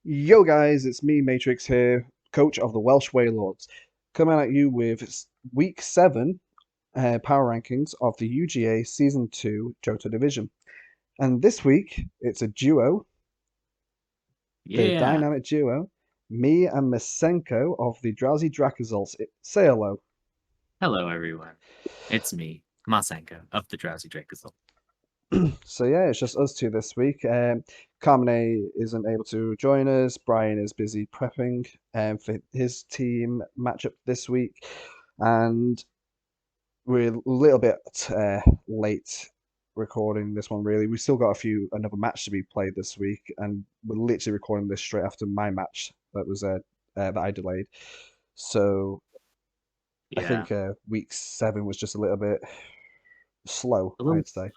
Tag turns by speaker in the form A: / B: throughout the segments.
A: Yo guys, it's me, Matrix here, coach of the Welsh Wailords, coming at you with week 7 power rankings of the UGA Season 2 Johto Division. And this week, it's a duo, the
B: Yeah.
A: dynamic duo, me and Masenko of the Drowsy Drakazals. Say hello.
B: Hello, everyone. It's me, Masenko of the Drowsy Dracozolt.
A: So yeah, it's just us two this week. Carmine isn't able to join us. Brian is busy prepping for his team matchup this week. And we're a little bit late recording this one. Really, we still got another match to be played this week, and we're literally recording this straight after my match that I delayed. So I
B: Yeah.
A: think week 7 was just a little bit slow,
B: A little
A: I'd say.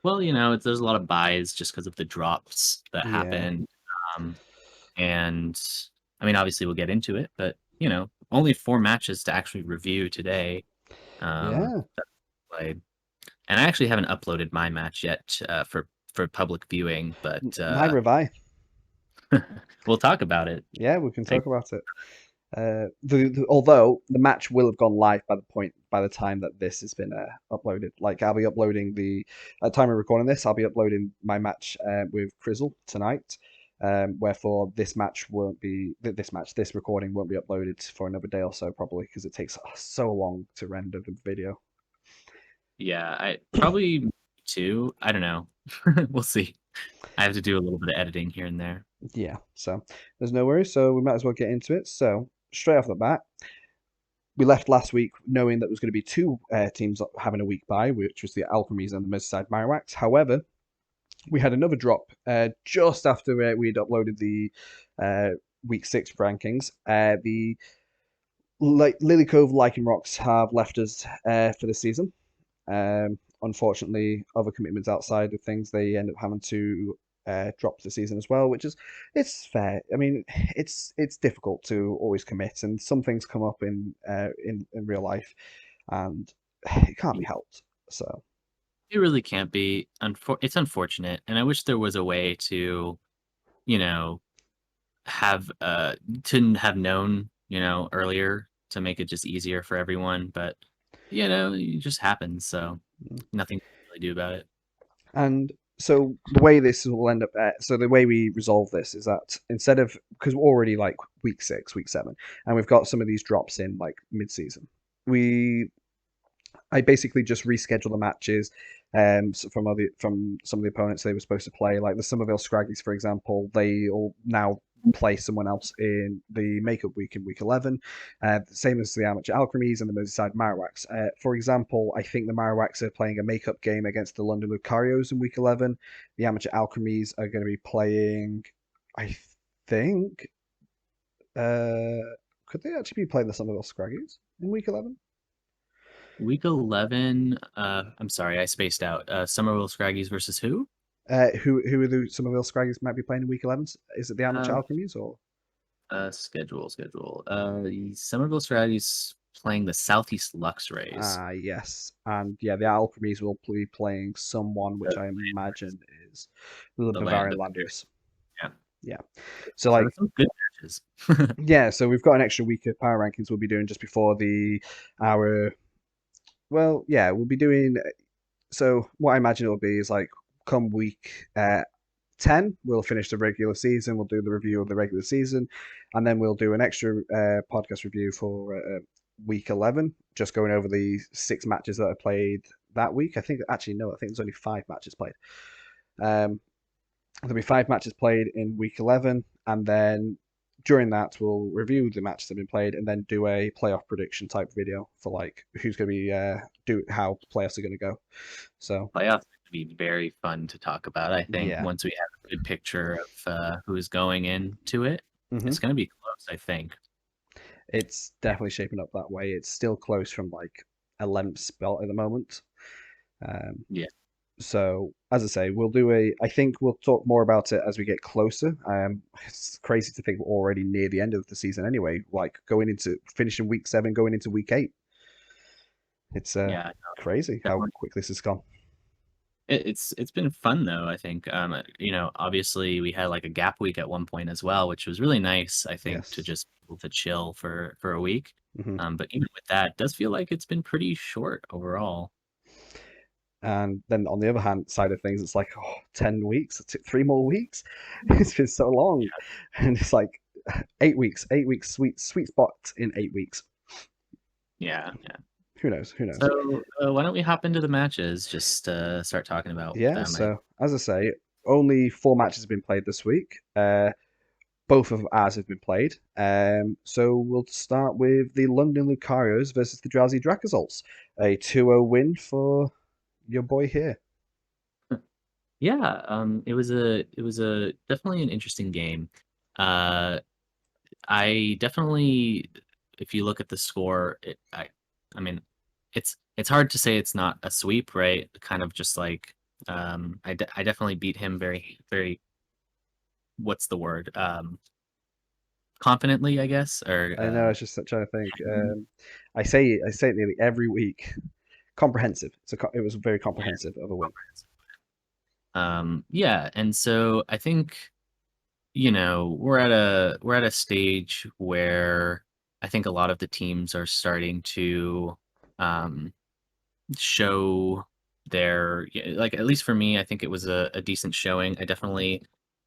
B: well, there's a lot of buys just because of the drops that
A: Yeah,
B: happened. Um, and I mean, obviously we'll get into it, but only 4 matches to actually review today.
A: yeah.
B: That played. And I actually haven't uploaded my match yet for public viewing, but
A: Neither have I.
B: we'll talk about it.
A: Yeah, we can
B: I,
A: talk about it. Although the match will have gone live by the time that this has been uploaded. Like I'll be uploading at the time of recording this, I'll be uploading my match with Crizzle tonight. Wherefore this recording won't be uploaded for another day or so probably because it takes so long to render the video.
B: yeah, I probably two. I don't know. We'll see. I have to do a little bit of editing here and there.
A: Yeah, so there's no worries. So we might as well get into it. So straight off the bat, we left last week knowing that there was going to be two teams having a week bye, which was the Alchemies and the Merseyside Marowaks. However, we had another drop just after we'd uploaded the uh, week 6 rankings. The Lily Cove Lichen Rocks have left us for the season. Unfortunately, other commitments outside of things, they end up having to drop the season as well, which is it's fair. I mean, it's difficult to always commit, and some things come up in real life, and it can't be helped. So
B: It really can't be. It's unfortunate, and I wish there was a way to, you know, have to have known, earlier to make it just easier for everyone. But it just happens, so nothing to really do about it.
A: And so the way this will end up, so the way we resolve this is that instead of because we're already like week 6, week 7, and we've got some of these drops in like mid-season, we I basically just reschedule the matches from some of the opponents they were supposed to play. Like the Somerville Scraggies, for example, they all now play someone else in the makeup week in week 11. Same as the Amateur Alchemies and the Merseyside Marowaks. For example, I think the Marowaks are playing a makeup game against the London Lucarios in week 11. The Amateur Alchemies are going to be playing, I think, could they actually be playing the Somerville Scraggies in week 11?
B: Week 11. I'm sorry, I spaced out. Somerville Scraggies versus who?
A: Who are the Somerville Scraggies might be playing in week 11? Is it the Amateur
B: Uh,
A: Alchemies or?
B: schedule. The Somerville Scraggies playing the Southeast Lux Rays.
A: Yes, and yeah, the Alchemies will be playing someone which
B: The,
A: I imagine is the
B: the
A: Bavarian
B: Bavarian.
A: Landers.
B: Yeah.
A: Yeah, so
B: So
A: like
B: some good matches.
A: yeah, so we've got an extra week of power rankings we'll be doing just before the our well yeah we'll be doing. So what I imagine it'll be is like come week 10, we'll finish the regular season. We'll do the review of the regular season, and then we'll do an extra podcast review for week 11, just going over the 6 matches that I played that week. I think actually no, I think there's only 5 matches played. Um, there'll be 5 matches played in week 11, and then during that we'll review the matches that have been played, and then do a playoff prediction type video for like who's going to be do how playoffs are going to go. So
B: Playoffs would be very fun to talk about. I think
A: yeah.
B: once we have a good picture of who's going into it,
A: Hmm.
B: it's going to be close, I think.
A: It's definitely shaping up that way. It's still close from like 11th spot at the moment. Um,
B: Yeah.
A: so as I say, we'll do a. I think we'll talk more about it as we get closer. It's crazy to think we're already near the end of the season anyway. Like going into finishing week 7, going into week 8. It's
B: Yeah.
A: crazy how
B: Definitely.
A: quick this has gone.
B: It's been fun though, I think. Obviously we had like a gap week at one point as well, which was really nice, I think, to
A: Yes.
B: just be able to chill for a week.
A: Hmm.
B: But even with that, it does feel like it's been pretty short overall.
A: And then on the other hand side of things, it's like, oh, 10 weeks, 3 more weeks. It's been so long. And it's like 8 weeks, 8 weeks, sweet spot in 8 weeks.
B: Yeah, yeah.
A: Who knows? Who knows?
B: So why don't we hop into the matches? Just start talking about
A: Yeah,
B: them.
A: so as I say, only 4 matches have been played this week. Both of ours have been played. So we'll start with the London Lucarios versus the Drowsy Dracozols. A 2-0 win for your boy here.
B: Yeah, it was a definitely an interesting game. Uh, I definitely, if you look at the score, I mean, it's hard to say it's not a sweep, right? Kind of just like, I definitely beat him very, very, what's the word? Confidently, I guess, or
A: I know, it's just trying to think.
B: handily.
A: I say it nearly every week. Comprehensive. It was very
B: Yeah,
A: comprehensive of a win.
B: comprehensive. Yeah, and so I think, we're at a stage where I think a lot of the teams are starting to um show their, yeah, like, at least for me, I think it was a decent showing. I definitely,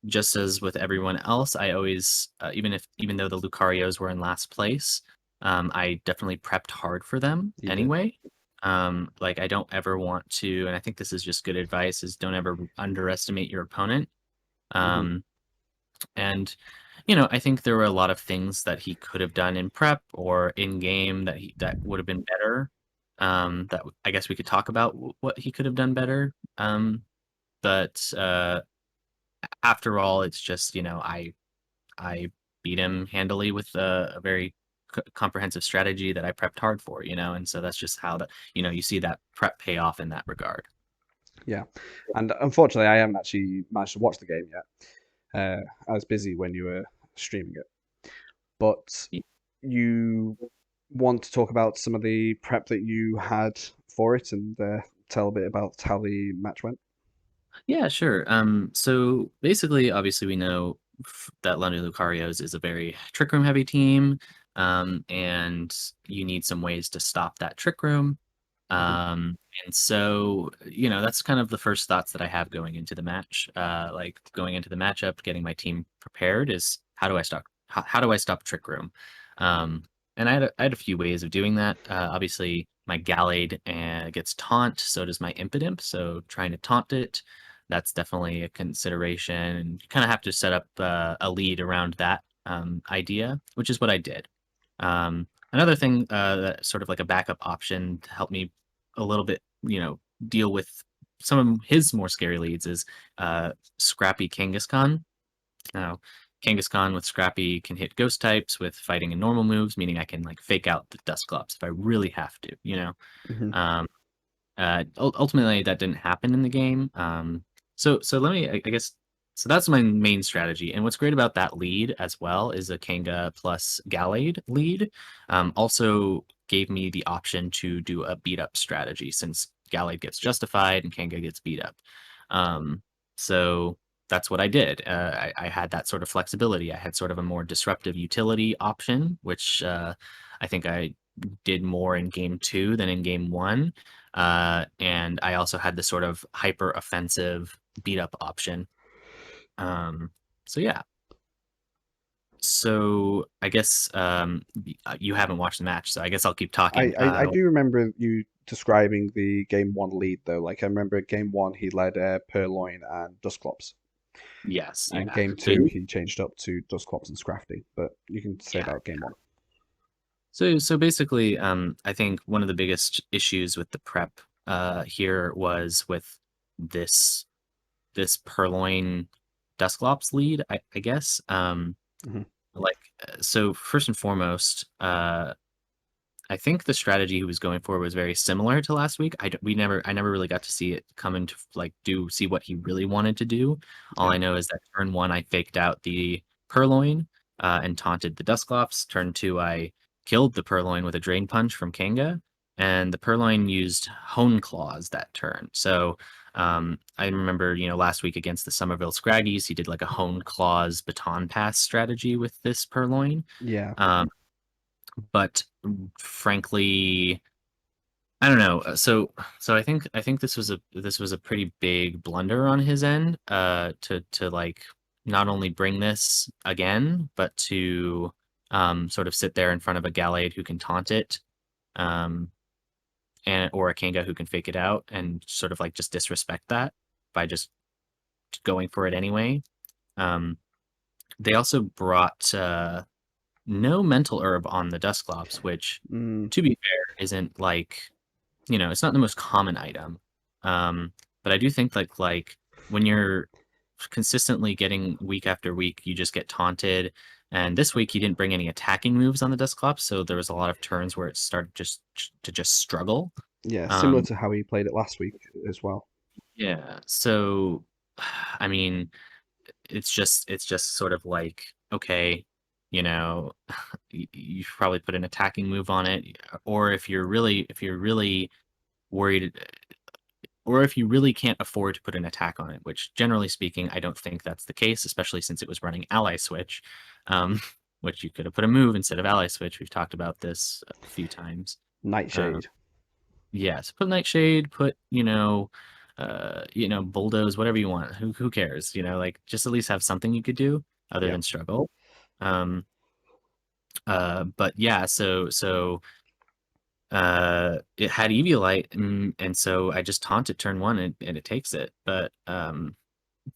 B: just as with everyone else, I always, even though the Lucarios were in last place, I definitely prepped hard for them
A: You did.
B: anyway. Like, I don't ever want to, and I think this is just good advice, is don't ever underestimate your opponent.
A: Hmm.
B: Um, and I think there were a lot of things that he could have done in prep or in game that would have been better. I guess we could talk about what he could have done better. But after all, it's just, I beat him handily with a very comprehensive strategy that I prepped hard for, and so that's just how you see that prep pay off in that regard.
A: Yeah. And unfortunately, I haven't actually managed to watch the game yet. I was busy when you were streaming it. But you want to talk about some of the prep that you had for it and tell a bit about how the match went?
B: Yeah, sure. So basically, obviously, we know that London Lucarios is a very trick room heavy team, and you need some ways to stop that trick room.
A: Hmm.
B: And so, that's kind of the first thoughts that I have going into the match. Like going into the matchup, getting my team prepared is how do I stop trick room? Um, and I had a few ways of doing that. Obviously, my Gallade gets taunt, so does my Impidimp. So trying to taunt it, that's definitely a consideration. And you kind of have to set up a lead around that idea, which is what I did. Another thing, that sort of like a backup option to help me a little bit, deal with some of his more scary leads is Scrappy Kangaskhan. Now, Kangaskhan with Scrappy can hit ghost types with fighting and normal moves, meaning I can like fake out the Dusclops if I really have to.
A: Hmm.
B: Um, Ultimately, that didn't happen in the game. So let me, I guess, so that's my main strategy. And what's great about that lead as well is a Kanga plus Gallade lead. Also gave me the option to do a beat up strategy since Gallade gets justified and Kanga gets beat up. Um, so that's what I did. I had that sort of flexibility. I had sort of a more disruptive utility option, which I think I did more in game two than in game one. And I also had the sort of hyper offensive beat up option. Um, so yeah. So I guess you haven't watched the match, so I guess I'll keep
A: I,
B: talking.
A: I, I do remember you describing the game one lead though. Like I remember game one he led Purloin and Dusclops,
B: Yes,
A: and
B: yeah.
A: game
B: So
A: two he changed up to Dusclops and Scrafty. But you can say
B: yeah.
A: about game one.
B: So basically, I think one of the biggest issues with the prep here was with this this Purloin Dusclops lead, I guess.
A: Hmm.
B: Like so first and foremost, I think the strategy he was going for was very similar to last week. I never really got to see it come into like see what he really wanted to do. All
A: Yeah.
B: I know is that turn one I faked out the Purloin and taunted the Dusclops. Turn two I killed the Purloin with a Drain Punch from Kanga, and the Purloin used Hone Claws that turn. So I remember, last week against the Somerville Scraggies, he did like a Hone Claws baton pass strategy with this Purloin.
A: Yeah.
B: Um, but frankly, I don't know. So I think this was a pretty big blunder on his end. To like not only bring this again, but to sort of sit there in front of a Gallade who can taunt it, um, and or a Kanga who can fake it out, and sort of like just disrespect that by just going for it anyway. Um, they also brought no mental herb on the Dusclops, which,
A: Mm,
B: to be fair, isn't like, it's not the most common item. Um, but I do think like when you're consistently getting week after week, you just get taunted. And this week he didn't bring any attacking moves on the Dusclops, so there was a lot of turns where it started just struggle.
A: yeah, similar
B: Um,
A: to how he played it last week as well.
B: yeah. So I mean, it's just sort of like, okay, you know, you should probably put an attacking move on it, or if you're really worried, or if you really can't afford to put an attack on it, which generally speaking, I don't think that's the case, especially since it was running ally switch, um, which you could have put a move instead of ally switch. We've talked about this a few times. Um,
A: Nightshade.
B: yes, put Nightshade, put, bulldoze, whatever you want. Who cares? Like, just at least have something you could do other
A: Yeah.
B: than struggle. Um, but yeah, it had Eviolite, and so I just taunted turn one, and it takes it. But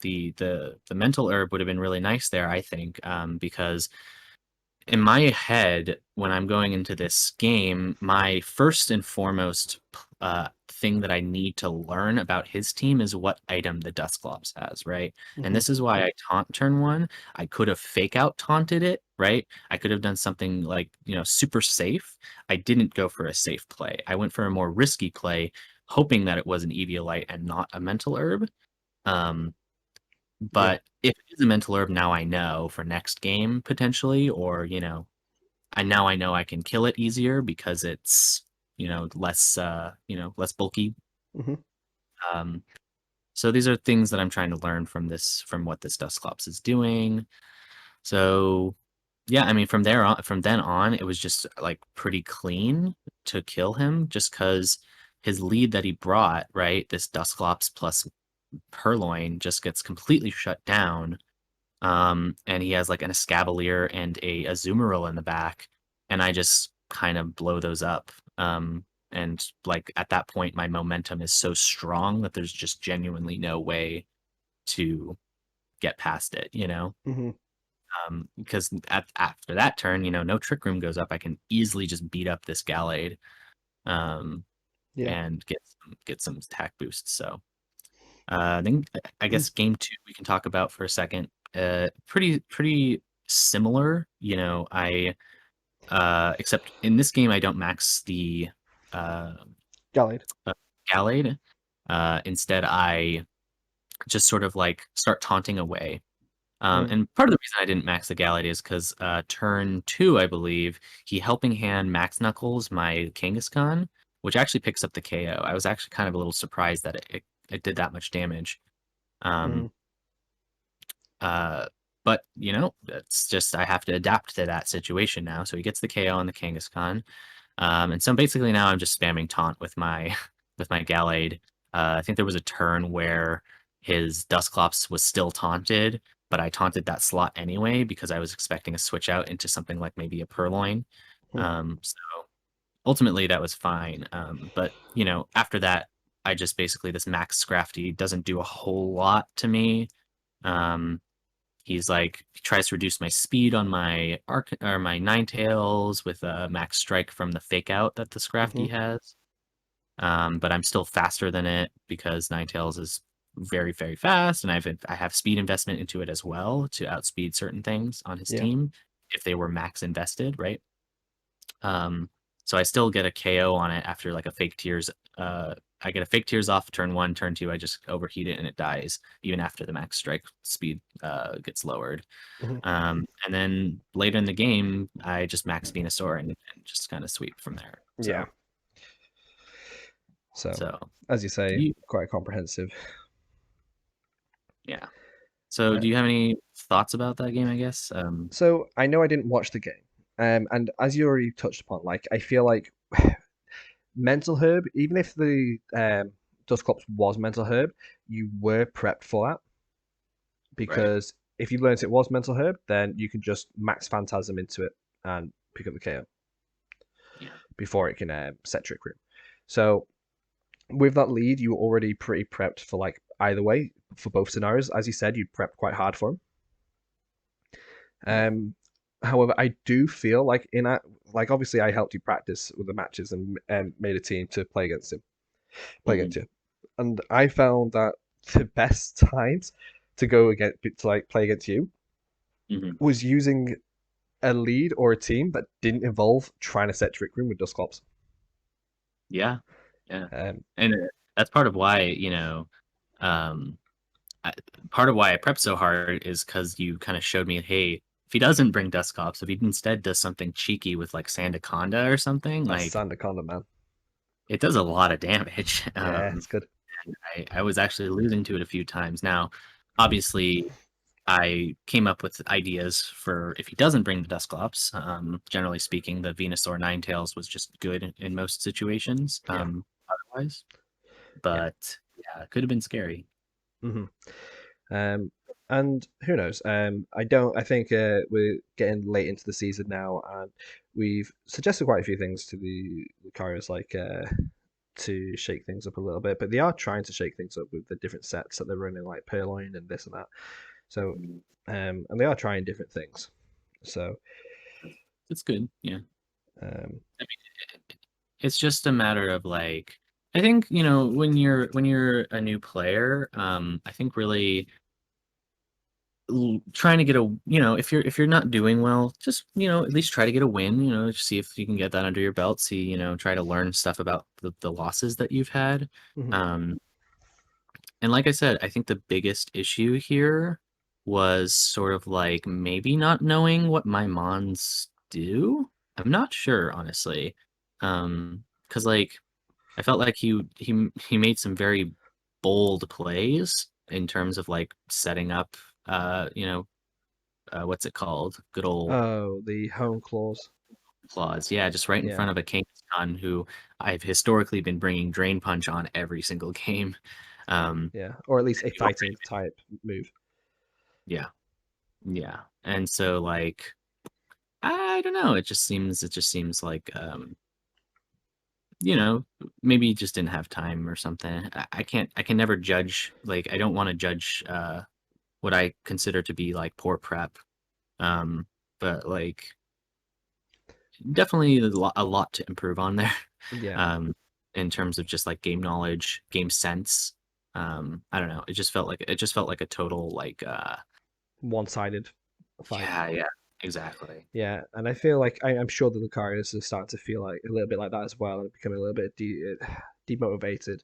B: the mental herb would have been really nice there, I think, because in my head, when I'm going into this game, my first and foremost thing that I need to learn about his team is what item the Dusclops has, right? And
A: Hmm.
B: this is why I taunt turn one. I could have fake out taunted it, right? I could have done something like, super safe. I didn't go for a safe play. I went for a more risky play, hoping that it was an Eviolite and not a mental herb. Um,
A: Yeah.
B: but if it is a mental herb, now I know for next game potentially, or I know I can kill it easier because it's less bulky.
A: Hmm.
B: Um, so these are things that I'm trying to learn from what this Dusclops is doing. So yeah, I mean from then on, it was just like pretty clean to kill him, just because his lead that he brought, right, this Dusclops plus Purloin, just gets completely shut down. And he has like an Escavalier and a Azumarill in the back, and I just kind of blow those up. And like at that point, my momentum is so strong that there's just genuinely no way to get past it.
A: Hmm.
B: Because after that turn, no Trick Room goes up. I can easily just beat up this Gallade, um,
A: Yeah.
B: and get some attack boosts. So then I
A: Mm.
B: guess game two we can talk about for a second. Pretty similar. I except in this game I don't max the uh,
A: Gallade.
B: uh Gallade. Instead, I just sort of like start taunting away.
A: Mm.
B: And part of the reason I didn't max the Gallade is because turn two, I believe, he helping hand Max Knuckles my Kangaskhan, which actually picks up the KO. I was actually kind of a little surprised that it did that much damage. Um,
A: Mm.
B: Uh, but that's just I have to adapt to that situation now. So he gets the KO on the Kangaskhan, and so basically now I'm just spamming taunt with my with my Gallade. I think there was a turn where his Dusclops was still taunted, but I taunted that slot anyway because I was expecting a switch out into something like maybe a Purloin.
A: Mm.
B: So ultimately that was fine. But after that, I just basically this Max Scrafty doesn't do a whole lot to me. Um, He's like he tries to reduce my speed on my arc or my Ninetales with a max strike from the fake out that the
A: Hmm.
B: Scrafty has. But I'm still faster than it because Ninetales is very, very fast, and I have speed investment into it as well to outspeed certain things on his
A: Yeah.
B: team if they were max invested, right? Um, so I still get a KO on it after like a fake tears. I get a fake tears off turn one, turn two. I just overheat it and it dies even after the max strike speed gets lowered.
A: Hmm.
B: And then later in the game, I just max Venusaur and just kind of sweep from there.
A: Yeah.
B: So
A: So,
B: So
A: as you
B: do
A: say,
B: you
A: quite comprehensive.
B: yeah. So
A: Uh,
B: do you have any thoughts about that game, I guess?
A: so I know I didn't watch the game, and as you already touched upon, like I feel like mental herb, even if the Dusclops was mental herb, you were prepped for that
B: Right.
A: because if you learned it was mental herb, then you can just max Phantasm into it and pick up the KO
B: Yeah.
A: before it can set Trick Room. So with that lead, you were already pretty prepped for like either way for both scenarios. As you said, you prepped quite hard for him.
B: Right.
A: Um, However, I do feel like like obviously I helped you practice with the matches and made a team to play
B: Hmm.
A: against you, and I found that the best times to go against to like play against you
B: Hmm.
A: was using a lead or a team that didn't involve trying to set Trick Room with Dusclops.
B: Yeah. Yeah.
A: Um,
B: And that's part of why, um, I, part of why I prep so hard is because you kind of showed me, hey, if he doesn't bring Dusclops, if he instead does something cheeky with like Sandaconda or something,
A: that's
B: like
A: Sandaconda, man.
B: it does a lot of damage.
A: Yeah, it's good.
B: I was actually losing to it a few times. Now, obviously, I came up with ideas for if he doesn't bring the Dusclops. Generally speaking, the Venusaur Ninetales was just good in most situations.
A: Yeah,
B: Otherwise,
A: yeah.
B: but yeah, it could have been scary.
A: Hmm. Um, and who knows? I don't. I think we're getting late into the season now, and we've suggested quite a few things to the Lucario's, like to shake things up a little bit. But they are trying to shake things up with the different sets that they're running, like Purloin and this and that. So,
B: Mm.
A: and they are trying different things. So,
B: It's good. Yeah.
A: um,
B: I mean, it's just a matter of like I think, when you're a new player, I think really trying to get if you're not doing well, just at least try to get a win, see if you can get that under your belt, see, try to learn stuff about the losses that you've had.
A: mhm.
B: Um and like I said, I think the biggest issue here was sort of like maybe not knowing what my mons do. I'm not sure, honestly. Because like I felt like he made some very bold plays in terms of like setting up, what's it called? Good old
A: Oh, the home claws.
B: claws. Yeah, just right in
A: Yeah,
B: front of a Kangaskhan who I've historically been bringing Drain Punch on every single game. Um,
A: yeah, or at least a
B: you've already
A: fighting type move.
B: Yeah, yeah. And so like I don't know, it just seems like you know, maybe he just didn't have time or something. I can never judge, like I don't want to judge what I consider to be like poor prep. Um but like definitely a lot to improve on there.
A: Yeah,
B: Um in terms of just like game knowledge, game sense. I don't know. It just felt like a total like
A: one-sided fight.
B: yeah, yeah, exactly.
A: Yeah, and I feel like I'm sure the Lucarios are starting to feel like a little bit like that as well, and becoming a little bit demotivated.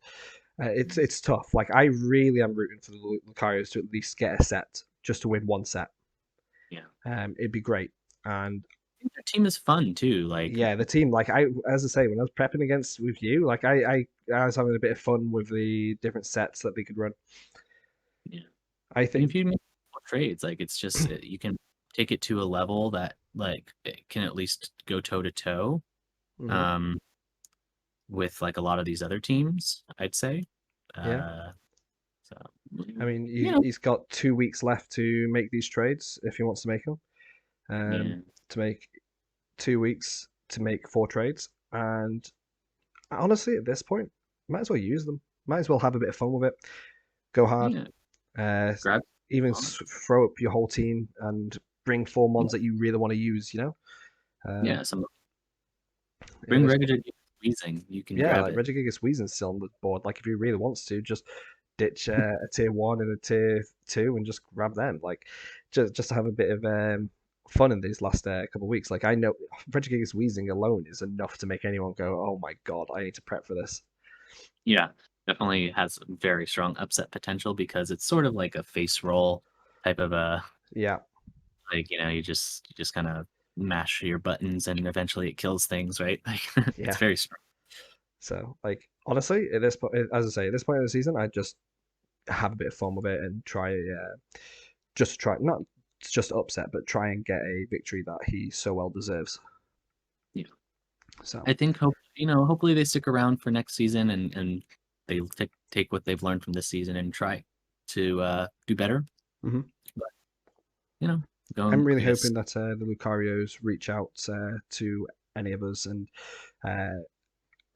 A: It's tough. Like I really am rooting for the Lucarios to at least get a set, just to win one set.
B: Yeah.
A: It'd be great. And
B: I think their team is fun too. Like,
A: yeah, the team, like as I say, when I was prepping against with you, like I was having a bit of fun with the different sets that they could run.
B: yeah.
A: I
B: And if
A: think.
B: you make trades, like it's just you can take it to a level that like it can at least go toe to toe
A: Mhm.
B: um with like a lot of these other teams, I'd say.
A: Yeah,
B: Uh so
A: I mean,
B: you know,
A: he's got 2 weeks left to make these trades if he wants to make them.
B: yeah.
A: To make 2 weeks to make 4 trades, and honestly, at this point, might as well use them. Might as well have a bit of fun with it. Go hard.
B: Yeah.
A: Uh,
B: Grab
A: Even
B: on.
A: throw up your whole team and bring 4 mons that you really want to use.
B: Yeah, some
A: In
B: bring
A: this,
B: regular wheezing. You can
A: yeah,
B: grab
A: like
B: it.
A: Regigigas Weezen's still on the board. Like if he really wants to, just ditch a tier one and a tier two and just grab them. Like just to have a bit of fun in these last couple of weeks. Like I know Regigigas Weezing alone is enough to make anyone go, "Oh my god, I need to prep for this."
B: Yeah. Definitely has very strong upset potential because it's sort of like a face roll type of a
A: Yeah,
B: like, you just kind of mash your buttons and eventually it kills things, right? Like it's
A: yeah.
B: very strong.
A: So, like, honestly, at this point, as I say, at this point of the season, I just have a bit of fun with it and try, just try, not just upset, but try and get a victory that he so well deserves.
B: Yeah.
A: So,
B: I think hopefully they stick around for next season and they take what they've learned from this season and try to do better.
A: mhm.
B: But you know,
A: I'm
B: going
A: really
B: I guess
A: hoping that the Lucarios reach out to any of us and uh,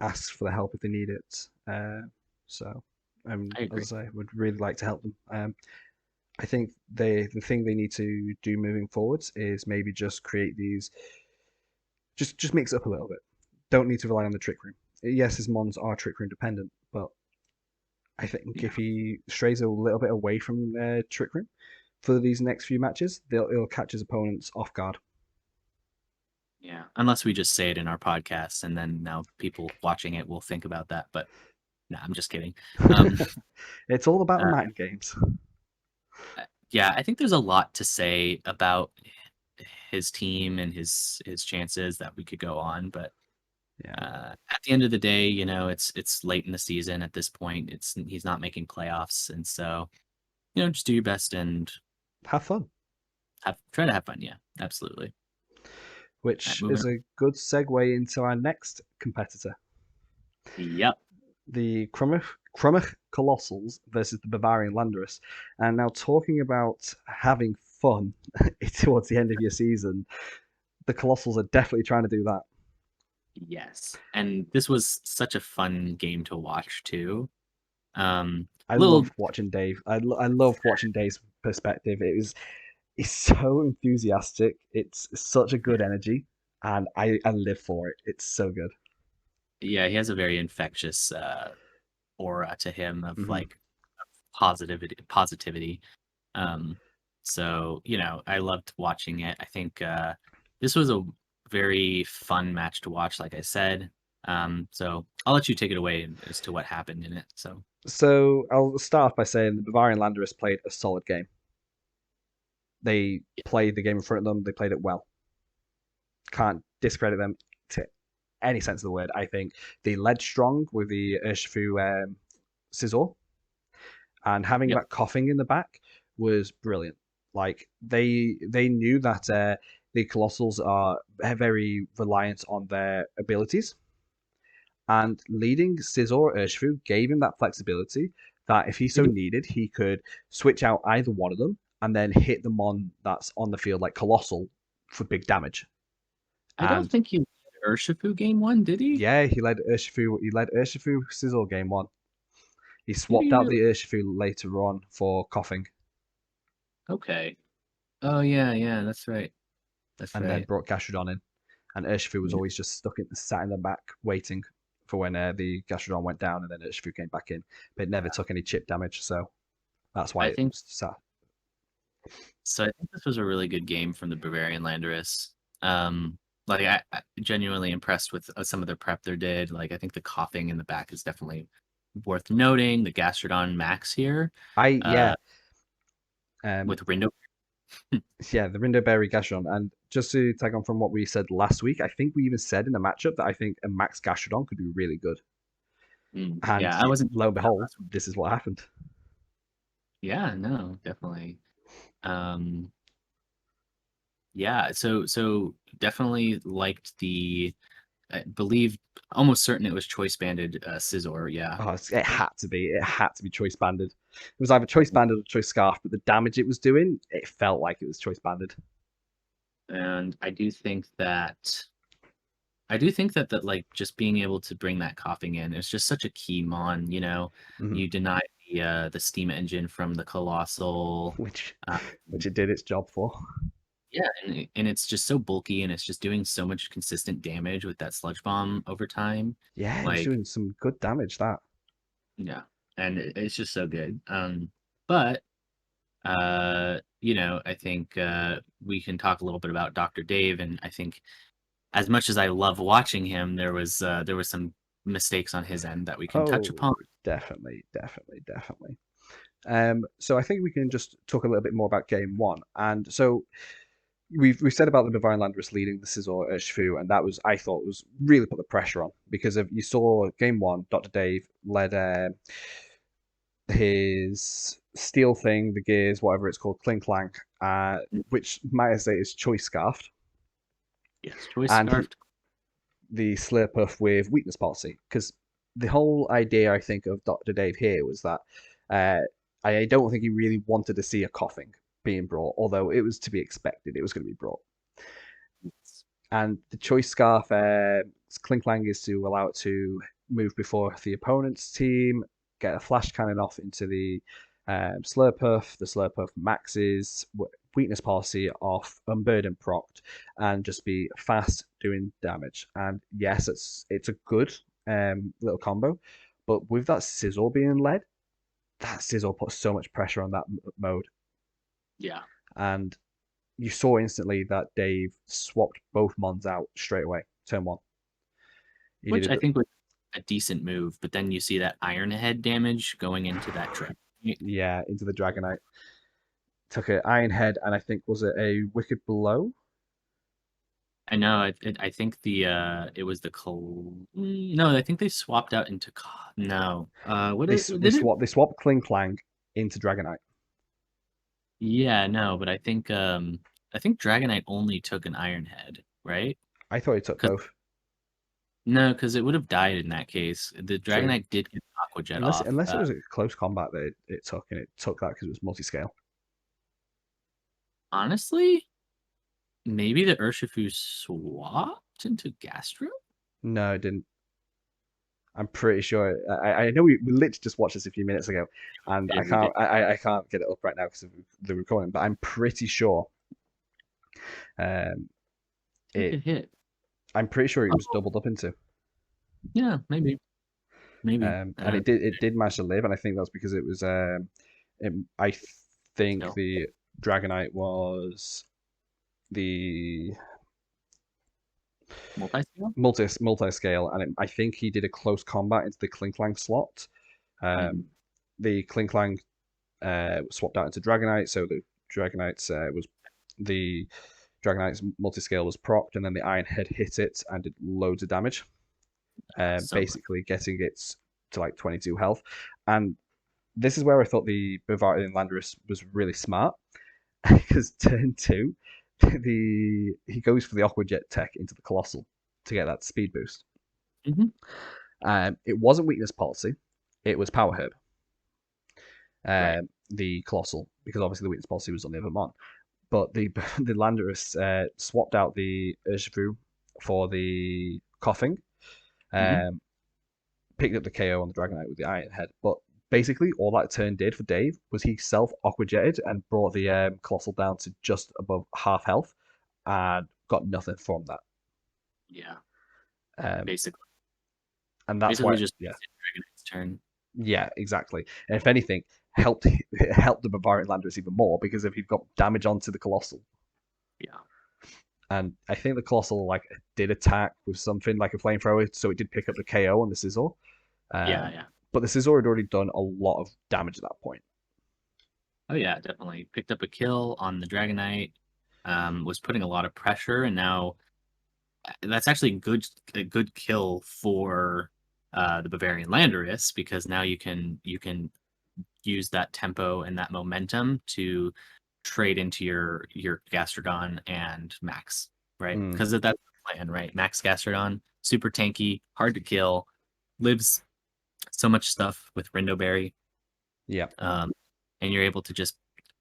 A: ask for the help if they need it. So,
B: I agree.
A: as I say, would really like to help them. I think the thing they need to do moving forwards is maybe just create these, just mix it up a little bit. Don't need to rely on the trick room. Yes, his mons are trick room dependent, but I think
B: Yeah.
A: if he strays a little bit away from trick room for these next few matches, it'll catch his opponents off guard.
B: Yeah. Unless we just say it in our podcast and then now people watching it will think about that. But no, I'm just kidding. Um
A: It's all about the
B: uh,
A: mind games.
B: yeah, I think there's a lot to say about his team and his chances that we could go on, but
A: Yeah,
B: at the end of the day, it's late in the season at this point. He's not making playoffs, and so just do your best and
A: have fun.
B: try to have fun. Yeah, absolutely. All right,
A: Which
B: moving
A: is
B: on.
A: a good segue into our next competitor,
B: Yep.
A: the Crumach Colossals versus the Bavarian Landorus. And now, talking about having fun towards the end of your season, the Colossals are definitely trying to do that.
B: Yes, and this was such a fun game to watch too.
A: I
B: Little
A: love watching Dave. I love watching Dave's perspective. It's so enthusiastic. It's such a good energy, and I live for it. It's so good.
B: Yeah, he has a very infectious aura to him of
A: Hmm.
B: like positivity. Um, so I loved watching it. I think this was a very fun match to watch, like I said. So I'll let you take it away as to what happened in it. So
A: So I'll start off by saying the Bavarian Landorus played a solid game. They played the game in front of them. They played it well. Can't discredit them to any sense of the word. I think they led strong with the Urshifu Scizor, and having
B: yep,
A: that coughing in the back was brilliant. Like they knew that the Colossals are very reliant on their abilities, and leading Scizor Urshifu gave him that flexibility that if he so
B: mhm.
A: needed, he could switch out either one of them and then hit them on that's on the field like Colossal for big damage.
B: I don't
A: And
B: think he led Urshifu game one, did he?
A: yeah, he led Urshifu. He led Urshifu Scizor game one. He
B: Did
A: swapped
B: he
A: out
B: really?
A: the Urshifu later on for coughing,
B: Okay. Oh yeah, yeah, that's right. That's
A: and then
B: right.
A: brought Gastrodon in. And Urshifu was
B: Yeah.
A: always just sat in the back, waiting for when the Gastrodon went down, and then Urshifu came back in. But it never took any chip damage, so that's why
B: I
A: it
B: think
A: was sat.
B: so. I think this was a really good game from the Bavarian Landorus. Like I genuinely impressed with some of the prep they did. Like I think the coughing in the back is definitely worth noting. The Gastrodon Max here,
A: I
B: uh,
A: yeah, um,
B: with Rindo.
A: yeah, the Rindoberry Gastrodon. And just to tag on from what we said last week, I think we even said in the matchup that I think a Max Gastrodon could be really good. And
B: Yeah, I wasn't
A: lo and
B: that
A: behold,
B: last week.
A: this is what happened.
B: Yeah, no, definitely. Um, yeah, so definitely liked I believe almost certain it was choice banded Scizor. Yeah.
A: Oh, it had to be. It had to be choice banded. It was either choice banded or choice scarf, but the damage it was doing, it felt like it was choice banded.
B: And I do think that like just being able to bring that coughing in is just such a key mon,
A: Hmm.
B: you deny the steam engine from the colossal.
A: which
B: uh,
A: which it did its job for.
B: yeah, and it's just so bulky and it's just doing so much consistent damage with that sludge bomb over time.
A: Yeah, it was
B: Like,
A: doing some good damage. That
B: yeah, and it's just so good. But I think we can talk a little bit about Dr. Dave, and I think as much as I love watching him, there was some mistakes on his end that we can touch
A: oh,
B: upon.
A: definitely, definitely, definitely. So I think we can just talk a little bit more about game one. And so we've said about the Bavarian Landorus leading the Scizor at Shfu, and that was I thought was really put the pressure on because of you saw game one, Dr. Dave led his steel thing, the gears, whatever it's called, Clink Clank, which might I say is choice scarfed,
B: Yes, choice
A: and
B: scarfed.
A: the Slurpuff with weakness policy because the whole idea I think of Dr. Dave here was that uh, I don't think he really wanted to see a coughing being brought, although it was to be expected. It was going to be brought. And the choice scarf, Klinklang, is to allow it to move before the opponent's team, get a flash cannon off into the Slurpuff. The Slurpuff maxes weakness policy off, unburden proct, and just be fast doing damage. And yes, it's a good little combo, but with that Sizzle being led, that Sizzle puts so much pressure on that mode.
B: Yeah.
A: And you saw instantly that Dave swapped both Mons out straight away, turn one.
B: Which I think was a decent move, but then you see that Iron Head damage going into that trap.
A: Yeah, into the Dragonite. Took an Iron Head, and I think was it a Wicked Blow?
B: I know. I think it was the No, I think they swapped out into no.
A: They
B: Did it?
A: swapped Kling Clang into Dragonite.
B: Yeah, no, but I think Dragonite only took an Iron Head, right?
A: I thought he took
B: Cause,
A: both.
B: no, because it would have died in that case. The
A: True.
B: Dragonite did get Aqua Jet
A: Unless
B: off.
A: unless it was a close combat that it took, and it took that because it was multi-scale.
B: Honestly, maybe the Urshifu swapped into Gastro?
A: No, it didn't. I'm pretty sure. I know we literally just watched this a few minutes ago, and
B: Yeah, we did.
A: I can't get it up right now because of the recording. But I'm pretty sure.
B: Take a hit.
A: I'm pretty sure it was doubled up into.
B: Yeah, maybe.
A: And it did manage to live, and I think that's because it was. I think
B: No.
A: the Dragonite was the multi-scale, and I think he did a close combat into the Klinklang slot. The Klinklang swapped out into Dragonite, so the Dragonite was the Dragonite's multi-scale was procced, and then the Iron Head hit it and did loads of damage. Basically getting it to like 22 health. And this is where I thought the Bavarian Landorus was really smart because turn two, he goes for the Aqua Jet tech into the Colossal to get that speed boost. It wasn't weakness policy, it was Power Herb.
B: Right.
A: The Colossal, because obviously the weakness policy was on the other Mon. But the Landorus swapped out the Urshifu for the coughing. Picked up the KO on the Dragonite with the Iron Head. But basically, all that turn did for Dave was he self Aqua Jetted and brought the Colossal down to just above half health and got nothing from that.
B: Yeah.
A: Um,
B: basically.
A: And that's
B: basically
A: why.
B: Just
A: yeah.
B: Dragonite's turn.
A: Yeah, exactly. And if anything, helped the Bavarian Landorus even more because if he got damage onto the Colossal.
B: Yeah.
A: And I think the Colossal like did attack with something like a flamethrower, so it did pick up the KO on the Scizor.
B: Yeah.
A: But the Scizor had already done a lot of damage at that point.
B: Oh yeah, definitely. Picked up a kill on the Dragonite, was putting a lot of pressure, and now that's actually a good kill for the Bavarian Landorus because now you can use that tempo and that momentum to trade into your Gastrodon and Max, right? Because that's the plan, right? Max Gastrodon, super tanky, hard to kill, lives so much stuff with Rindo Berry.
A: Yeah.
B: And you're able to just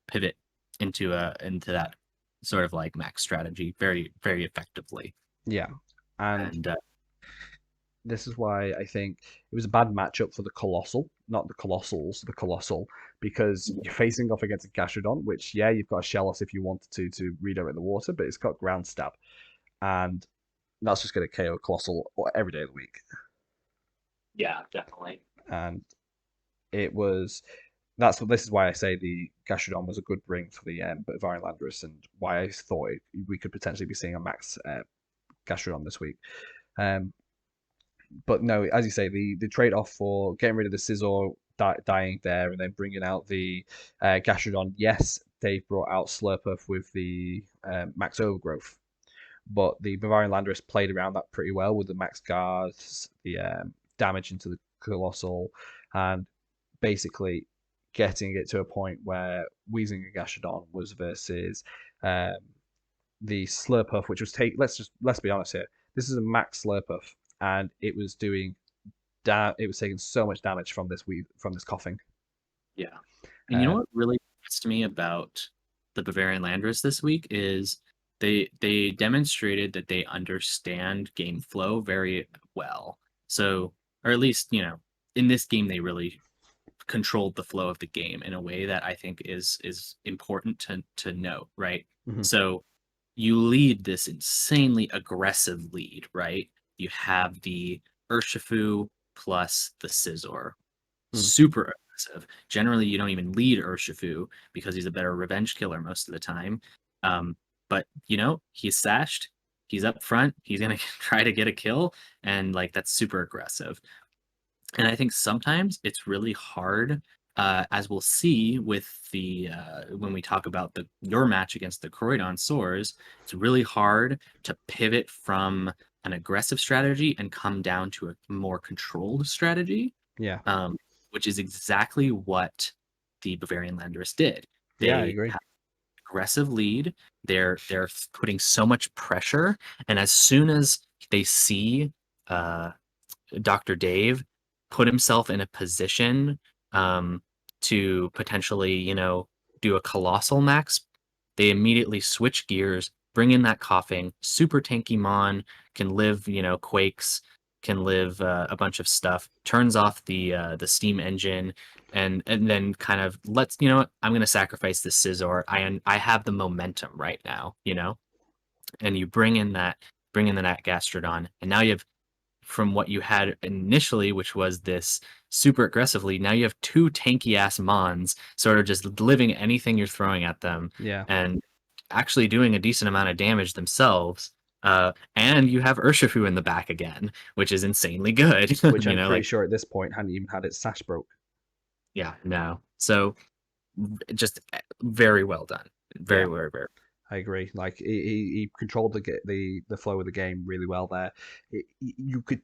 B: pivot into that sort of like Max strategy very, very effectively.
A: Yeah. And this is why I think it was a bad matchup for the Colossal, not the Colossals, the Colossal, because you're facing off against a Gastrodon, which, yeah, you've got a Shellos if you wanted to redirect the water, but it's got Ground Stab. And that's just going to KO Colossal every day of the week.
B: Yeah, definitely.
A: And this is why I say the Gastrodon was a good bring for the Bavarian Landorus and why I thought we could potentially be seeing a max Gastrodon this week. But no, as you say, the trade off for getting rid of the Scizor dying there, and then bringing out the Gastrodon. Yes, they brought out Slurpuff with the Max Overgrowth, but the Bavarian Landorus played around that pretty well with the Max Guards, the damage into the Colossal, and basically getting it to a point where Weezing and Gastrodon was versus um, the Slurpuff, which was let's be honest here. This is a max Slurpuff, and it was doing it was taking so much damage from this coughing.
B: Yeah. And you know
A: Um,
B: what really impressed me about the Bavarian Landers this week is they demonstrated that they understand game flow very well. So, or at least, in this game they really controlled the flow of the game in a way that I think is important to note, right?
A: mhm,
B: So you lead this insanely aggressive lead, right? You have the Urshifu plus the Scizor.
A: mhm.
B: Super aggressive. Generally, you don't even lead Urshifu because he's a better revenge killer most of the time. But he's sashed. He's up front. He's gonna try to get a kill, and like that's super aggressive. And I think sometimes it's really hard, as we'll see with the when we talk about your match against the Croydon Soars, it's really hard to pivot from an aggressive strategy and come down to a more controlled strategy,
A: Yeah,
B: um, which is exactly what the Bavarian Landers did.
A: yeah, I
B: They
A: agree.
B: have aggressive lead. They're putting so much pressure, and as soon as they see uh, Dr. Dave put himself in a position um, to potentially, do a colossal max, they immediately switch gears, bring in that coughing, super tanky Mon, can live, quakes, can live a bunch of stuff, turns off the steam engine, and then kind of lets, what, I'm gonna sacrifice the Scizor. I have the momentum right now, and you bring in the Nat Gastrodon, and now you have from what you had initially, which was this super aggressively. Now you have two tanky ass Mons sort of just living anything you're throwing at them
A: Yeah,
B: and actually doing a decent amount of damage themselves. And you have Urshifu in the back again, which is insanely good.
A: which I'm pretty
B: Like,
A: sure at this point hadn't even had its sash broke.
B: yeah, no. So just very well done.
A: Yeah,
B: Very, very, very.
A: I agree. Like he controlled the flow of the game really well there. You could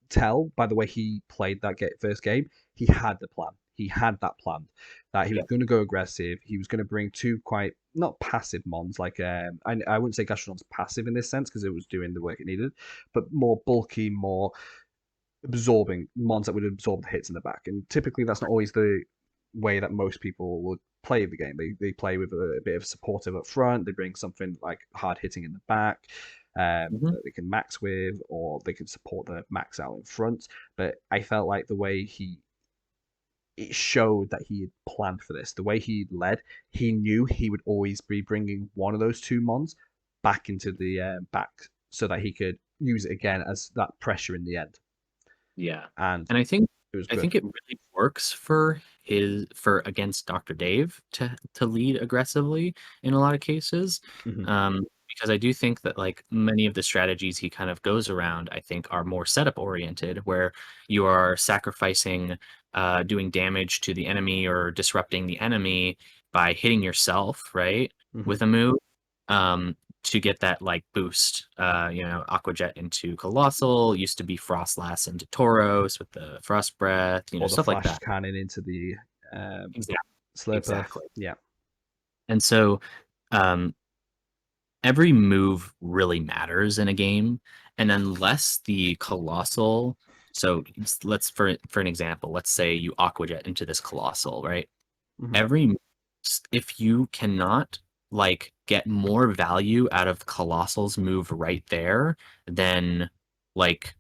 A: tell by the way he played that first game. He had the plan. He had that plan that he was
B: Yeah.
A: going to go aggressive. He was going to bring two quite not passive mons like I wouldn't say Gastrodon's passive in this sense because it was doing the work it needed, but more bulky, more absorbing mons that would absorb the hits in the back. And typically, that's not always the way that most people would play the game. They play with a bit of supportive up front. They bring something like hard hitting in the back
B: Mhm.
A: that they can max with, or they can support the max out in front. But I felt like the way it showed that he had planned for this. The way he led, he knew he would always be bringing one of those two mons back into the back so that he could use it again as that pressure in the end.
B: Yeah.
A: And
B: And I think
A: it was
B: I
A: good.
B: think it really works for against Dr. Dave to lead aggressively in a lot of cases.
A: Hmm.
B: Because I do think that like many of the strategies he kind of goes around, I think are more setup oriented, where you are sacrificing doing damage to the enemy or disrupting the enemy by hitting yourself, right?
A: Hmm.
B: With a move. Um, to get that like boost. Aqua Jet into Colossal, used to be Frostlass into Tauros with the Frost Breath,
A: Or the
B: stuff like
A: flash
B: that.
A: cannon into the um,
B: Exactly.
A: Slurpuff.
B: Exactly.
A: Yeah.
B: And so um, every move really matters in a game. And unless the Colossal, so let's for an example, let's say you Aqua Jet into this Colossal, right?
A: Hmm.
B: every if you cannot like get more value out of Colossal's move right there, then like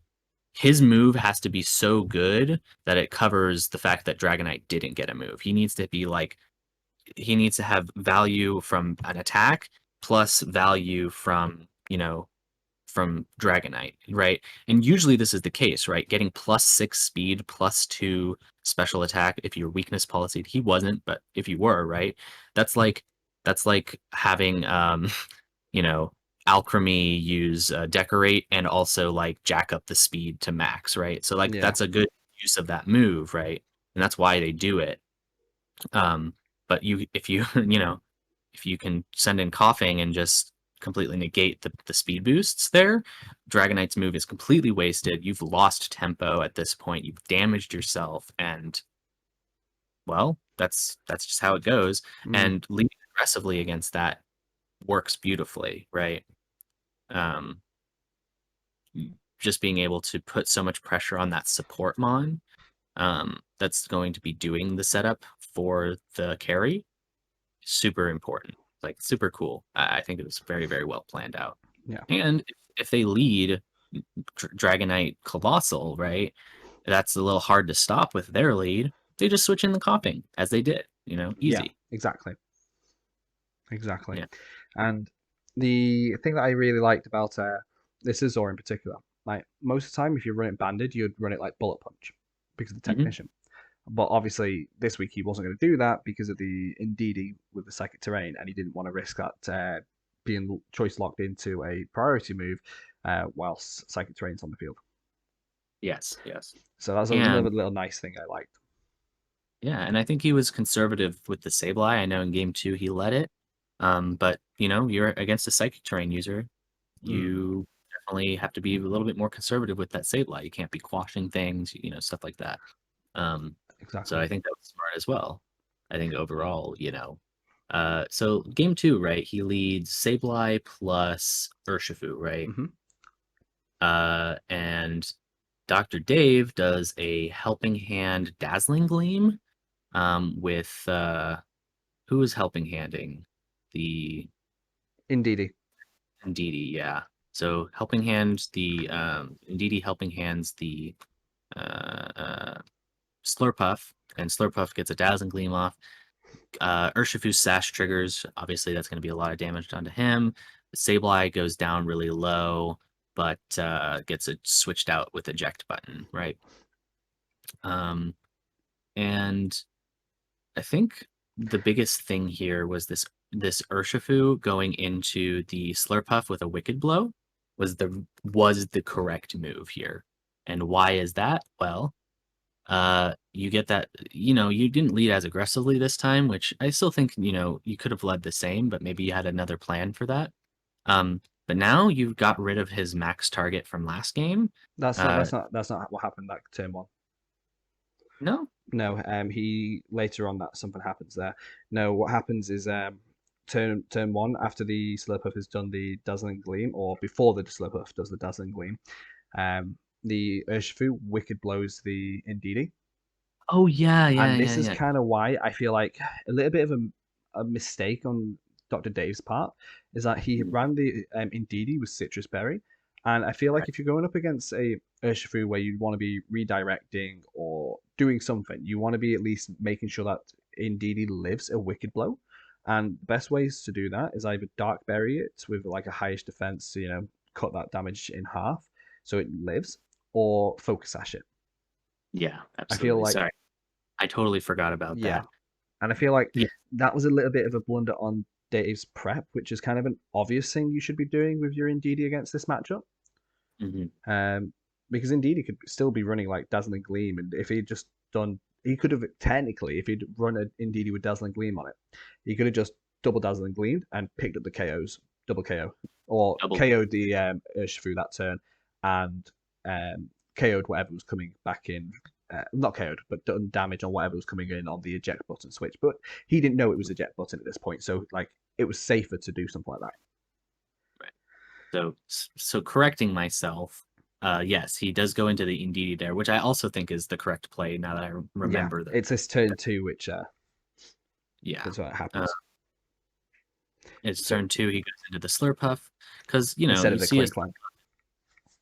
B: his move has to be so good that it covers the fact that Dragonite didn't get a move. He needs to be like he needs to have value from an attack plus value from Dragonite, right? And usually this is the case, right? Getting +6 speed, +2 special attack if you're weakness policy. He wasn't, but if you were, right? That's like that's like having you know, Alchemy use decorate and also like jack up the speed to max, right? So like
A: Yeah.
B: that's a good use of that move, right? and that's why they do it. Um, but if you you know, if you can send in coughing and just completely negate the speed boosts there, Dragonite's move is completely wasted. You've lost tempo at this point. You've damaged yourself, and well, that's just how it goes.
A: Mm,
B: And leading aggressively against that works beautifully, right? Um, just being able to put so much pressure on that support mon, that's going to be doing the setup for the carry, super important, like super cool. I think it was very, very well planned out.
A: yeah,
B: And if they lead Dragonite Colossal, right, that's a little hard to stop with their lead. They just switch in the coughing as they did,
A: yeah,
B: easy.
A: exactly, exactly.
B: Yeah.
A: And the thing that I really liked about this Azor in particular, like most of the time, if you run it banded, you'd run it like bullet punch because of the
B: Hmm.
A: technician. But obviously, this week he wasn't going to do that because of the Indeedee with the psychic terrain, and he didn't want to risk that being choice locked into a priority move whilst psychic terrain's on the field.
B: Yes, yes.
A: So that's
B: And
A: another little nice thing I liked.
B: yeah, and I think he was conservative with the Sableye. I know in game two he let it. But you're against a psychic terrain user.
A: Mm,
B: You definitely have to be a little bit more conservative with that Sableye. You can't be quashing things, stuff like that. Um, so
A: exactly.
B: I think that was smart as well. I think overall, so game two, right? He leads Sableye plus Urshifu, right?
A: Hmm.
B: And Dr. Dave does a helping hand dazzling gleam with who is helping handing? The
A: Indeedee.
B: Indeedee, yeah. So helping hand the Indeedee helping hands the uh, Slurpuff, and Slurpuff gets a dazzling gleam off. Urshifu's sash triggers. Obviously, that's going to be a lot of damage done to him. Sableye goes down really low, but gets it switched out with eject button, right? Um, and I think the biggest thing here was this Urshifu going into the Slurpuff with a Wicked Blow was the correct move here. And why is that? Well, you get that, you didn't lead as aggressively this time, which I still think, you could have led the same, but maybe you had another plan for that. But now you've got rid of his max target from last game.
A: That's not.
B: Uh,
A: That's not what happened that turn one.
B: no?
A: No. He later on that something happens there. No. What happens is turn one after the Slurpuff has done the dazzling gleam, or before the Slurpuff does the dazzling gleam. The Urshifu wicked blows the Indeedee.
B: Oh, yeah, yeah,
A: And
B: yeah,
A: this is
B: yeah.
A: kind of why I feel like a little bit of a mistake on Dr. Dave's part is that he
B: Mhm.
A: ran the Indeedee with Citrus Berry. And I feel like
B: Right.
A: if you're going up against a Urshifu where you want to be redirecting or doing something, you want to be at least making sure that Indeedee lives a Wicked Blow. And the best ways to do that is either Dark Berry it with like a highest defense, to, cut that damage in half so it lives, or Focus Sash it.
B: Yeah,
A: I feel
B: absolutely.
A: like,
B: Sorry. I totally forgot about
A: yeah,
B: that.
A: and I feel like
B: Yeah.
A: that was a little bit of a blunder on Dave's prep, which is kind of an obvious thing you should be doing with your Indeedee against this matchup.
B: Hmm.
A: Um, because Indeedee could still be running like Dazzling Gleam, and if he'd just done, he could have technically, if he'd run an Indeedee with Dazzling Gleam on it, he could have just double Dazzling Gleamed and picked up the KOs, double KO, or
B: Double.
A: KO'd the Urshifu that turn, and KO'd whatever was coming back in. Not KO'd, but done damage on whatever was coming in on the eject button switch. But he didn't know it was eject button at this point, so like it was safer to do something like that.
B: Right. So correcting myself, yes, he does go into the Indeedee there, which I also think is the correct play now that I
A: Yeah,
B: remember that.
A: it's this turn two, which
B: Yeah.
A: is what
B: Uh,
A: happens.
B: it's
A: So
B: turn two, he goes into the Slurpuff because
A: instead
B: you
A: of the
B: see us.
A: clink clank.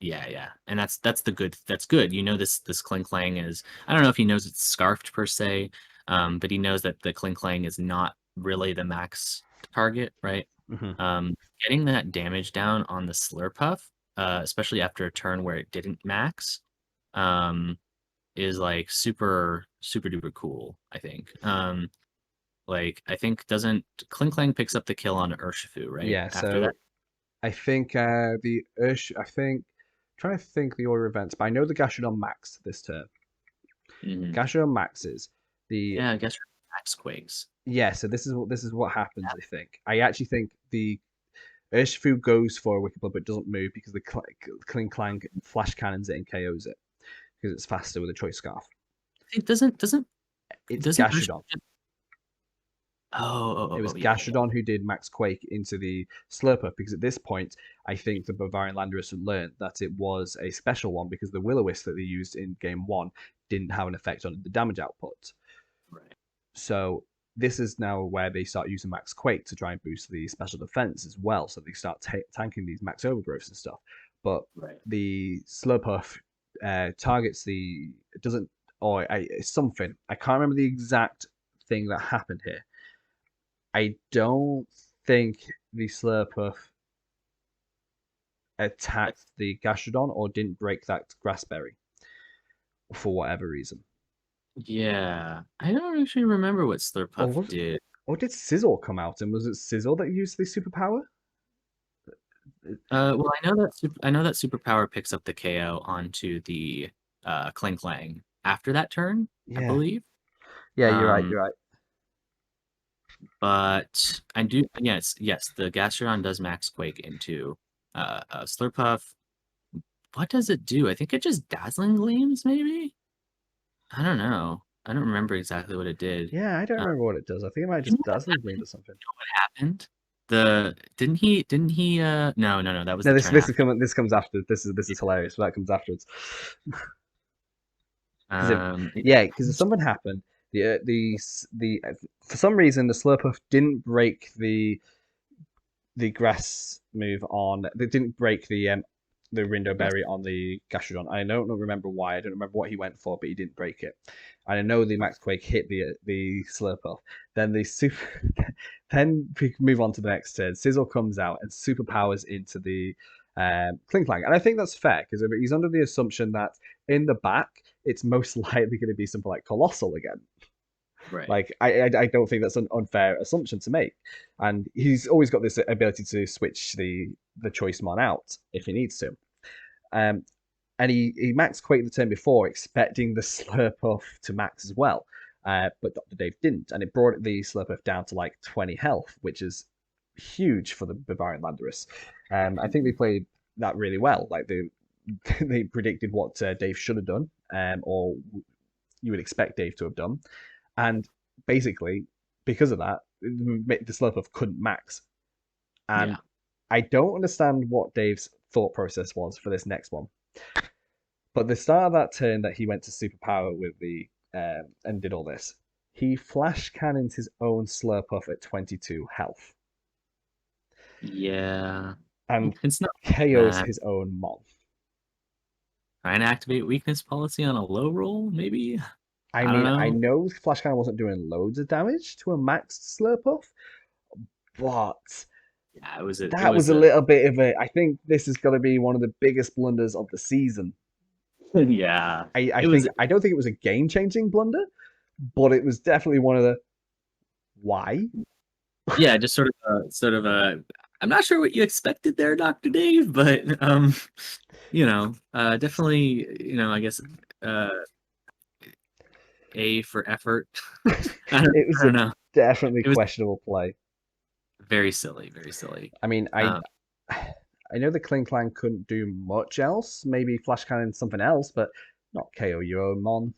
B: Yeah, yeah, and that's the good. That's good. This Clink Clang is. I don't know if he knows it's scarfed per se, but he knows that the Clink Clang is not really the max target, right?
A: Hmm.
B: Um, Getting that damage down on the Slurpuff, especially after a turn where it didn't max, um, is like super super duper cool. I think. Like I think doesn't Clink Clang picks up the kill on Urshifu, right?
A: Yeah,
B: After that.
A: so I think the Ush, I think, trying to think the order of events, but I know the Gashadon maxed this turn.
B: Mhm.
A: Gastrodon maxes. The
B: Yeah, I guess Max Quakes.
A: Yeah, so this is what happens. I think. I actually think the Urshifu goes for a Wicked Blow but doesn't move because the Kling Clang flash cannons it and KOs it because it's faster with a Choice Scarf.
B: It doesn't
A: It's
B: doesn't Urshifu
A: Gastrodon.
B: Oh,
A: It was
B: yeah, yeah.
A: Gastrodon who did Max Quake into the Slurpuff because at this point, I think the Bavarian Landorus had learned that it was a special one because the Will-O-Wisp that they used in Game 1 didn't have an effect on the damage output.
B: Right.
A: So this is now where they start using Max Quake to try and boost the special defense as well. So they start tanking these Max Overgrowths and stuff. But
B: Right.
A: the Slurpuff targets the doesn't or something. I can't remember the exact thing that happened here. I don't think the Slurpuff attacked the Gastrodon or didn't break that Grassberry for whatever reason.
B: Yeah. I don't actually remember what
A: Or
B: Slurpuff
A: was
B: did.
A: or did Sizzle come out and was it Sizzle that used the superpower?
B: Well, I know that superpower picks up the KO onto the Kling Clang after that turn, I
A: Yeah.
B: believe.
A: Yeah, you're right.
B: Um,
A: You're right.
B: but I do yes, the Gastrodon does Max Quake into Slurpuff. What does it do? I think it just Dazzling Gleams, maybe? I don't know. I don't remember exactly what it did.
A: Yeah, I don't
B: Uh,
A: remember what it does. I think it might
B: you know
A: just
B: what
A: dazzling gleam or something.
B: happened? Didn't he no, that was
A: No,
B: the
A: this
B: turn
A: this is
B: after.
A: coming. This comes after. This is hilarious. But that comes afterwards. Because
B: It,
A: yeah, because something happened. The for some reason the Slurpuff didn't break the grass move on. They didn't break the Rindo
B: yes.
A: Berry on the Gastrodon. I don't remember why. I don't remember what he went for, but he didn't break it. And I know the Max Quake hit the Slurpuff. Then the super. Then we move on to the next turn. Sizzle comes out and superpowers into the Kling Clang, and I think that's fair because he's under the assumption that in the back it's most likely going to be something like Colossal again.
B: Right.
A: Like I don't think that's an unfair assumption to make, and he's always got this ability to switch the choice mon out if he needs to. Um, and he max Quake the turn before, expecting the Slurpuff to max as well. But Dr. Dave didn't, and it brought the Slurpuff down to like 20 health, which is huge for the Bavarian Landorus. I think they played that really well. Like they predicted what Dave should have done, or you would expect Dave to have done, and basically because of that, the Slurpuff couldn't max.
B: Yeah.
A: And I don't understand what Dave's thought process was for this next one. But the start of that turn that he went to superpower with the and did all this, he flash cannons his own Slurpuff at 22 health
B: Yeah.
A: and
B: It's not
A: KOs
B: bad.
A: his own Mon.
B: Trying to activate weakness policy on a low roll, maybe?
A: I
B: I don't
A: mean, I
B: know.
A: know flash cannon wasn't doing loads of damage to a maxed Slurpuff, but
B: Yeah, it
A: that was
B: was
A: a
B: a
A: little bit of a. I think this is going to be one of the biggest blunders of the season.
B: yeah.
A: I
B: It was
A: think I don't think it was a game changing blunder, but it was definitely one of the why.
B: yeah, just sort of a I'm not sure what you expected there, Dr. Dave, but definitely, I guess uh A for effort.
A: It was
B: I don't
A: a
B: know.
A: definitely
B: It was
A: questionable play.
B: very silly, very silly.
A: I mean,
B: Um,
A: I know the Kling Clan couldn't do much else. Maybe Flash Cannon something else, but not KO your own Mon.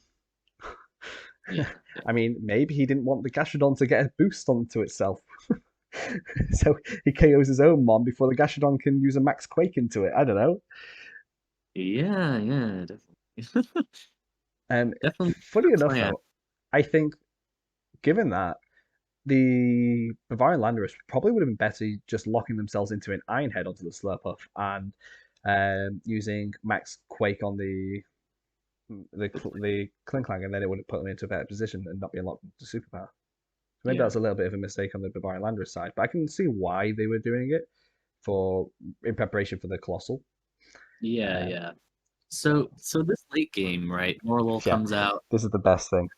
B: yeah, yeah.
A: I mean, maybe he didn't want the Gastrodon to get a boost onto itself. So he KOs his own Mon before the Gastrodon can use a Max Quake into it. I don't know.
B: Yeah, yeah, definitely.
A: And
B: Definitely
A: funny
B: a
A: enough,
B: plan.
A: though, I think given that the Bavarian Landorus probably would have been better just locking themselves into an Iron Head onto the Slurpuff and using Max Quake on the Klinklang, and then it would have put them into a better position and not be unlocked to superpower. So maybe
B: Yeah.
A: that's a little bit of a mistake on the Bavarian Landorus side, but I can see why they were doing it for in preparation for the Colossal.
B: Yeah,
A: Um,
B: yeah. So this late game, right? Morlul
A: yeah,
B: comes out.
A: this is the best thing.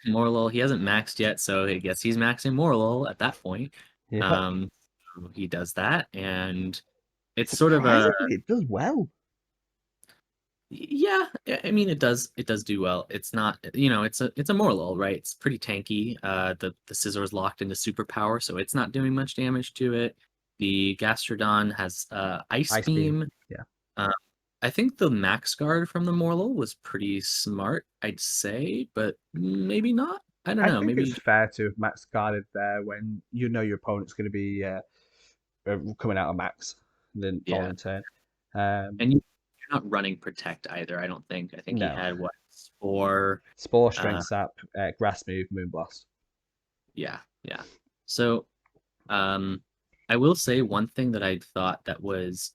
B: Morlul, he hasn't maxed yet, so I guess he's maxing Morlul at that point.
A: Yeah,
B: Um, so he does that, and it's sort of a
A: surprisingly, it does well.
B: Yeah, I mean it does do well. It's not, it's a Morlul, right? It's pretty tanky. The scissor is locked into superpower, so it's not doing much damage to it. The Gastrodon has Ice
A: Ice Beam.
B: Beam.
A: Yeah.
B: Um, I think the Max Guard from the Morlul was pretty smart, I'd say, but maybe not. I don't
A: I
B: know.
A: think it's
B: Maybe
A: fair to have max guarded there when you know your opponent's going to be coming out of max the
B: yeah.
A: following turn. Um,
B: And you're not running Protect either, I don't think. I think he
A: no.
B: had what, 4.
A: Spore,
B: uh
A: Strength Sap, Grass Move, Moonblast.
B: yeah, yeah. So Um, I will say one thing that I thought that was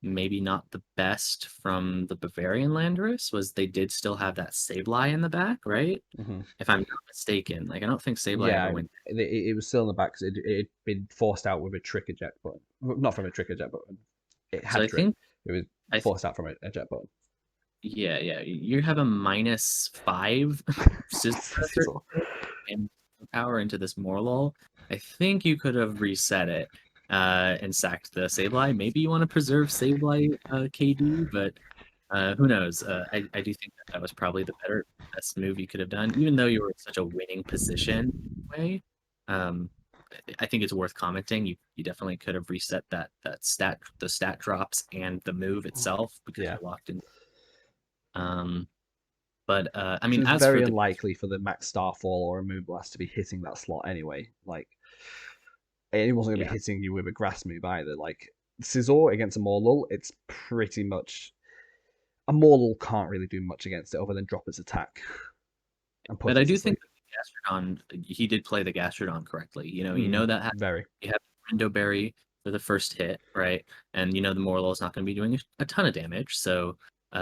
B: maybe not the best from the Bavarian Landorus was they did still have that Sableye in the back, right?
A: Hmm.
B: If I'm not mistaken. Like I don't think Sableye
A: Yeah,
B: ever went.
A: it was still in the back because it'd been forced out with a trick eject button. Well, not from a trick eject button. It
B: So
A: had trick. It was
B: I th
A: forced out from a eject button.
B: yeah, yeah. You have a -5 scissor
A: Sizzle.
B: and power into this Morlul. I think you could have reset it and sacked the Sableye. Maybe you want to preserve Sableye KD, but who knows? I do think that that was probably the best move you could have done, even though you were in such a winning position way. Um, I think it's worth commenting. You definitely could have reset the stat drops and the move itself because
A: Yeah.
B: you're locked in. Um, but I
A: Because it
B: mean,
A: was
B: as for
A: very
B: the
A: unlikely for the Max Starfall or a Moonblast to be hitting that slot anyway. Like, it wasn't going to be
B: yeah,
A: hitting you with a Grass Move either. Like, Scizor against a Morlul, it's pretty much. A Morlul can't really do much against it other than drop its attack and
B: but
A: put
B: I
A: it to
B: do think
A: sleep.
B: that the Gastrodon, he did play the Gastrodon correctly. You
A: Mm,
B: know that
A: very.
B: you have Window Berry for the first hit, right? And you know the Morlul is not going to be doing a ton of damage, so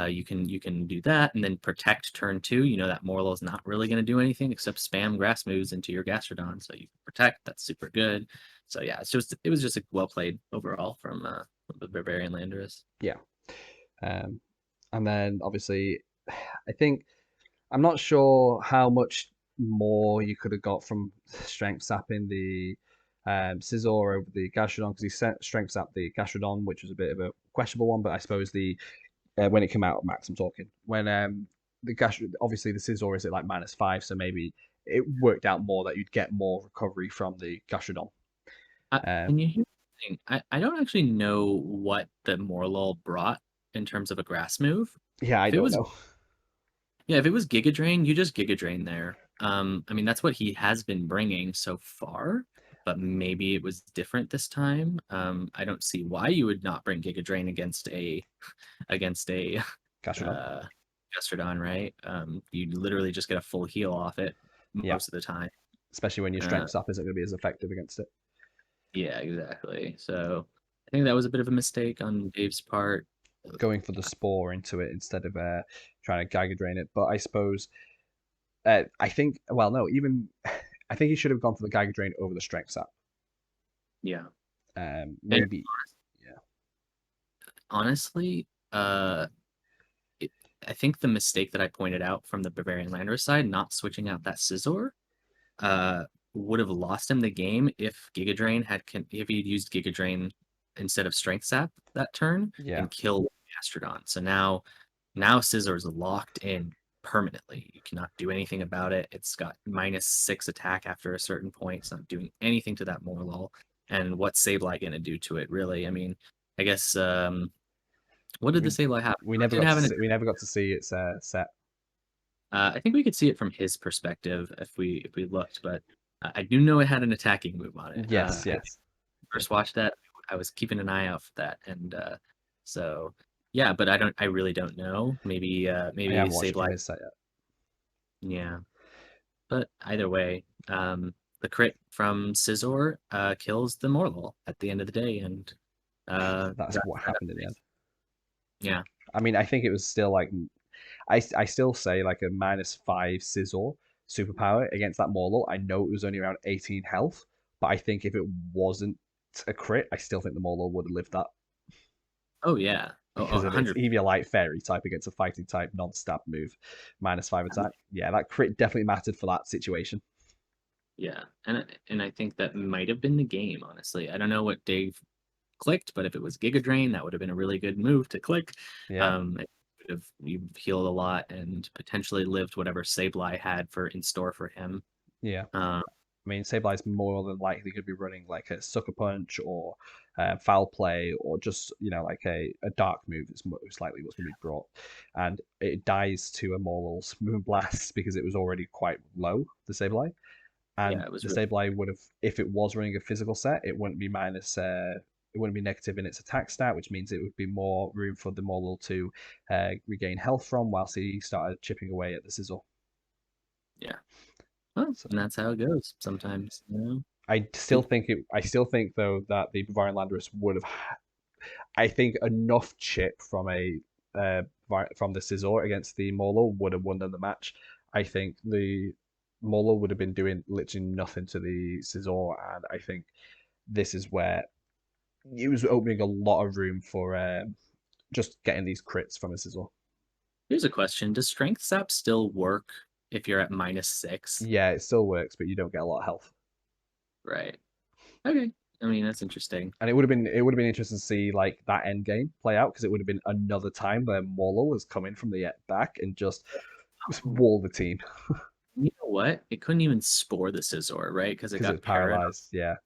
B: you can do that, and then protect turn 2. You know that Morlul is not really going to do anything except spam grass moves into your Gastrodon, so you protect. That's super good. So yeah, it was just a well played overall from the Barbarian Landorus.
A: Yeah. Um, and then obviously, I think I'm not sure how much more you could have got from strength sapping the Scizor over the Gastrodon because he set strength sapped the Gastrodon, which was a bit of a questionable one. But I suppose the when it came out, Max, I'm talking when the Gastrodon, obviously the Scizor is at like -5, so maybe it worked out more that you'd get more recovery from the Gastrodon. Um,
B: And you hear the thing, I don't actually know what the Morlul brought in terms of a grass move.
A: yeah, I
B: If it
A: don't
B: was
A: know.
B: Yeah, if it was Giga Drain, you just Giga Drain there. I mean, that's what he has been bringing so far, but maybe it was different this time. I don't see why you would not bring Giga Drain against a
A: Gastrodon.
B: uh, Gastrodon, right? You literally just get a full heal off it
A: Yeah,
B: most of the time.
A: especially when your
B: Uh,
A: strength sap isn't going to be as effective against it.
B: yeah, exactly. So I think that was a bit of a mistake on Dave's part.
A: Going for the spore into it instead of trying to Geiger drain it. But I suppose I think well no even I think he should have gone for the Geiger drain over the strength sap.
B: Yeah. And
A: Maybe yeah
B: honestly, it, I think the mistake that I pointed out from the Bavarian Landor side, not switching out that Scizor, uh, would have lost him the game if Giga Drain if he'd used Giga Drain instead of Strength Sap that turn
A: yeah
B: and killed Gastrodon. So now Scizor is locked in permanently. You cannot do anything about it. It's got -6 attack after a certain point. It's not doing anything to that Morlul. And what's Sableye gonna do to it, really? I mean, I guess what did the
A: we
B: Sableye have?
A: we
B: It
A: never
B: did
A: got to
B: have an
A: see we never got to see its set.
B: I think we could see it from his perspective if we looked, but I do know it had an attacking move on it.
A: Yes,
B: I
A: yes.
B: first watched that, I was keeping an eye out for that, and so yeah, but I really don't know.
A: I
B: Maybe
A: haven't watched it
B: Sableye,
A: from his set yet.
B: yeah. But either way, the crit from Scizor kills the Mortal at the end of the day, and
A: That's
B: wraps
A: what
B: that up.
A: happened in the end.
B: Yeah.
A: I mean, I think it was still like I still say like a -5 Scizor superpower against that Morlul. I know it was only around 18 health, but I think if it wasn't a crit, I still think the Morlul would have lived that
B: Oh yeah. Oh,
A: because of its
B: 100.
A: Eviolite Fairy type against a fighting type non-stab move, -5 attack. Yeah, that crit definitely mattered for that situation.
B: Yeah, and I think that might have been the game, honestly. I don't know what Dave clicked, but if it was Giga Drain, that would have been a really good move to click.
A: Yeah,
B: It you've healed a lot and potentially lived whatever Sableye had for in store for him.
A: Yeah.
B: Um,
A: I mean, Sableye's more than likely going to be running like a Sucker Punch or Foul Play or just, like a Dark move is most likely what's going to be brought. And it dies to a Maul's Moonblast because it was already quite low, the Sableye.
B: yeah,
A: And
B: it was
A: the
B: really
A: Sableye would have, if it was running a physical set, it wouldn't be it wouldn't be negative in its attack stat, which means it would be more room for the Maulal to regain health from whilst he started chipping away at the Sizzle.
B: yeah. Well,
A: So
B: and that's how it goes sometimes,
A: I still think though that the Bavarian Landorus would have, I think, enough chip from from the Scizor against the Maulal would have won them the match. I think the Maulal would have been doing literally nothing to the Scizor, and I think this is where it was opening a lot of room for just getting these crits from a Scizor.
B: Here's a question: does Strength Sap still work if you're at -6?
A: Yeah, it still works, but you don't get a lot of health.
B: Right. Okay. I mean, that's interesting.
A: And it would have been interesting to see like that end game play out because it would have been another time where Maulal has come in from the back and just
B: Oh,
A: wall the team
B: you know what? It couldn't even spore the Scizor, right? Because it
A: because
B: got
A: it's
B: parried.
A: paralyzed. Yeah,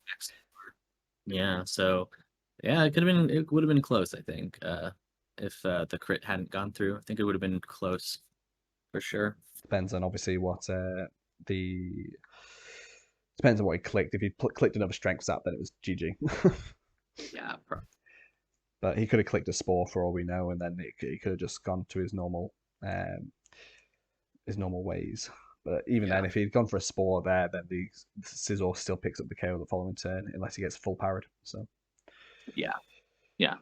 B: Yeah. So, yeah, it could have been. It would have been close, I think, if the crit hadn't gone through. I think it would have been close for sure.
A: depends on obviously what the depends on what he clicked. If he clicked another strength zap, then it was GG.
B: Yeah.
A: But he could have clicked a spore for all we know, and then he could have just gone to um, his normal ways. But even
B: Yeah.
A: then, if he'd gone for a spore there, then the Scizor still picks up the KO the following turn, unless he gets full powered. So
B: Yeah. Yeah.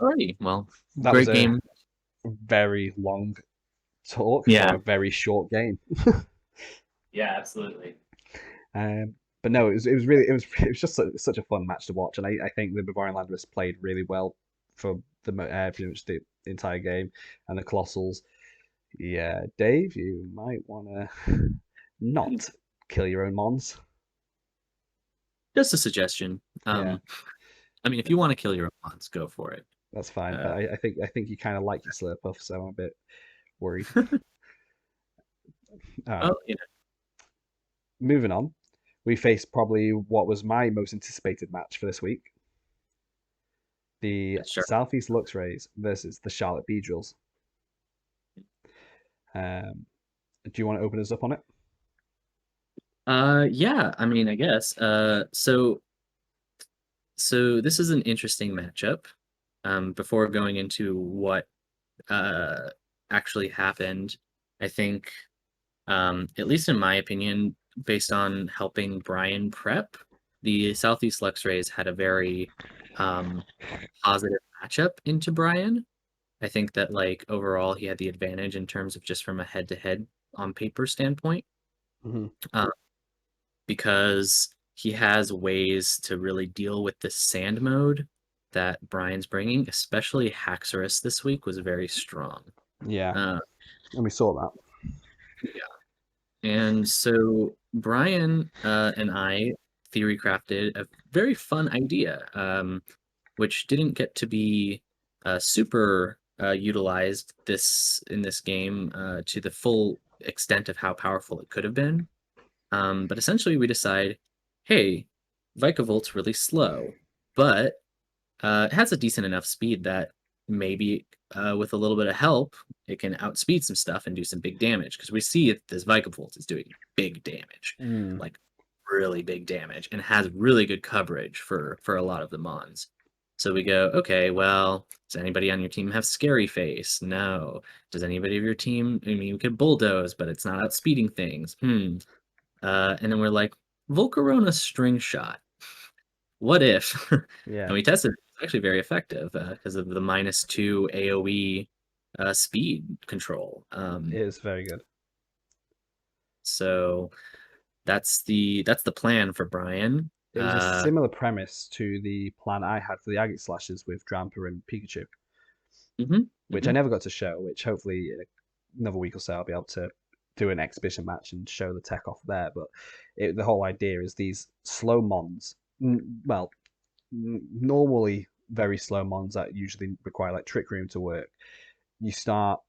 B: Alrighty. Well,
A: that was
B: great
A: a
B: game.
A: very long talk for
B: Yeah.
A: a very short game.
B: Yeah. Absolutely.
A: But no, it was just such a fun match to watch, and I think the Bavarian Landorus played really well for pretty much the entire game, and the Colossals. Yeah, Dave, you might want to not kill your own mons.
B: Just a suggestion.
A: Yeah,
B: I mean, if you want to kill your own mons, go for it.
A: that's fine. But
B: Uh,
A: I think you kind of like your Slurpuff, so I'm a bit worried. All right,
B: oh, you know,
A: moving on. We faced probably what was my most anticipated match for this week: the
B: sure.
A: Southeast Luxrays versus the Charlotte Beedrills. Um, do you want to open us up on it?
B: Yeah. I mean, I guess. So this is an interesting matchup. Before going into what uh actually happened, I think, at least in my opinion, based on helping Brian prep, the Southeast Luxrays had a very um positive matchup into Brian. I think that like overall he had the advantage in terms of just from a head-to-head on paper standpoint.
A: Hmm.
B: Uh, because he has ways to really deal with the sand mode that Brian's bringing, especially Haxorus this week was very strong.
A: Yeah,
B: Uh,
A: and we saw that.
B: yeah. And so Brian and I theory crafted a very fun idea, which didn't get to be super utilized in this game to the full extent of how powerful it could have been. But essentially, we decide, hey, Vikavolt really slow, but it has a decent enough speed that maybe with a little bit of help, it can outspeed some stuff and do some big damage. Because we see that this Vikavolt is doing big damage,
A: Mm,
B: like really big damage, and has really good coverage for a lot of the Mons. So we go, okay, well, does anybody on your team have Scary Face? No. Does anybody of your team? I mean, you could bulldoze, but it's not outspeeding things. And then we're like, Volcarona String Shot. What if? And
A: yeah,
B: we tested it. It's actually very effective because of the -2 AoE speed control.
A: it is very good.
B: So that's the plan for Brian.
A: It was a similar premise to the plan I had for the Agate Slashes with Drampa and Pikachu,
B: Mhm,
A: which I
B: mhm.
A: never got to show, which hopefully in another week or so I'll be able to do an exhibition match and show the tech off there. But the whole idea is these slow mons, well, normally very slow mons that usually require like Trick Room to work. you start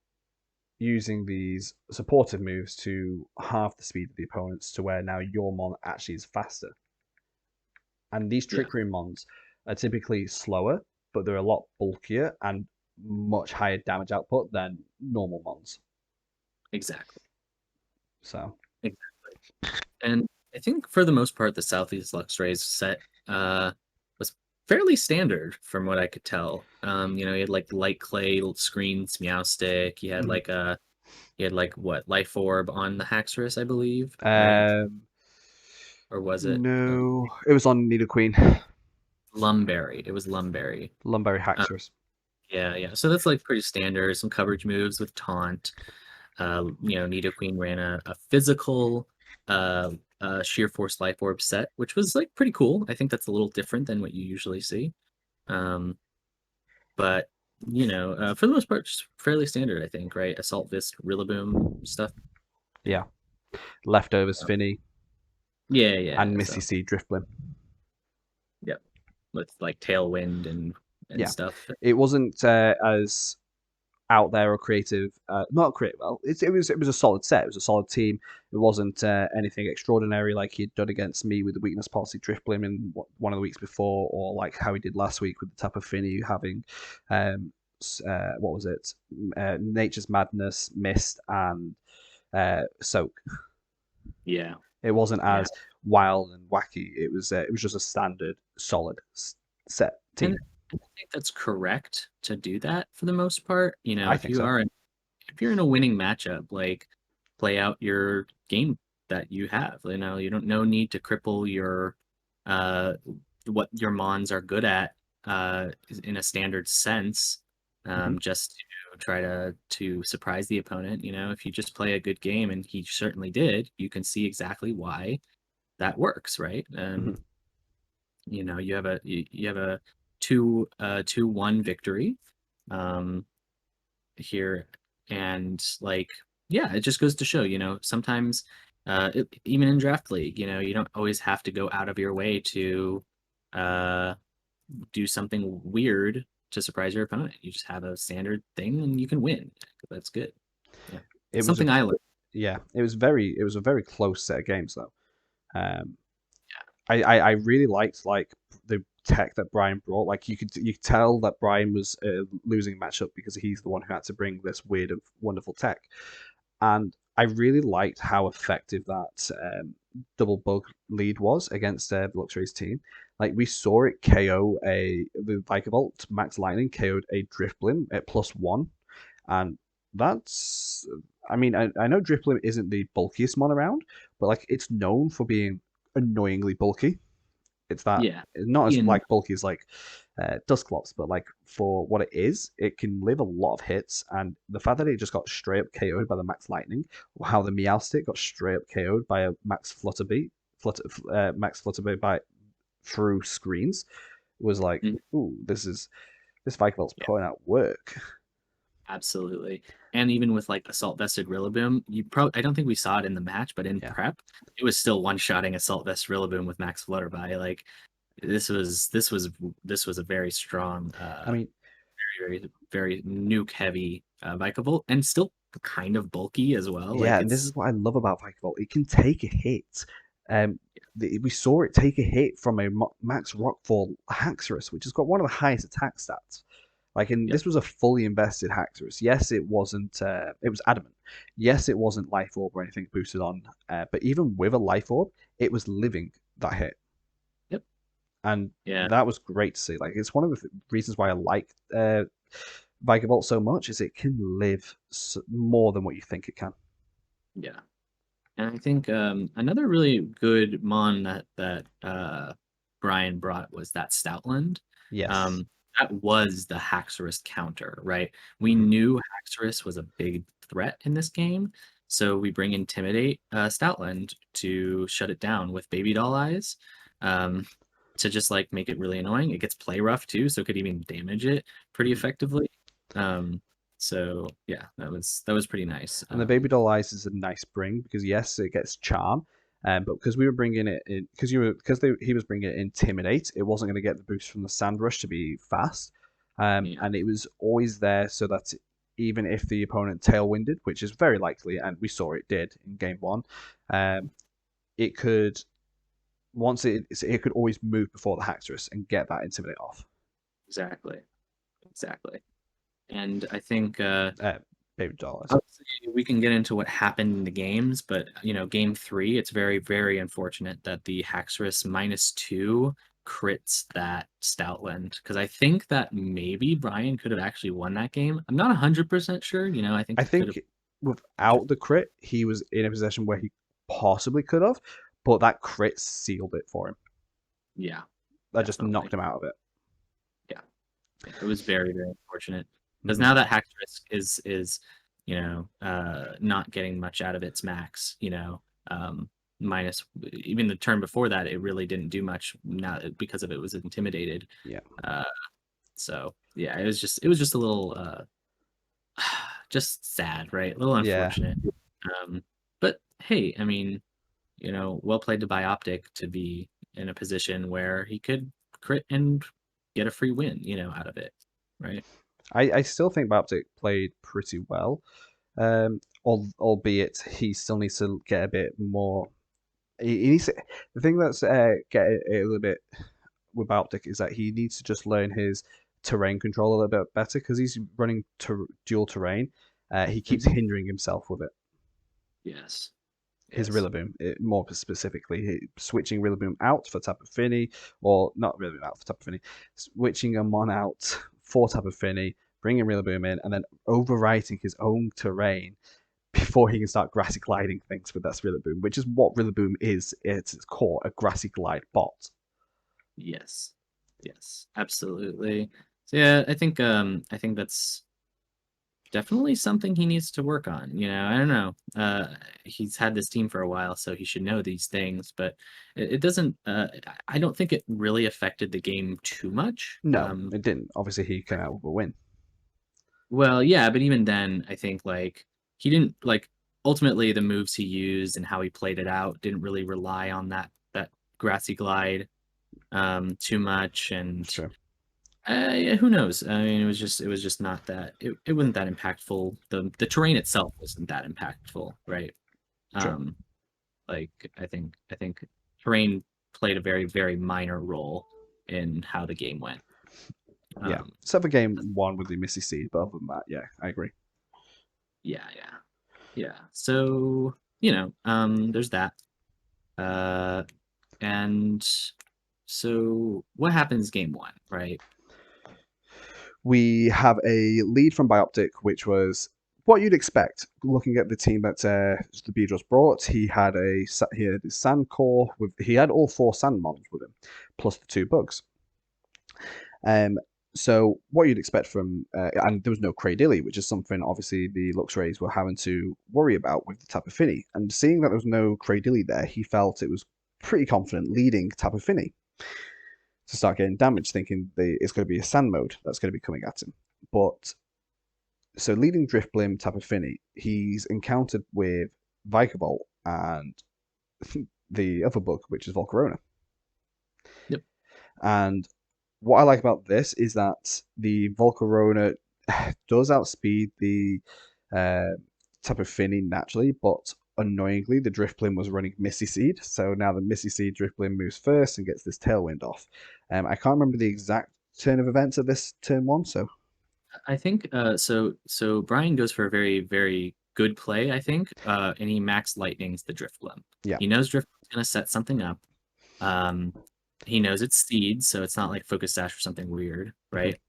A: using these supportive moves to halve the speed of the opponents to where now your mon actually is faster. And these
B: Yeah,
A: Trick Room mons are typically slower, but they're a lot bulkier and much higher damage output than normal mons.
B: exactly.
A: So
B: Exactly. And I think for the most part, the Southeast Luxray's set was fairly standard from what I could tell. You had like light clay screens, meow stick.
A: mhm.
B: You had like what life orb on the Haxorus, I believe, right?
A: um,
B: Or was it
A: no, it was on Needle Queen,
B: Lumberry? It was Lumberry.
A: Lumberry
B: Uh,
A: Haxorus.
B: yeah, yeah. So that's like pretty standard. Some coverage moves with taunt. Nido Queen ran a physical uh, sheer force life orb set, which was like pretty cool. I think that's a little different than what you usually see. Um, but for the most part, just fairly standard, I think, right? Assault Vist, Rillaboom stuff. Yeah.
A: Yeah, leftovers
B: So,
A: Finny
B: yeah, yeah.
A: and Missy
B: So
A: C Driftblim.
B: yeah, with like Tailwind and
A: Yeah,
B: stuff.
A: it wasn't as out there or creative. Not creative. Well, it was a solid set. It was a solid team. It wasn't anything extraordinary like he'd done against me with the weakness policy Driftblim in one of the weeks before, or like how he did last week with the Tapu Fini having, what was it? Nature's Madness, Mist, and Soak.
B: Yeah,
A: It wasn't
B: yeah.
A: as wild and wacky. It was just a standard, solid set
B: And
A: team.
B: I think that's correct to do that for the most part.
A: I think so.
B: If you're in a winning matchup, like play out your game that you have. You don't no need to cripple your uh what your mons are good at in a standard sense.
A: Hmm.
B: Just to try to surprise the opponent. If you just play a good game, and he certainly did, you can see exactly why that works, right?
A: Hmm.
B: You have a 2-1 victory um here, and like, yeah, it just goes to show, sometimes even in draft league, you don't always have to go out of your way to uh do something weird to surprise your opponent. You just have a standard thing and you can win. That's good. Yeah,
A: It
B: it's
A: was a
B: something I learned.
A: Yeah, it was a very close set of games though. Um, I really liked like the tech that Brian brought. Like you could tell that Brian was losing matchup because he's the one who had to bring this weird and wonderful tech, and I really liked how effective that double bug lead was against the Luxury's team. Like we saw it KO the Vikavolt Max Lightning KO'd a Drifblim at +1, and that's I mean I know Drifblim isn't the bulkiest mon around, but like it's known for being annoyingly bulky. It's that
B: Yeah.
A: not as
B: Ian,
A: like bulky as like Dusclops, but like for what it is, it can live a lot of hits. And the fact that it just got straight up KO'd by the Max Lightning, or how the Meowstic got straight up KO'd by a Max Flutterby, Max Flutterby by through screens was like,
B: mhm,
A: ooh, this Vikavolt
B: yeah,
A: putting out work.
B: absolutely. And even with like Assault Vested Rillaboom, I don't think we saw it in the match, but in
A: Yeah,
B: prep, it was still one-shotting Assault Vest Rillaboom with Max Flutterby. Like this was a very strong,
A: I mean,
B: very very nuke heavy Vikavolt, and still kind of bulky as well.
A: yeah,
B: Like
A: and this
B: it's
A: is what I love about Vikavolt. It can take a hit. We saw it take a hit from a Max Rockfall Haxorus, which has got one of the highest attack stats. Like, and
B: Yep.
A: this was a fully invested Haxorus. Yes, it wasn't. It was adamant. Yes, it wasn't Life Orb or anything boosted on. But even with a Life Orb, it was living that hit,
B: Yep.
A: and
B: Yeah.
A: that was great to see. Like, it's one of the reasons why I like Vikavolt so much is it can live more than what you think it can.
B: Yeah. And I think another really good mon that Brian brought was that Stoutland.
A: Yes.
B: Um, that was the Haxorus counter, right? We
A: Hmm.
B: knew Haxorus was a big threat in this game, so we bring Intimidate Stoutland to shut it down with Baby Doll Eyes, um, to just like make it really annoying. It gets play rough too, so it could even damage it pretty
A: Hmm.
B: effectively. Um, so yeah, that was pretty nice.
A: And the Baby Doll Eyes is a nice bring because yes, it gets charm, but because we were bringing it in, he was bringing it intimidate, it wasn't going to get the boost from the Sand Rush to be fast,
B: Yeah.
A: and it was always there so that even if the opponent tailwinded, which is very likely, and we saw it did in game one. It could once it could always move before the Haxorus and get that Intimidate off.
B: Exactly. Exactly. And I think
A: Baby dollars.
B: obviously we can get into what happened in the games, but game 3, it's very, very unfortunate that the Haxorus -2 crits that Stoutland, because I think that maybe Brian could have actually won that game. I'm not 100% sure. I think
A: I
B: it could
A: think
B: have.
A: without the crit, he was in a position where he possibly could have, but that crit sealed it for him.
B: Yeah,
A: That just
B: definitely.
A: knocked him out of it.
B: Yeah, it was very, very unfortunate because
A: Mhm.
B: now that Haxorus is not getting much out of its max. Minus even the turn before that, it really didn't do much. Not because of it was intimidated.
A: Yeah.
B: So yeah, it was just a little just sad, right? A little
A: Yeah.
B: unfortunate. But hey, I mean, well played to Bioptic to be in a position where he could crit and get a free win, out of it, right?
A: I still think Baptic played pretty well, albeit he still needs to get a bit more. He needs to, the thing that's get a little bit with Baptic is that he needs to just learn his terrain control a little bit better because he's running dual terrain. He keeps
B: Mhm.
A: hindering himself with it.
B: Yes.
A: His
B: Yes.
A: Rillaboom, more specifically, switching Rillaboom out for Tapu Fini, or not Rillaboom out for Tapu Fini, switching a Mon out for Tapu Fini, bringing Rillaboom in, and then overwriting his own terrain before he can start grassy gliding things with that Rillaboom, which is what Rillaboom is at its core, a grassy glide bot.
B: Yes. Yes. Absolutely. So yeah, I think that's definitely something he needs to work on. I don't know. He's had this team for a while, so he should know these things, but it doesn't. I don't think it really affected the game too much.
A: No, it didn't. Obviously, he came out with a win.
B: Well, yeah, but even then, I think like he didn't like ultimately the moves he used and how he played it out didn't really rely on that grassy glide too much, and
A: It's true.
B: yeah, who knows? I mean, it was just not that it wasn't that impactful. The terrain itself wasn't that impactful, right?
A: True.
B: Um, like I think terrain played a very, very minor role in how the game went.
A: Yeah.
B: Um,
A: Except for game one with the Missy Seed, but other than that, yeah, I agree.
B: yeah, yeah, yeah. So there's that. Uh, and so what happens game 1, right?
A: We have a lead from Bioptic, which was what you'd expect. Looking at the team that the Beedros brought, he had his Sand Core he had all 4 Sand Mons with him, plus the 2 bugs. So what you'd expect from and there was no Cradilly, which is something obviously the Luxrays were having to worry about with the Tapu Fini. And seeing that there was no Cradilly there, he felt it was pretty confident leading Tapu Fini to start getting damage, thinking it's going to be a Sand mode that's going to be coming at him. But so leading Drifblim Tapu Fini, he's encountered with Vikavolt and the other bug, which is Volcarona.
B: Yep.
A: And what I like about this is that the Volcarona does outspeed the uh, Tapu Fini naturally, but annoyingly, the Drifblim was running Missy Seed, so now the Missy Seed Drifblim moves first and gets this Tailwind off. I can't remember the exact turn of events of this turn one, so
B: I think so Brian goes for a very, very good play, I think. And he max lightnings the Drifblim.
A: yeah,
B: He knows Driftblim's gonna set something up. Um, he knows it's seeds, so it's not like Focus Sash or something weird,
A: mhm,
B: right?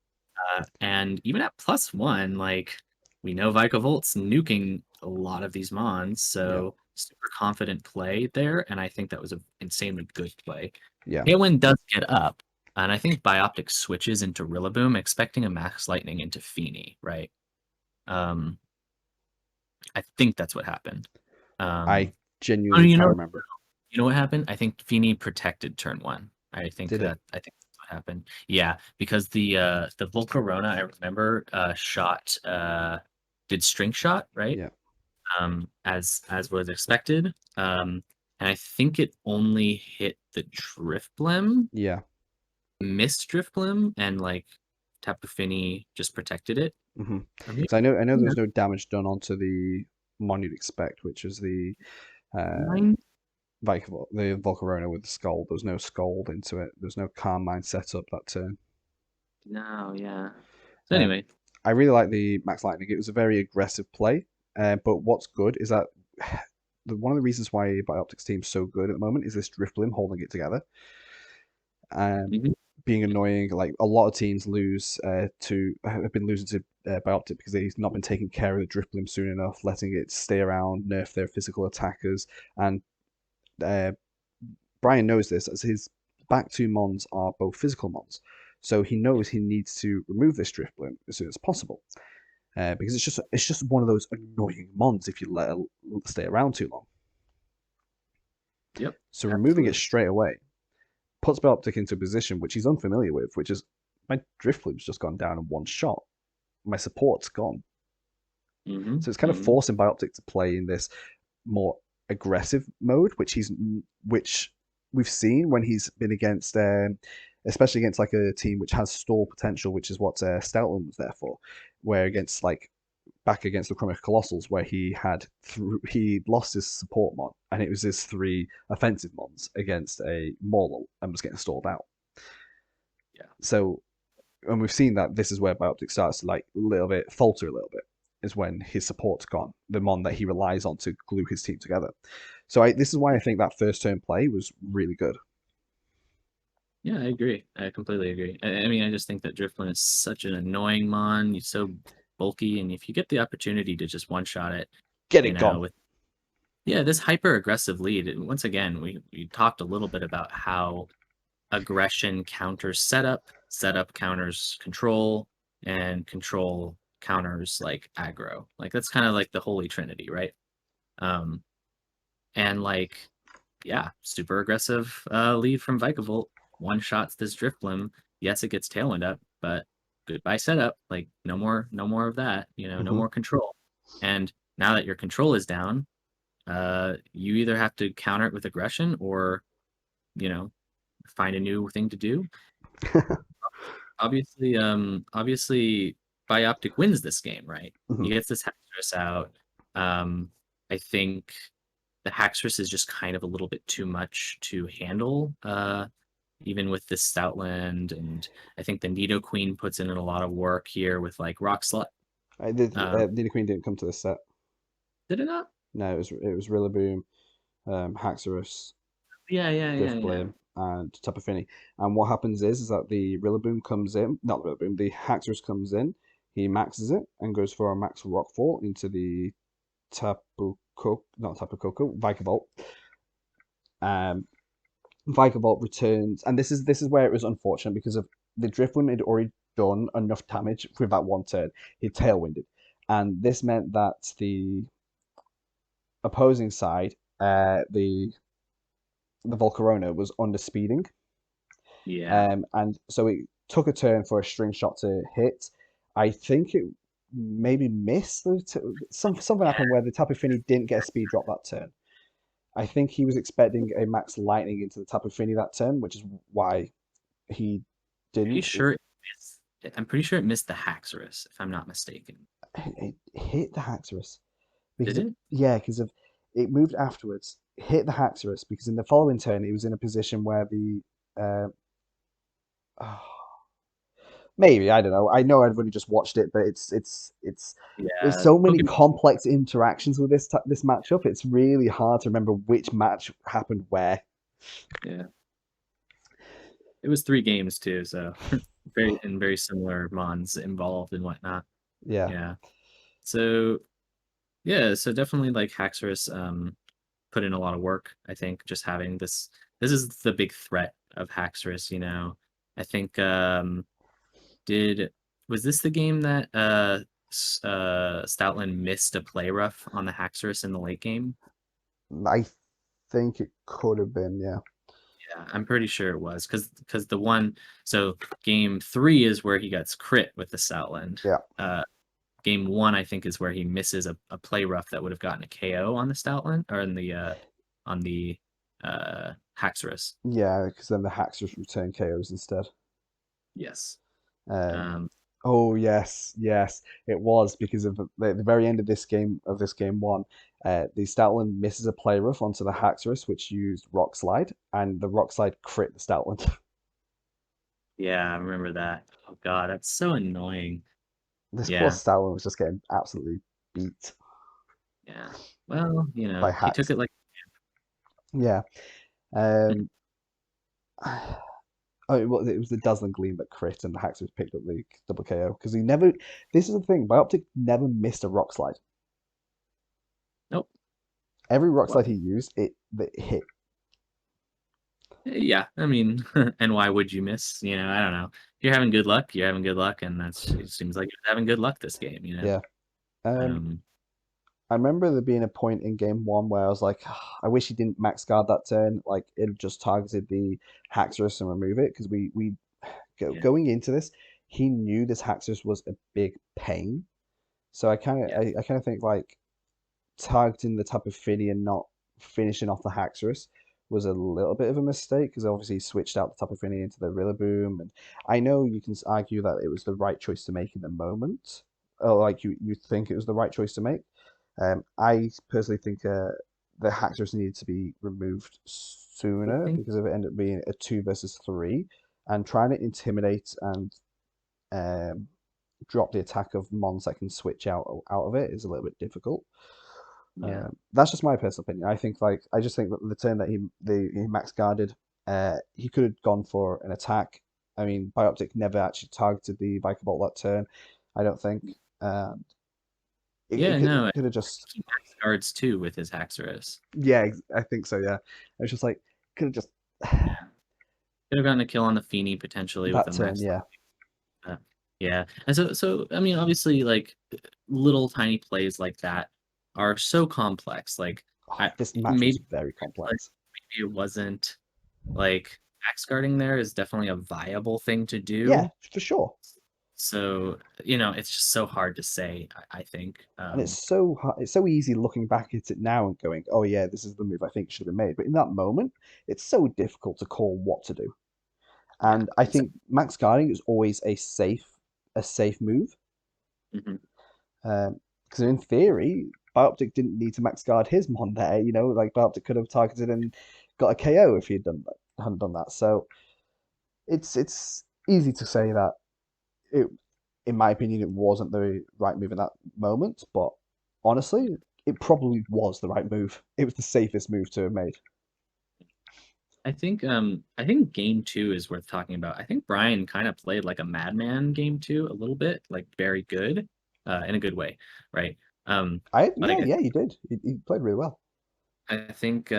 B: And even at +1, like we know Volt's nuking a lot of these mons,
A: yeah,
B: so super confident play there, and I think that was an insanely good play.
A: yeah.
B: Tailwind does get up, and I think Bioptic switches into Rillaboom, expecting a Max Lightning into Fini, right? Um, I think that's what happened.
A: I
B: Um, oh,
A: genuinely can't remember.
B: you know what happened? I think Fini protected turn 1.
A: Did it?
B: I think that's what happened. Yeah, because the Volcarona I remember shot did string shot, right?
A: Yeah,
B: As was expected. And I think it only hit the
A: yeah,
B: missed Drifblim, and like Tapu Fini just protected it.
A: Hmm.
B: I mean,
A: So I know there
B: yeah,
A: was no damage done onto the mon you'd expect, which is the uh,
B: mine.
A: The Volcarona with the Scald. There was no Scald into it. There was no Calm Mind set up that turn.
B: No, yeah. So
A: Um,
B: anyway,
A: I really like the Max Lightning. It was a very aggressive play. But what's good is that one of the reasons why Bioptic's team's so good at the moment is this Drifblim holding it together. Um,
B: mhm,
A: Being annoying. Like a lot of teams lose to have been losing to Bioptic because they've not been taking care of the Drifblim soon enough, letting it stay around, nerf their physical attackers, and uh, Brian knows this as his back two mons are both physical mons. So he knows he needs to remove this Drifblim as soon as possible. Because it's just one of those annoying mons if you let it stay around too long.
B: yep,
A: So removing it
B: absolutely.
A: straight away puts Bioptic into a position which he's unfamiliar with, which is my Drifblim's just gone down in one shot. My support's gone.
B: Hmm.
A: So it's kind of
B: Hmm.
A: forcing Bioptic to play in this more aggressive mode, which we've seen when he's been against, especially against like a team which has stall potential, which is what Stoutland was there for. Where against like back against the Chromic Colossals, where he lost his support mon, and it was his three offensive mons against a Maulal and was getting stalled out.
B: Yeah.
A: So, and we've seen that this is where Bioptic starts to like a little bit falter a little bit. Is when his support's gone, the mon that he relies on to glue his team together. So this is why I think that first turn play was really good.
B: Yeah, I agree. I completely agree. I mean, I just think that Drifblim is such an annoying mon. He's so bulky, and if you get the opportunity to just one shot it,
A: Get it gone.
B: with yeah, this hyper aggressive lead. Once again, we talked a little bit about how aggression counters setup, setup counters control, and control counters like aggro. Like that's kind of like the holy trinity, right? Um, and like yeah, super aggressive lead from Vikavolt. One shots this Drifblim. Yes, it gets Tailwind up, but goodbye setup. Like no more of that. No
A: Hmm.
B: more control. And now that your control is down, you either have to counter it with aggression or you know find a new thing to do. Obviously, Bioptic wins this game, right?
A: Hmm.
B: He gets this Haxorus out. I think the Haxorus is just kind of a little bit too much to handle, even with this Stoutland, and I think the Nidoqueen puts in a lot of work here with like Rock Slut.
A: I did.
B: Um,
A: Nina Queen didn't come to this set.
B: did it not?
A: No, it was Rillaboom, Haxorus,
B: Yeah, yeah, yeah, yeah.
A: Drifblim, and Tapu Fini. And what happens is that the Rillaboom comes in, not the Rillaboom, the Haxorus comes in. He maxes it and goes for a max Rockfall into the not Tapu Koko, Vikavolt. Um, Vikavolt returns, and this is where it was unfortunate because of the Driftwind had already done enough damage with that one turn. He tailwinded, and this meant that the opposing side, the Volcarona was under speeding,
B: Yeah.
A: and so it took a turn for a string shot to hit. I think it maybe missed. Something happened where the Tapu Fini didn't get a speed drop that turn. I think he was expecting a max lightning into the Tapu Fini that turn, which is why he
B: Pretty
A: didn't.
B: sure it I'm pretty sure it missed the Haxorus, if I'm not mistaken.
A: It hit the Haxorus
B: Did
A: because
B: it?
A: of it moved afterwards, hit the Haxorus because in the following turn he was in a position where the uh, oh, maybe I don't know. I know I've only just watched it, but there's
B: Yeah.
A: so many
B: Pokemon.
A: complex interactions with this matchup. It's really hard to remember which match happened where.
B: Yeah. It was 3 games too, so very similar mons involved and whatnot.
A: Yeah,
B: Yeah. So yeah, so definitely like Haxorus put in a lot of work, I think, just having this is the big threat of Haxorus. I think did was this the game that Stoutland missed a play rough on the Haxorus in the late game?
A: I think it could have been. Yeah,
B: Yeah, I'm pretty sure it was because the one so game 3 is where he gets crit with the Stoutland.
A: yeah,
B: Uh, game 1 I think is where he misses a play rough that would have gotten a KO on the Stoutland or in the on the Haxorus.
A: yeah. Because then the Haxorus return KOs instead.
B: Yes.
A: Um,
B: Um,
A: Oh yes, yes, it was because of the very end of this game one. The Stoutland misses a play rough onto the Haxorus, which used Rock Slide, and the Rock Slide crit the Stoutland.
B: Yeah, I remember that. Oh God, that's so annoying.
A: This poor
B: Yeah,
A: Stoutland was just getting absolutely beat
B: yeah. Well,
A: by
B: he took
A: Hax.
B: it like.
A: Yeah. Um. Oh, it was the Dazzling Gleam that crit, and the Haxorus picked up the double KO because he never. This is the thing. Bioptic never missed a Rock Slide.
B: Nope.
A: Every Rock
B: What?
A: Slide he used, it hit.
B: Yeah, I mean, and why would you miss? I don't know. If you're having good luck, you're having good luck, and it seems like you're having good luck this game.
A: Yeah. Um.
B: Um,
A: I remember there being a point in game one where I was like, I wish he didn't max guard that turn. Like it just targeted the Haxorus and remove it because
B: yeah,
A: going into this, he knew this Haxorus was a big pain. So
B: yeah,
A: I kind of think like targeting the Tapu Fini and not finishing off the Haxorus was a little bit of a mistake because obviously he switched out the Tapu Fini into the Rillaboom, and I know you can argue that it was the right choice to make in the moment, or like you think it was the right choice to make. I personally think the Haxorus needed to be removed
B: I
A: sooner
B: think.
A: because of it ended up being a 2 versus 3, and trying to intimidate and um, drop the attack of mons that can switch out of it is a little bit difficult.
B: Yeah,
A: That's just my personal opinion. I just think that the turn that he max guarded, he could have gone for an attack. I mean, Bioptic never actually targeted the Vikavolt that turn. I don't think. Um,
B: yeah.
A: it
B: No, I
A: could have
B: think
A: just
B: he max guards too with his Haxorus.
A: yeah, I think so. Yeah, it's just like could have just
B: Yeah, could have gotten a kill on the Feeny potentially with
A: that
B: a
A: turn.
B: max.
A: Yeah,
B: Yeah, and so I mean, obviously, like little tiny plays like that are so complex. Like,
A: oh,
B: I
A: this match was
B: maybe
A: very
B: like
A: complex.
B: maybe it wasn't like max guarding there is definitely a viable thing to
A: Yeah,
B: do.
A: for sure.
B: So it's just so hard to say. I think.
A: And it's so hard, it's so easy looking back at it now and going, oh yeah, this is the move I think should have been made. But in that moment, it's so difficult to call what to do.
B: Yeah.
A: And I think max guarding is always a safe move.
B: Mhm.
A: Because in theory, Bioptic didn't need to max guard his mon there. Like Bioptic could have targeted and got a KO if he'd done that, hadn't done that. So it's easy to say that it, in my opinion, it wasn't the right move in that moment. But honestly, it probably was the right move. It was the safest move to have made.
B: I think game two is worth talking about. I think Brian kind of played like a madman game two a little bit, like very good, in a good way, right? But
A: Yeah, yeah, he did. He played really well.
B: I think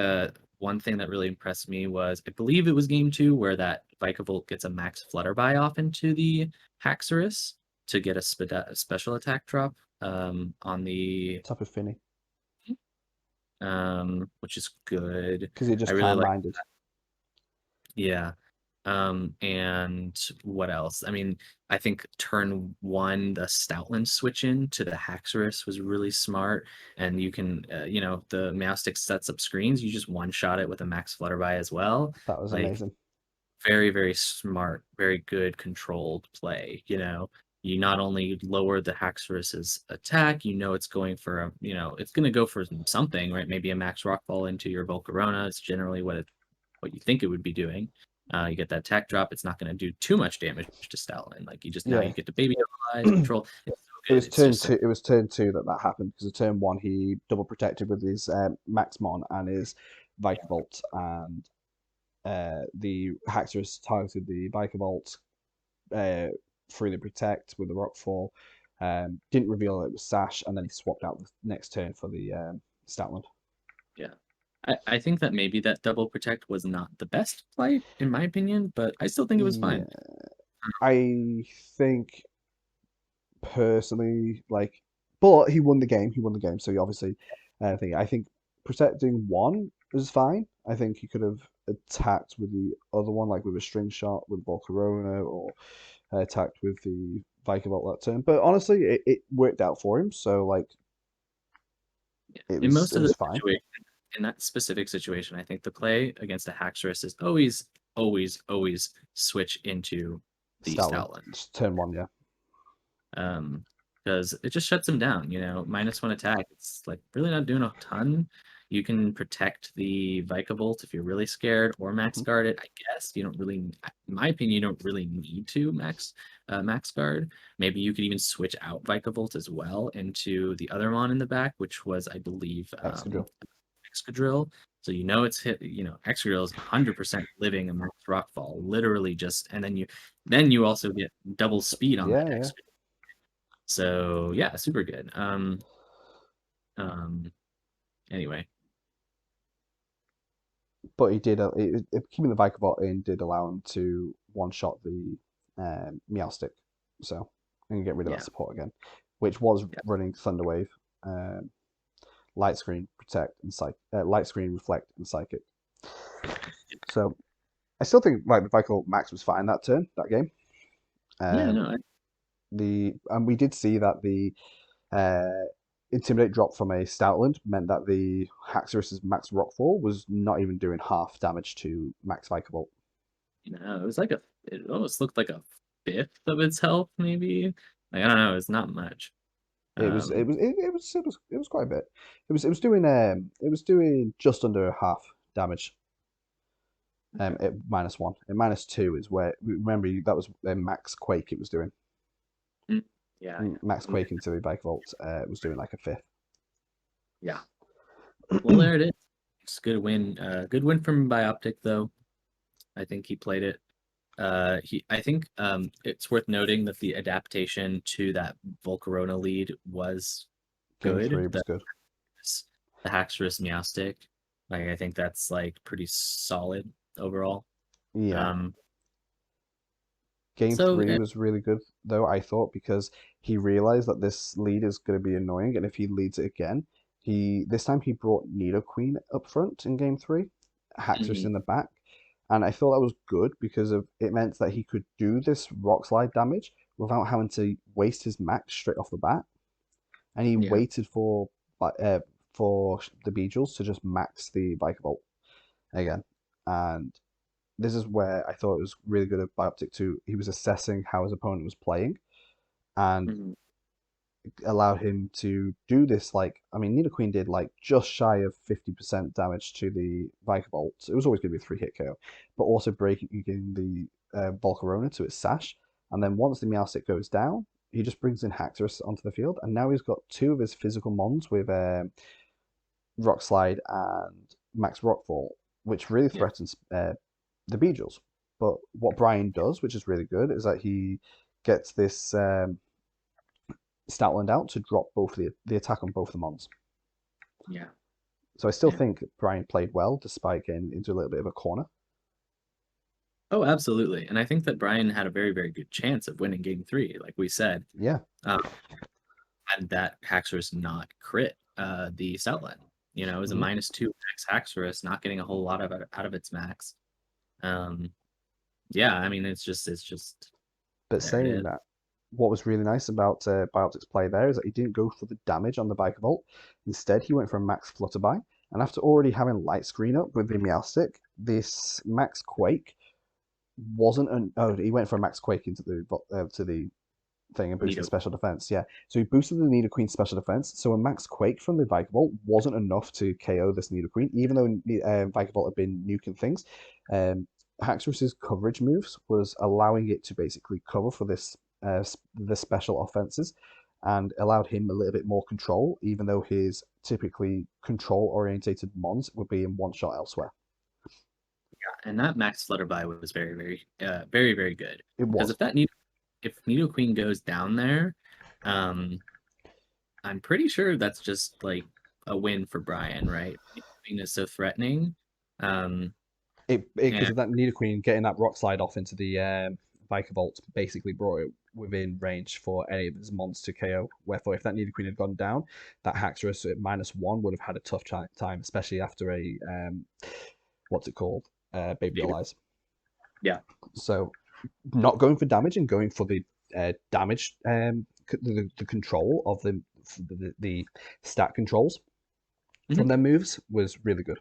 B: one thing that really impressed me was I believe it was game two where that Vikavolt gets a max Flutterby off into the Haxorus to get a special attack drop on the
A: Top of Finney
B: which is good.
A: because he
B: I
A: just
B: really
A: time
B: like.
A: minded.
B: Yeah. And what else? I mean, I think turn one, the Stoutland switch in to the Haxorus was really smart. And you can, the mouse stick sets up screens. You just one shot it with a max Flutterby as well.
A: That was
B: Like,
A: amazing.
B: very, very smart, very good controlled play. You not only lower the Haxorus's attack, it's going for it's going to go for something, right? Maybe a max rockfall into your Volcarona. It's generally what you think it would be doing. You get that attack drop. It's not going to do too much damage to Stoutland. Like now
A: Yeah.
B: you get the baby eyes control. It's so good. It's just so
A: It was turn two that happened because of turn one he double protected with his Maxmon and his Vikavolt, and the Haxorus targeted the Vikavolt uh, through the protect with the Rockfall. Didn't reveal it was Sash, and then he swapped out the next turn for the Stoutland.
B: yeah. I think that maybe that double protect was not the best play in my opinion, but I still think it was
A: Yeah,
B: fine.
A: I think personally, like, but he won the game. He won the game, so he obviously, I think protecting one is fine. I think he could have attacked with the other one, like with a string shot with Volcarona, or attacked with the Vikavolt that turn. But honestly, it worked out for him. So like,
B: Yeah. In most
A: it
B: of the
A: was fine.
B: situation, in that specific situation, I think the play against the Haxorus is always, always, always switch into the
A: Stoutland,
B: Stoutland.
A: just turn one, yeah.
B: because it just shuts him down. -1 attack. It's like really not doing a ton. You can protect the Vikavolt if you're really scared, or max
A: Mhm.
B: guard it. I guess you don't really, in my opinion, you don't really need to max guard. Maybe you could even switch out Vikavolt as well into the other mon in the back, which was, I believe,
A: Excadrill.
B: Excadrill. So it's hit. Excadrill is 100% living a max rockfall, literally just, and then you also get double speed on that
A: Yeah, yeah.
B: Excadrill. So yeah, super good. Um. Anyway,
A: But he did keeping the Vikavolt in did allow him to one shot the Meowstic, so and get rid of that
B: yeah,
A: support again, which was
B: yeah,
A: running Thunderwave, um, Light Screen, Protect, and Light Screen, Reflect, and Psychic. So I still think like the Vikavolt Max was fine that game.
B: yeah.
A: Um,
B: No,
A: and we did see that the uh, Intimidate drop from a Stoutland meant that the Haxorus's Max Rockfall was not even doing half damage to Max Vikavolt.
B: it was like it almost looked like a fifth of its health, maybe. Like, I don't know. It's not much. Um,
A: It was quite a bit. It was doing just under half damage.
B: okay.
A: At -1. At -2 is where remember that was Max Quake. It was doing
B: Mm, yeah,
A: Max
B: yeah,
A: Quake into the Bike Vault. Was doing like a fifth.
B: yeah. Well, there it is. It's a good win. Good win from Bioptic, though. I think he played it. I think it's worth noting that the adaptation to that Volcarona lead was
A: Game three
B: good.
A: was good.
B: The Haxorus Meowstic, like I think that's like pretty solid overall.
A: Yeah.
B: Um,
A: Game
B: so
A: three was really good though, I thought, because he realized that this lead is going to be annoying, and if he leads it again, this time he brought Nidoqueen up front in game three, Haxorus
B: mhm,
A: in the back, and I thought that was good because of it meant that he could do this rock slide damage without having to waste his max straight off the bat, and he
B: yeah,
A: waited for the Beedrills to just max the Vikavolt again, and this is where I thought it was really good of Bioptic too. He was assessing how his opponent was playing and
B: mhm,
A: allowed him to do this. Like, I mean, Nidoqueen did like just shy of 50% damage to the Vikavolt. It was always going to be a 3-hit KO, but also breaking the Volcarona to its sash. And then once the Meowstic goes down, he just brings in Haxorus onto the field, and now he's got two of his physical mons with Rock Slide and Max Rockfall, which really
B: yeah,
A: threatens the Beedrills. But what Brian does, which is really good, is that he gets this Stoutland out to drop both the attack on both the mons.
B: yeah,
A: So I still
B: yeah.
A: think Brian played well despite getting into a little bit of a corner.
B: Oh, absolutely. And I think that Brian had a very, very good chance of winning game three, like we said.
A: Yeah.
B: Um, had that Haxorus not crit the Stoutland. It was a
A: Hmm.
B: -2 max Haxorus, not getting a whole lot of it out of its max. Um, yeah, I mean, it's just
A: But
B: there it
A: saying
B: is.
A: that, what was really nice about Bioptic's play there is that he didn't go for the damage on the Vikavolt. Instead, he went for a Max Flutterby. And after already having Light Screen up with the Meowstic, this Max Quake wasn't an. Oh, he went for a Max Quake into the thing and boosted
B: Neato.
A: special defense. Yeah, so he boosted the Nidoqueen special defense. So a Max Quake from the Vikavolt wasn't enough to KO this Nidoqueen, even though Vikavolt had been nuking things. Um, Haxorus's coverage moves was allowing it to basically cover for the special offenses, and allowed him a little bit more control, even though his typically control orientated mons would be in one shot elsewhere.
B: And that Max Flutterby was very, very, very, very good.
A: It
B: Because
A: was.
B: if Nidoqueen goes down there, um, I'm pretty sure that's just like a win for Brian, right? Nidoqueen is so threatening. Um,
A: It
B: and
A: because of that Nidoqueen getting that rock slide off into the Vikavolt basically brought it within range for any of his mons to KO. Wherefore, if that Nidoqueen had gone down, that Haxorus at -1 would have had a tough time, especially after a what's it called, Baby Doll Eyes.
B: yeah.
A: So, not going for damage and going for the damage, the control of the stat controls
B: Mhm.
A: from their moves was really good.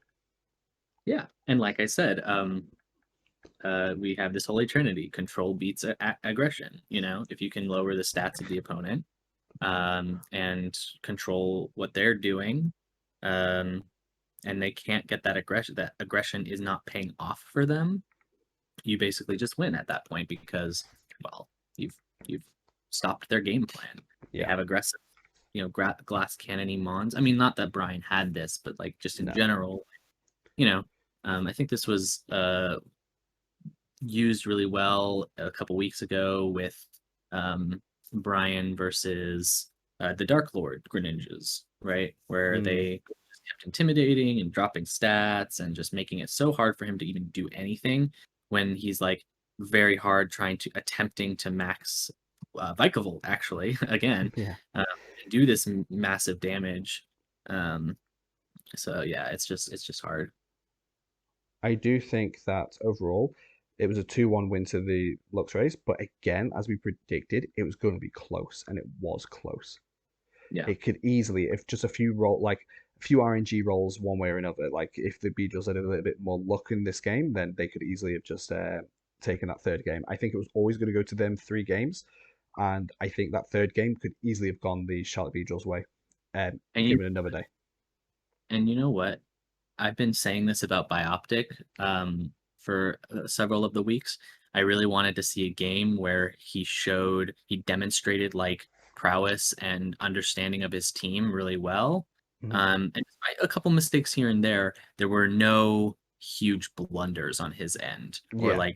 B: Yeah. And like I said, We have this holy trinity: control beats aggression. If you can lower the stats of the opponent, and control what they're doing, um, and they can't get that aggression. That aggression is not paying off for them. You basically just win at that point because, well, you've stopped their game plan. They
A: Yeah,
B: have aggressive, glass cannoning mons. I mean, not that Brian had this, but like just in
A: no,
B: general, you know, I think this was used really well a couple weeks ago with Brian versus the Dark Lord Greninjas, right? Where
A: mm,
B: they just kept intimidating and dropping stats and just making it so hard for him to even do anything when he's like very hard trying to attempting to max Vikavolt actually again,
A: yeah.
B: and do this massive damage. Um, so yeah, it's just hard.
A: I do think that overall it was a 2-1 win to the Lux Rays, but again, as we predicted, it was going to be close, and it was close.
B: Yeah.
A: It could easily, if just a few a few RNG rolls one way or another, like if the Beatles had a little bit more luck in this game, then they could easily have just taken that third game. I think it was always going to go to them 3 games, and I think that third game could easily have gone the Charlotte Beatles way,
B: And you
A: given another day.
B: and you know what? I've been saying this about Bioptic for several of the weeks. I really wanted to see a game where he demonstrated like prowess and understanding of his team really well.
A: Mhm.
B: And despite a couple mistakes here and there were no huge blunders on his end,
A: Yeah,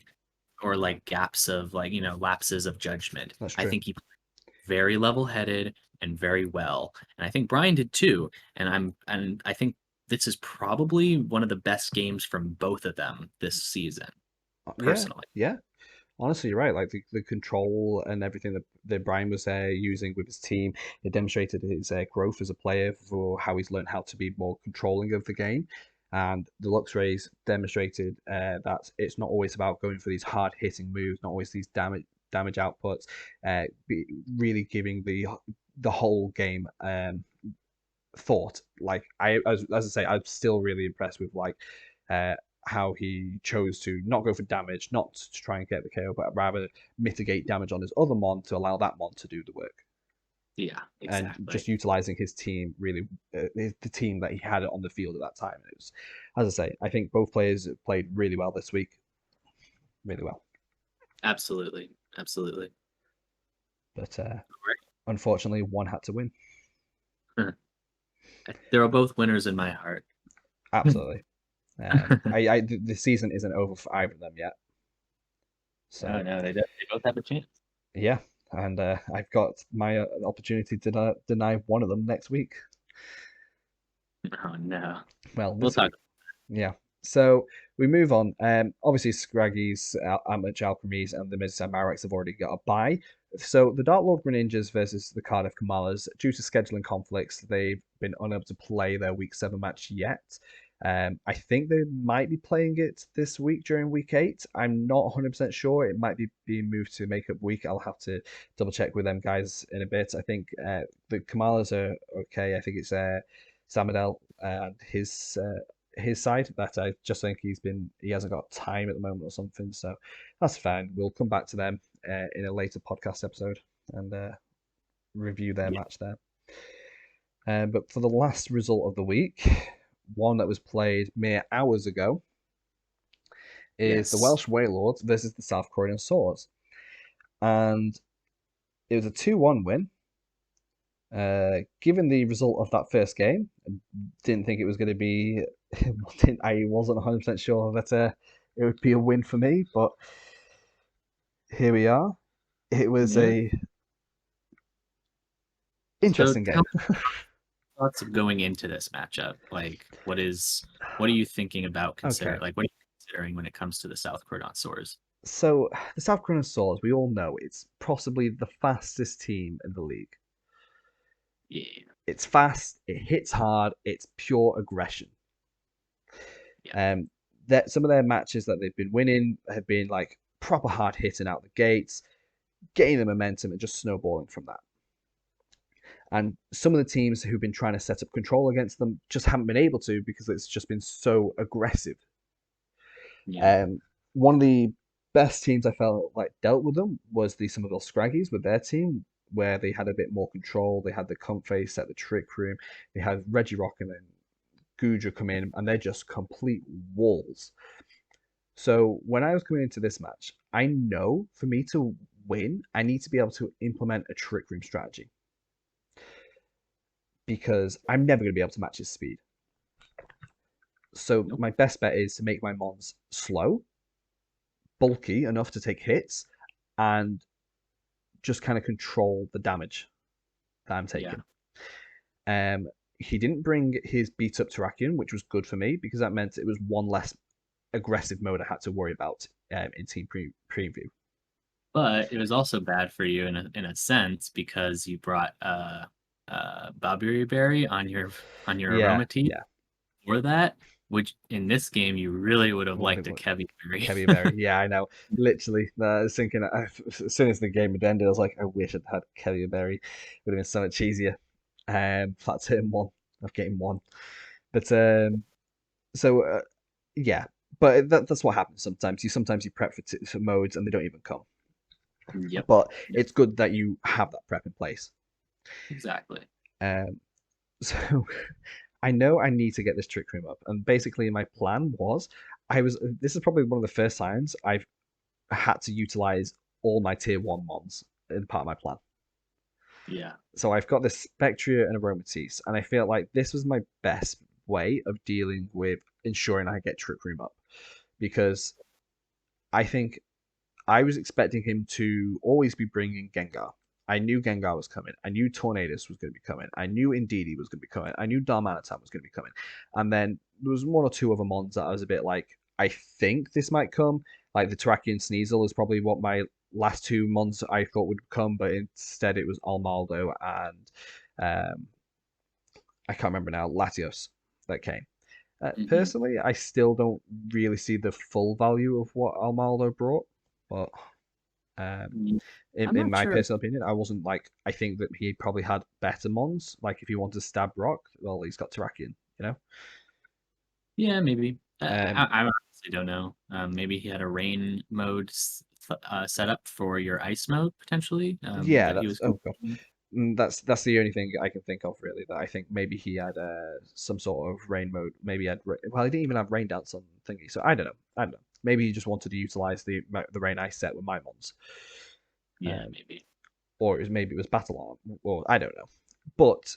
B: or like gaps of like, lapses of judgment.
A: that's
B: I
A: true.
B: think he played very level-headed and very well. And I think Brian did too. And I think this is probably one of the best games from both of them this season,
A: Yeah,
B: personally.
A: yeah. Honestly, you're right. Like the control and everything that Brian was using with his team, it demonstrated his growth as a player for how he's learned how to be more controlling of the game. And the Lux Rays demonstrated that it's not always about going for these hard hitting moves, not always these damage outputs. Really giving the whole game thought. Like as I say, I'm still really impressed with uh, how he chose to not go for damage, not to try and get the KO, but rather mitigate damage on his other mon to allow that mon to do the work,
B: Yeah,
A: and
B: exactly.
A: just utilizing his team really, the team that he had on the field at that time. And it was, as I say, I think both players played really well this week, really well.
B: Absolutely. Absolutely.
A: But
B: All
A: unfortunately, one had to win.
B: right. They're both winners in my heart.
A: Absolutely. The season isn't over for either of them yet.
B: No,
A: So
B: no, they both have a chance.
A: yeah, and I've got my opportunity to deny one of them next week.
B: Oh no.
A: Well,
B: We'll
A: this
B: talk.
A: week. Yeah. So we move on. Obviously, Scraggy's, Amateur Alchemies, and the Mizzen Mareks have already got a bye. So the Dark Lord Greninjas versus the Cardiff Kamalas, due to scheduling conflicts, they've been unable to play their Week 7 match yet. I think they might be playing it this week during Week 8. I'm not 100% sure. It might be being moved to make up week. I'll have to double check with them guys in a bit. I think the Kamalas are okay. I think it's Samadel and his side that I just think he hasn't got time at the moment or something. So that's fine. We'll come back to them in a later podcast episode and review their
B: Yeah.
A: match there. But for the last result of the week, one that was played mere hours ago, is the
B: Yes.
A: Welsh Wailords versus the South Korean Swords. And it was a 2-1 win. Given the result of that first game, I didn't think it was going to be. I wasn't 100% sure that it would be a win for me, but here we are. It was
B: Yeah.
A: a
B: So
A: interesting
B: tell
A: game.
B: me thoughts of going into this matchup. Like, what are you thinking about
A: Okay,
B: what are you considering when it comes to the South Korean Soars?
A: so the South Korean Swords, we all know it's possibly the fastest team in the league.
B: Yeah.
A: It's fast, it hits hard, it's pure aggression.
B: Yeah.
A: Um, that some of their matches that they've been winning have been like proper hard hitting out the gates, getting the momentum and just snowballing from that. And some of the teams who've been trying to set up control against them just haven't been able to because it's just been so aggressive.
B: Yeah.
A: Um, one of the best teams I felt like dealt with them was the Somerville Scraggies with their team, where they had a bit more control. They had the Comfey set the trick room. They had Reggie Rock and then Guja come in, and they're just complete walls. So when I was coming into this match, I know for me to win, I need to be able to implement a trick room strategy because I'm never going to be able to match his speed. So
B: Nope.
A: my best bet is to make my mons slow, bulky enough to take hits, and just kind of control the damage that I'm
B: Yeah.
A: taking. Um, he didn't bring his beat up Terrakion, which was good for me because that meant it was one less aggressive mode I had to worry about in team preview.
B: But it was also bad for you in a sense because you brought Bobby Berry on your
A: Yeah,
B: aromatase
A: yeah.
B: for that, which in this game you really would have
A: What it
B: liked a
A: was.
B: Kevy Berry.
A: Kevy Berry. Yeah, I know. Literally, I was thinking as soon as the game had ended, I was like, I wish I'd had Kevy Berry. Would have been so much easier. Flat turn one of game one. But so yeah, but that's what happens sometimes. Sometimes you prep for modes and they don't even come.
B: Yep.
A: But
B: Yep.
A: it's good that you have that prep in place.
B: Exactly.
A: Um, so I know I need to get this trick room up, and basically my plan was I was. This is probably one of the first times I've had to utilize all my tier one mons in part of my plan.
B: Yeah.
A: So I've got this Spectria and Aromatisse, and I feel like this was my best way of dealing with ensuring I get Trick Room up. Because I think I was expecting him to always be bringing Gengar. I knew Gengar was coming. I knew Tornadus was going to be coming. I knew Indeedee was going to be coming. I knew Darmanitan was going to be coming. And then there was one or two other mons that I was a bit like, I think this might come. Like the Terrakion Sneasel is probably what my last two mons I thought would come, but instead it was Almaldo and I can't remember now, Latios that came.
B: Hmm.
A: Personally, I still don't really see the full value of what Almaldo brought, but um,
B: I'm
A: in
B: not
A: my
B: sure.
A: personal opinion, I wasn't like I think that he probably had better mons. Like if you want to stab rock, well, he's got Terrakion, you know.
B: Yeah, maybe.
A: Um,
B: I honestly don't know. Maybe he had a rain mode set up for your ice mode potentially.
A: yeah,
B: That he
A: that's
B: was.
A: oh god, that's the only thing I can think of really that I think maybe he had some sort of rain mode. Maybe he had well, he didn't even have rain dance on thingy, so I don't know. I don't know. Maybe he just wanted to utilize the rain ice set with my mons.
B: Yeah,
A: Um,
B: maybe.
A: or maybe it was battle arm, or I don't know. But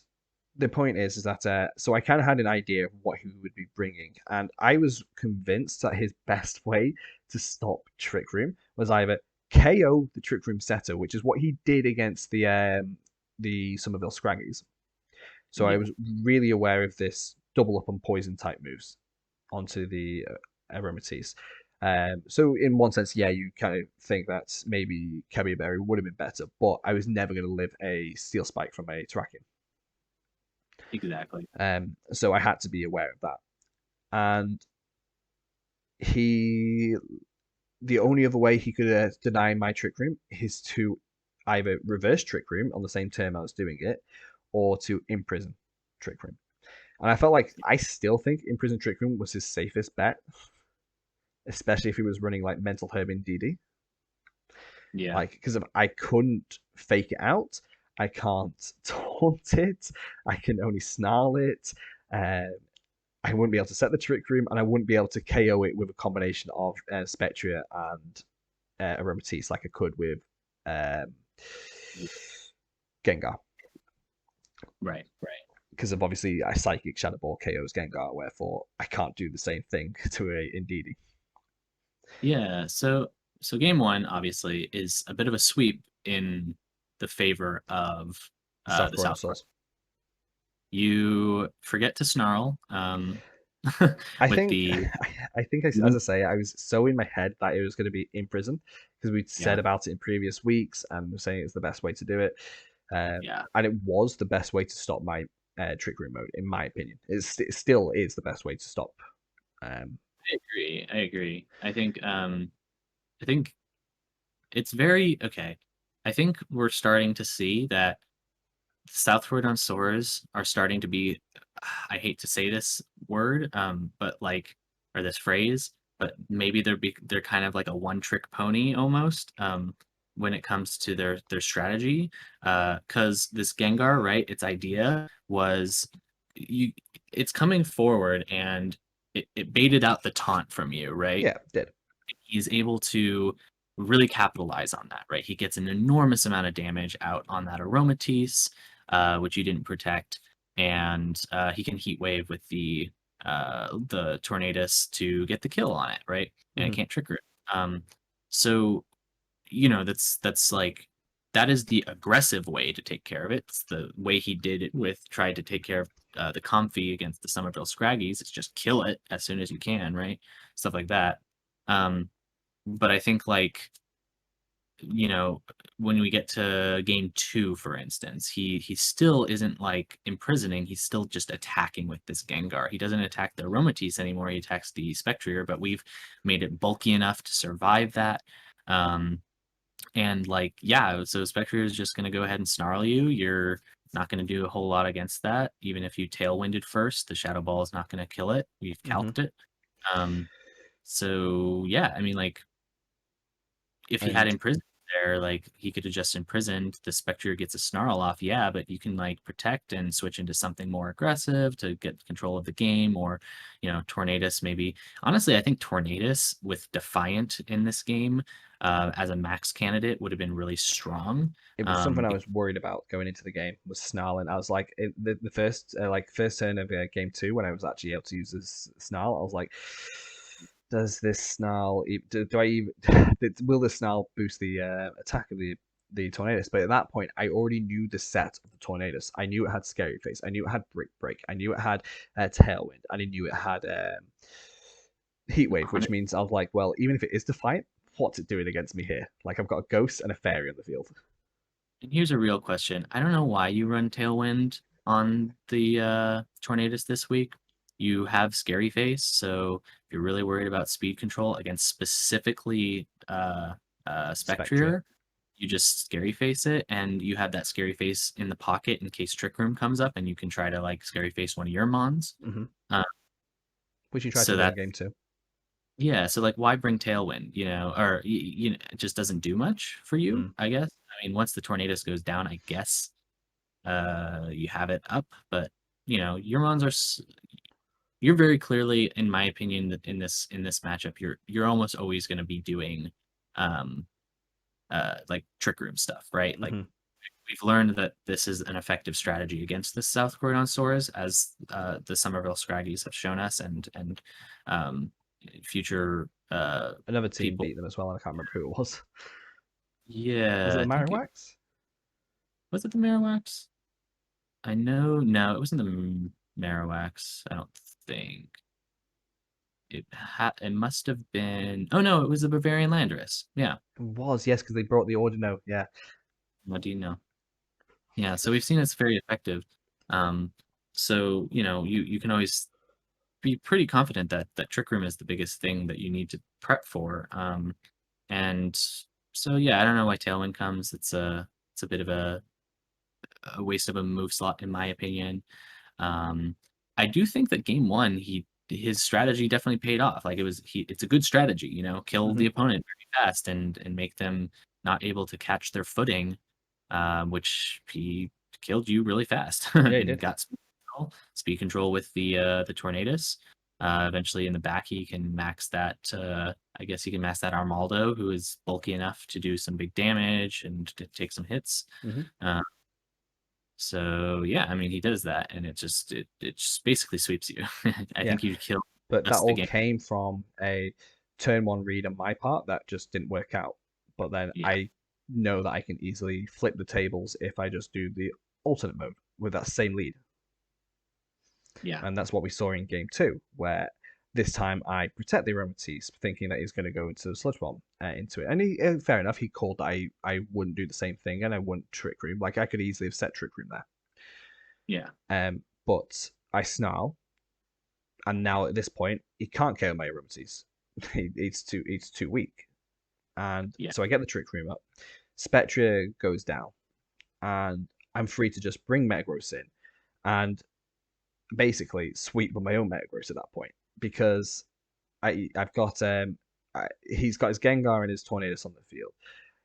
A: the point is that so I kind of had an idea of what he would be bringing, and I was convinced that his best way to stop Trick Room was either KO the Trick Room setter, which is what he did against the Somerville Scraggies. So I
B: Yeah.
A: was really aware of this double up on poison type moves onto the Aromatisse. So in one sense, yeah, you kind of think that maybe Kebby Berry would have been better, but I was never going to live a Steel Spike from a Terrakion.
B: Exactly.
A: So I had to be aware of that. And he, the only other way he could deny my Trick Room is to either reverse Trick Room on the same turn I was doing it, or to imprison Trick Room. And I felt like I still think imprison Trick Room was his safest bet, especially if he was running like Mental Herb in DD.
B: Yeah.
A: Like, because if I couldn't fake it out, I can't taunt it, I can only snarl it. Uh, I wouldn't be able to set the trick room, and I wouldn't be able to KO it with a combination of Spectria and Aromatisse like I could with um, Gengar.
B: Right. Right.
A: Because of obviously a Psychic Shadow Ball KOs Gengar, wherefore I can't do the same thing to a Indeedee.
B: Yeah. So game one obviously is a bit of a sweep in the favor of
A: South
B: the
A: Korean
B: South Park.
A: Souls.
B: You forget to snarl
A: I
B: with
A: think,
B: the
A: I think, as I say, I was so in my head that it was going to be in prison because we'd said
B: yeah,
A: about it in previous weeks and were saying it's the best way to do it,
B: yeah.
A: and it was the best way to stop my trick room mode, in my opinion. It still is the best way to stop. Um,
B: I agree. I agree. I think it's very okay. I think we're starting to see that Southward on Swords are starting to be I hate to say this word, but like or this phrase, but maybe they're kind of like a one trick pony almost when it comes to their strategy. Because this Gengar, right? Its idea was you it's coming forward and it baited out the taunt from you, right?
A: Yeah, did.
B: He's able to really capitalize on that, right? He gets an enormous amount of damage out on that Aromatisse, which you didn't protect, and he can Heat Wave with the Tornadus to get the kill on it, right? And it
A: Hmm.
B: can't trigger it. So that's like that is the aggressive way to take care of it. It's the way he did it with tried to take care of the Comfy against the Somerville Scraggies. It's just kill it as soon as you can, right? Stuff like that. Um, but I think like you know when we get to game two, for instance, he still isn't like imprisoning. He's still just attacking with this Gengar. He doesn't attack the Aromatisse anymore. He attacks the Spectrier, but we've made it bulky enough to survive that. Um, and like, yeah, so Spectre is just going to go ahead and snarl you. You're not going to do a whole lot against that. Even if you tailwinded first, the Shadow Ball is not going to kill it. We've
A: Hmm.
B: calced it. Um, so yeah, I mean, like, if he had
A: And
B: imprisoned there, like he could have just imprisoned. The Spectre gets a snarl off, yeah, but you can like protect and switch into something more aggressive to get control of the game, or Tornadus maybe. Honestly, I think Tornadus with Defiant in this game as a max candidate would have been really strong.
A: it was something
B: Um,
A: I was worried about going into the game was snarling. I was like, the first first turn of game two when I was actually able to use this snarl, I was like, does this snarl do I even will the snarl boost the attack of the Tornadus? But at that point, I already knew the set of the Tornadus. I knew it had Scary Face. I knew it had Brick Break. I knew it had Tailwind. And I knew it had Heat Wave, which means I was like, well, even if it is Defiant, what's it doing against me here? Like I've got a Ghost and a Fairy on the field.
B: And here's a real question. I don't know why you run Tailwind on the Tornadus this week. You have Scary Face, so if you're really worried about speed control against specifically
A: Spectre.
B: Spectrier, you just Scary Face it, and you have that Scary Face in the pocket in case Trick Room comes up, and you can try to like Scary Face one of your Mons.
A: Hmm.
B: Uh,
A: Which you tried to
B: so
A: do in
B: that
A: game two.
B: yeah, so like why bring Tailwind, or it just doesn't do much for you,
A: Mm.
B: I guess. I mean, once the Tornadus goes down, I guess you have it up, but your mons you're very clearly, in my opinion, that in this matchup, you're almost always going to be doing um like trick room stuff, right? Like
A: Hmm.
B: we've learned that this is an effective strategy against the South Korean Soras, as the Somerville Scraggies have shown us, and um future
A: Another team
B: people.
A: beat them as well, and I can't remember who it was. Was it
B: Yeah,
A: the
B: I think it
A: Marowaks?
B: was it the Marowaks. I know, no, it wasn't the Marowaks. I don't think. It must have been. Oh no, it was the Bavarian Landorus. Yeah.
A: It was, yes, because they brought the Ordino. Yeah.
B: What do you know? Yeah. So we've seen it's very effective. Um, so you can always be pretty confident that Trick Room is the biggest thing that you need to prep for. And so yeah, I don't know why Tailwind comes. It's a bit of a waste of a move slot in my opinion. Um, I do think that game one, his strategy definitely paid off. Like it's a good strategy, kill
A: Hmm.
B: the opponent very fast and make them not able to catch their footing, which he killed you really fast
A: Yeah, he
B: and
A: did.
B: got speed control with the Tornadus. Eventually in the back he can max that. I guess he can max that Armaldo, who is bulky enough to do some big damage and to take some hits.
A: Hmm.
B: Uh, so yeah, I mean he does that, and it just basically sweeps you. I
A: Yeah,
B: think you kill
A: but that
B: us the
A: all
B: game.
A: came from a turn one read on my part that just didn't work out. But then
B: Yeah,
A: I know that I can easily flip the tables if I just do the alternate mode with that same lead.
B: yeah,
A: And that's what we saw in game two, where this time I protect the Aromatisse, thinking that he's going to go into the Sludge Bomb into it. And fair enough, he called that I wouldn't do the same thing and I wouldn't Trick Room. Like I could easily have set Trick Room there.
B: yeah,
A: But I snarl, and now at this point, he can't KO my Aromatisse. It's too weak. And
B: yeah,
A: so I get the Trick Room up. Spectre goes down, and I'm free to just bring Metagross in and basically sweep with my own Metagross at that point because I've got he's got his Gengar and his Tornadus on the field.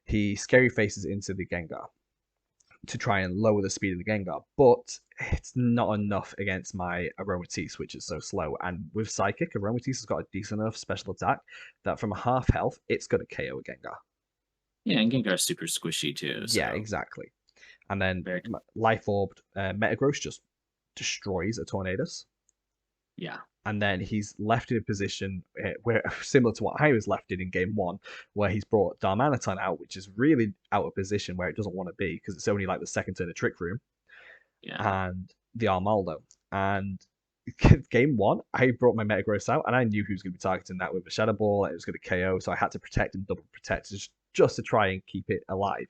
A: He scary faces into the Gengar to try and lower the speed of the Gengar, but it's not enough against my Aromatisse, which is so slow. And with Psychic, Aromatisse has got a decent enough special attack that from a half health, it's going to KO a Gengar.
B: Yeah, and Gengar's super squishy too,
A: Yeah,
B: so
A: exactly. And then
B: very
A: Life Orbed Metagross just destroys a Tornadus.
B: yeah.
A: And then he's left in a position where similar to what I was left in game one, where he's brought Darmanitan out, which is really out of position where it doesn't want to be because it's only like the second turn of Trick Room,
B: Yeah.
A: and the Armaldo. And game one, I brought my Metagross out, and I knew he was going to be targeting that with a Shadow Ball. It was going to KO, so I had to protect and double protect just to try and keep it alive.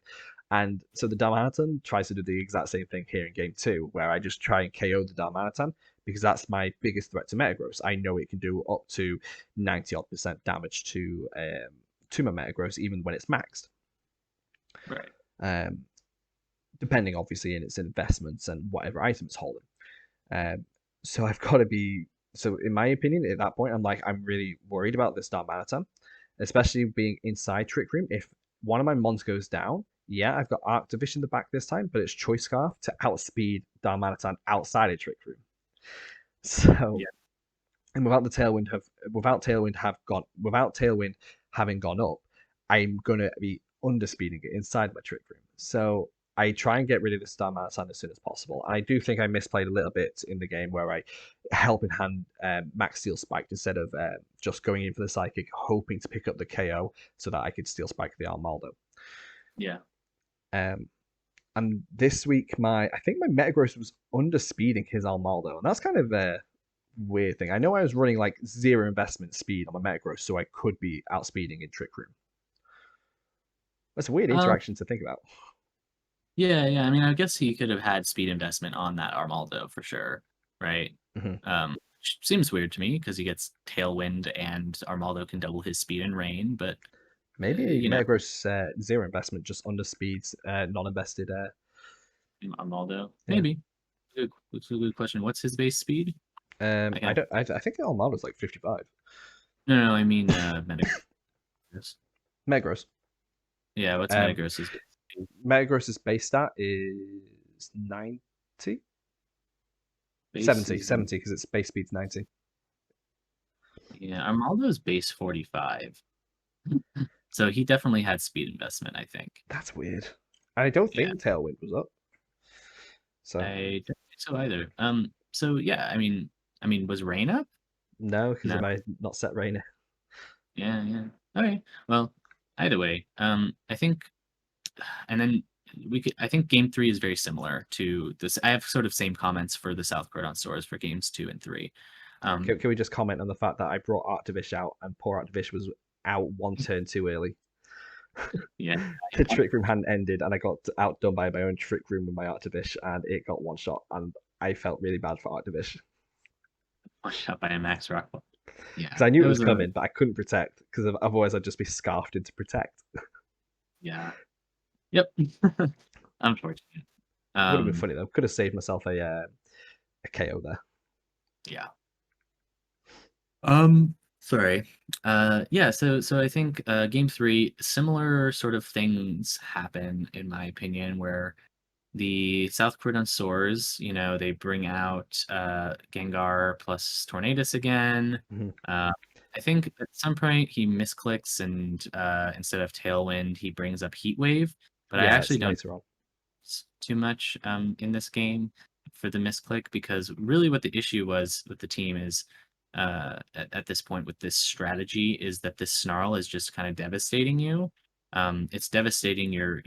A: And so the Darmanitan tries to do the exact same thing here in game two, where I just try and KO the Darmanitan because that's my biggest threat to Metagross. I know it can do up to 90 odd% damage to my Metagross even when it's maxed.
B: Right.
A: Um, Depending obviously in its investments and whatever item it's holding. Um, so I've got to be. So in my opinion, at that point, I'm really worried about this Darmanitan, especially being inside Trick Room. If one of my mons goes down, yeah, I've got Arc Division in the back this time, but it's Choice Scarf to outspeed Darmanitan outside of Trick Room. So,
B: Yeah.
A: and without Tailwind having gone up, I'm gonna be underspeeding it inside my Trick Room. So I try and get rid of the Darmanitan as soon as possible. And I do think I misplayed a little bit in the game where I help in hand Max Steel Spike instead of just going in for the Psychic, hoping to pick up the KO so that I could Steel Spike the Armaldo.
B: Yeah.
A: Um, and this week, I think my Metagross was underspeeding his Armaldo, and that's kind of a weird thing. I know I was running like zero investment speed on my Metagross, so I could be outspeeding in Trick Room. That's a weird
B: Um,
A: interaction to think about.
B: yeah. I mean, I guess he could have had speed investment on that Armaldo for sure, right?
A: Mhm.
B: Which seems weird to me because he gets Tailwind and Armaldo can double his speed and rain, but
A: Maybe
B: you know,
A: Metagross zero investment just underspeeds non-invested.
B: Armaldo
A: Yeah.
B: maybe. That's a good question. What's his base speed? I
A: I
B: can
A: don't. I think the Armaldo's like 55.
B: no, I mean Metagross.
A: Metagross.
B: Yeah, what's
A: Um,
B: Metagross's base speed?
A: Metagross's base stat is 90,
B: Base
A: 70,
B: is
A: 70 because its base speed's 90.
B: yeah, Armaldo's base 45. So he definitely had speed investment, I think.
A: That's weird. And I don't
B: Yeah,
A: think Tailwind was up. So
B: I don't think so either. So yeah, I mean, was rain up?
A: no, because
B: No.
A: it might not set rain.
B: Yeah. Okay. Well, either way, I think, and then I think game three is very similar to this. I have sort of same comments for the South Crodon stores for games two and three. Um,
A: Can we just comment on the fact that I brought Arctivish out and poor Arctivish was out one turn too early?
B: yeah,
A: The trick room hadn't ended, and I got outdone by my own trick room with my Arctivish, and it got one shot, and I felt really bad for Arctivish
B: one shot by a Max Rock.
A: because
B: Yeah,
A: I knew
B: that
A: it was
B: was a
A: coming, but I couldn't protect because otherwise I'd just be scarfed into protect.
B: yeah. Yep. Unfortunate.
A: Would have been
B: Um,
A: funny though. Could have saved myself a KO there.
B: yeah. Sorry. Yeah, so I think game three, similar sort of things happen in my opinion, where the South Crodon soars, they bring out Gengar plus Tornadus again.
A: Mm-hmm.
B: Uh, I think at some point he misclicks and instead of Tailwind, he brings up Heat Wave, but I
A: Yeah,
B: actually
A: it's
B: don't
A: later on.
B: too much in this game for the misclick because really what the issue was with the team is at this point with this strategy is that this snarl is just kind of devastating you. It's devastating your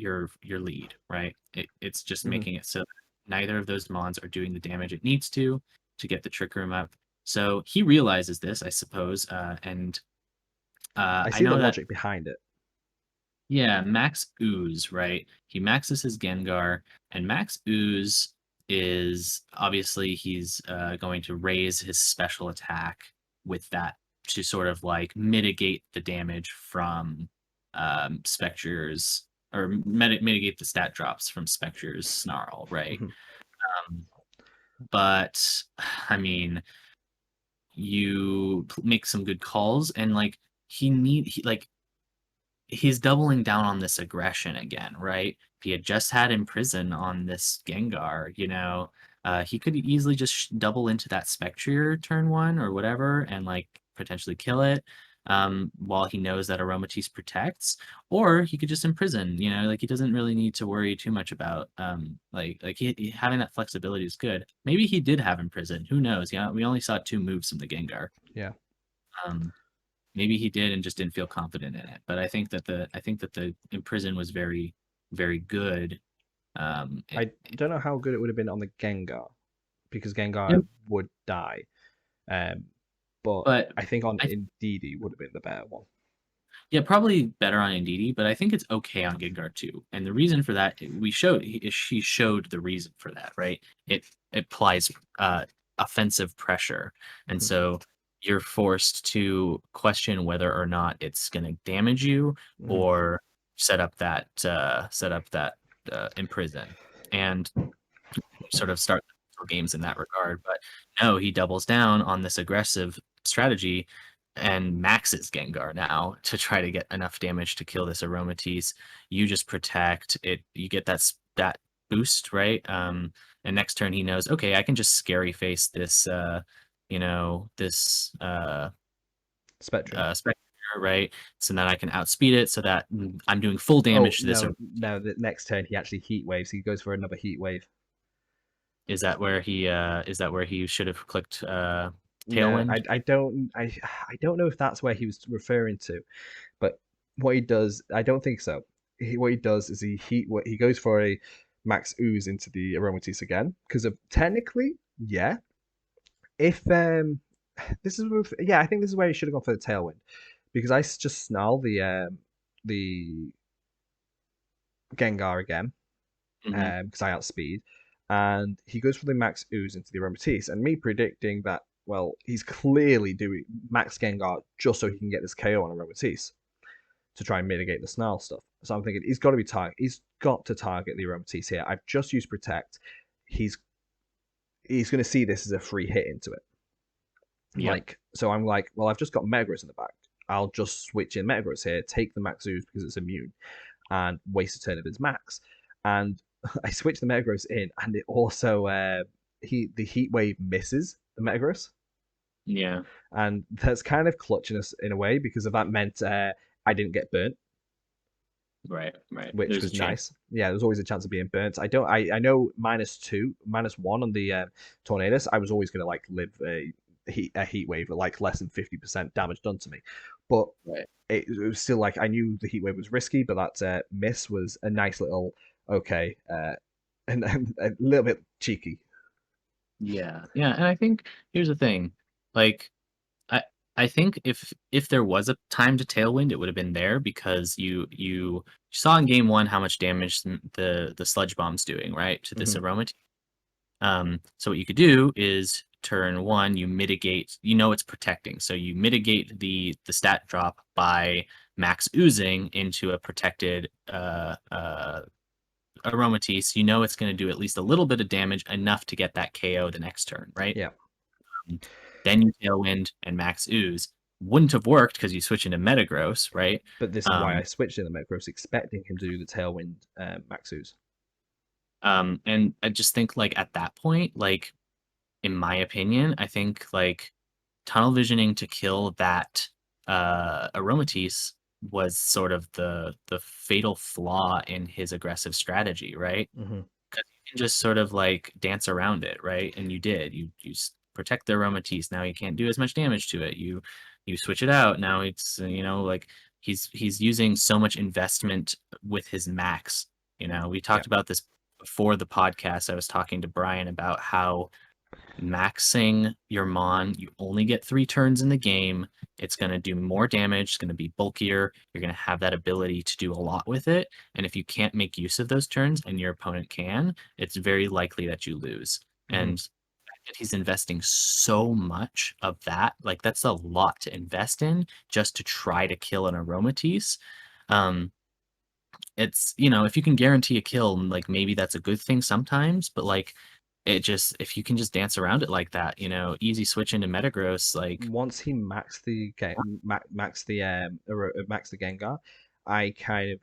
B: lead, right? It's just
A: Mm-hmm.
B: making it so neither of those mons are doing the damage it needs to get the trick room up. So he realizes this, I suppose, and
A: I
B: I
A: see the
B: know that
A: logic behind it.
B: yeah, Max Ooze, right? He maxes his Gengar, and Max Ooze is obviously he's going to raise his special attack with that to sort of like mitigate the damage from Spectre's or mitigate the stat drops from Spectre's Snarl, right?
A: Mm-hmm.
B: Um, but I mean, you make some good calls, and like like he's doubling down on this aggression again, right? If he had just had Imprison on this Gengar, he could easily just double into that Spectrier turn one or whatever and like potentially kill it while he knows that Aromatisse protects, or he could just Imprison, like he doesn't really need to worry too much about having that flexibility is good. Maybe he did have Imprison, who knows? Yeah, we only saw two moves from the Gengar.
A: Yeah.
B: Um, Maybe he did and just didn't feel confident in it. But I think that the Imprison was very, very good.
A: I don't know how good it would have been on the Gengar because
B: Yeah,
A: Gengar would die. Um, but
B: but
A: I think on
B: I
A: Indeedee would have been the better one.
B: Yeah, probably better on Indeedee, but I think it's okay on Gengar too. And the reason for that, she showed the reason for that, right? It applies offensive pressure, and
A: Hmm.
B: so you're forced to question whether or not it's going to damage you
A: Hmm.
B: or set up that imprison. And sort of start games in that regard. But no, he doubles down on this aggressive strategy and maxes Gengar now to try to get enough damage to kill this Aromatisse. You just protect it. You get that boost, right? And next turn he knows, okay, I can just scary face this
A: Spectrum.
B: Spectre, right? So that I can outspeed it so that I'm doing full
A: Oh
B: damage to this.
A: no, no! The next turn he actually heat waves. He goes for another heat wave.
B: Is that where he should have clicked
A: No,
B: Tailwind?
A: I don't know if that's where he was referring to, but what he does, I don't think so. What he does is he goes for a max ooze into the Aromatisse again because of technically, yeah. If yeah, I think this is where he should have gone for the Tailwind because just snarl the Gengar again
B: Hmm.
A: because I outspeed, and he goes for the max ooze into the Aromatisse, and me predicting that, well, he's clearly doing max Gengar just so he can get this KO on Aromatisse to try and mitigate the snarl stuff. So I'm thinking he's got to target the Aromatisse here. I've just used Protect. He's he's going to see this as a free hit into it.
B: Yep.
A: So I'm like, well, I've just got Metagross in the back. I'll just switch in Metagross here, take the max ooze because it's immune, and waste a turn of his max. And I switch the Metagross in, and it also the Heat Wave misses the Metagross,
B: Yeah.
A: and that's kind of clutching us in a way because of that meant I didn't get burnt,
B: Right. Right.
A: which
B: There's a
A: was
B: chance.
A: nice. Yeah, there's always a chance of being burnt. I know -2, -1 on the Tornadus. I was always gonna like live a heat wave at like less than 50% damage done to me, but
B: Right.
A: it was still like I knew the heat wave was risky, but that miss was a nice little okay, and a little bit cheeky.
B: Yeah. Yeah. And I think here's the thing. Like, I I think if there was a time to Tailwind, it would have been there because you saw in game one how much damage the Sludge Bomb's doing, right, to this
A: Hmm.
B: Aromatisse. So what you could do is turn one, you mitigate, it's protecting. So you mitigate the stat drop by max oozing into a protected Aromatisse. It's going to do at least a little bit of damage, enough to get that KO the next turn, right?
A: Yeah,
B: Um, Then you Tailwind and max ooze. Wouldn't have worked because you switch into Metagross, right?
A: but this is why I
B: Um,
A: switched in the Metagross, expecting him to do the Tailwind Maxus.
B: and I just think like at that point, like in my opinion, I think like tunnel visioning to kill that Aromatisse was sort of the fatal flaw in his aggressive strategy, right?
A: Hmm.
B: 'Cause you can just sort of like dance around it, right? And you did. You protect the Aromatisse. Now you can't do as much damage to it. You switch it out. Now it's like he's using so much investment with his max. We
A: Yeah.
B: talked about this before the podcast. I was talking to Brian about how maxing your Mon, you only get 3 turns in the game. It's going to do more damage. It's going to be bulkier. You're going to have that ability to do a lot with it. And if you can't make use of those turns and your opponent can, it's very likely that you lose.
A: Hmm.
B: And that he's investing so much of that, like that's a lot to invest in just to try to kill an Aromatisse. Um, if you can guarantee a kill, like maybe that's a good thing sometimes, but like it just if you can just dance around it like that, easy switch into Metagross, like
A: Once he maxed the game, maxed the Gengar, I kind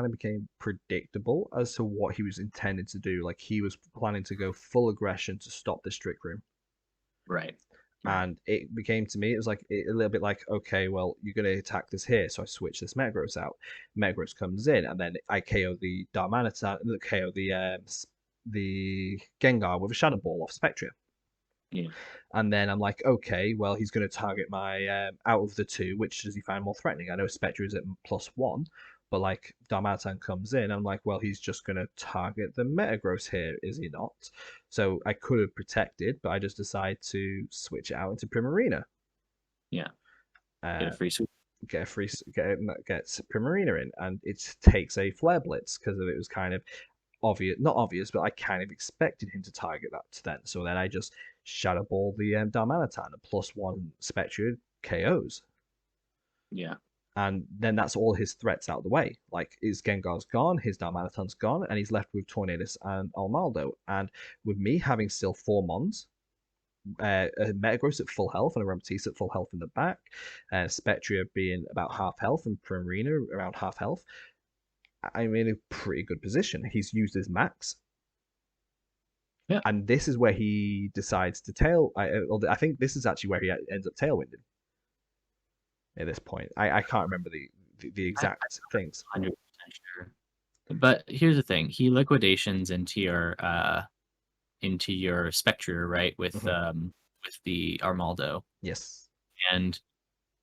A: of became predictable as to what he was intended to do. Like he was planning to go full aggression to stop this Trick Room.
B: right, right,
A: And it became to me, it was like a little bit like, okay, well, you're going to attack this here, so I switch this Metagross out. Metagross comes in, and then I KO the Darmanitan, KO the Gengar with a Shadow Ball off Spectria.
B: yeah,
A: And then I'm like, okay, well, he's going to target my out of the two, which does he find more threatening? I know Spectre is at +1, but like Darmanitan comes in, I'm like, well, he's just going to target the Metagross here, is he not? So I could have protected, but I just decided to switch it out into Primarina.
B: yeah. Get
A: Uh,
B: a free switch.
A: get a free gets Primarina in, and it takes a Flare Blitz because it was kind of obvious, not obvious, but I kind of expected him to target that then. So then I just Shadow Ball the Darmanitan, a +1 Spectre KOs.
B: Yeah,
A: And then that's all his threats out of the way. Like his Gengar's gone, his Darmanitan's gone, and he's left with Tornadus and Almaldo. And with me having still 4 Mons, a Metagross at full health and a Ramatisse at full health in the back, Spectria being about half health and Primarina around half health, I'm in a pretty good position. He's used his max,
B: yeah.
A: and this is where he decides to tail. I think this is actually where he ends up tailwinding at this point. I can't remember the
B: I'm
A: exact things.
B: 100% sure. But here's the thing: he liquidations into your Spectre, right,
A: Hmm.
B: with the Armaldo,
A: Yes.
B: and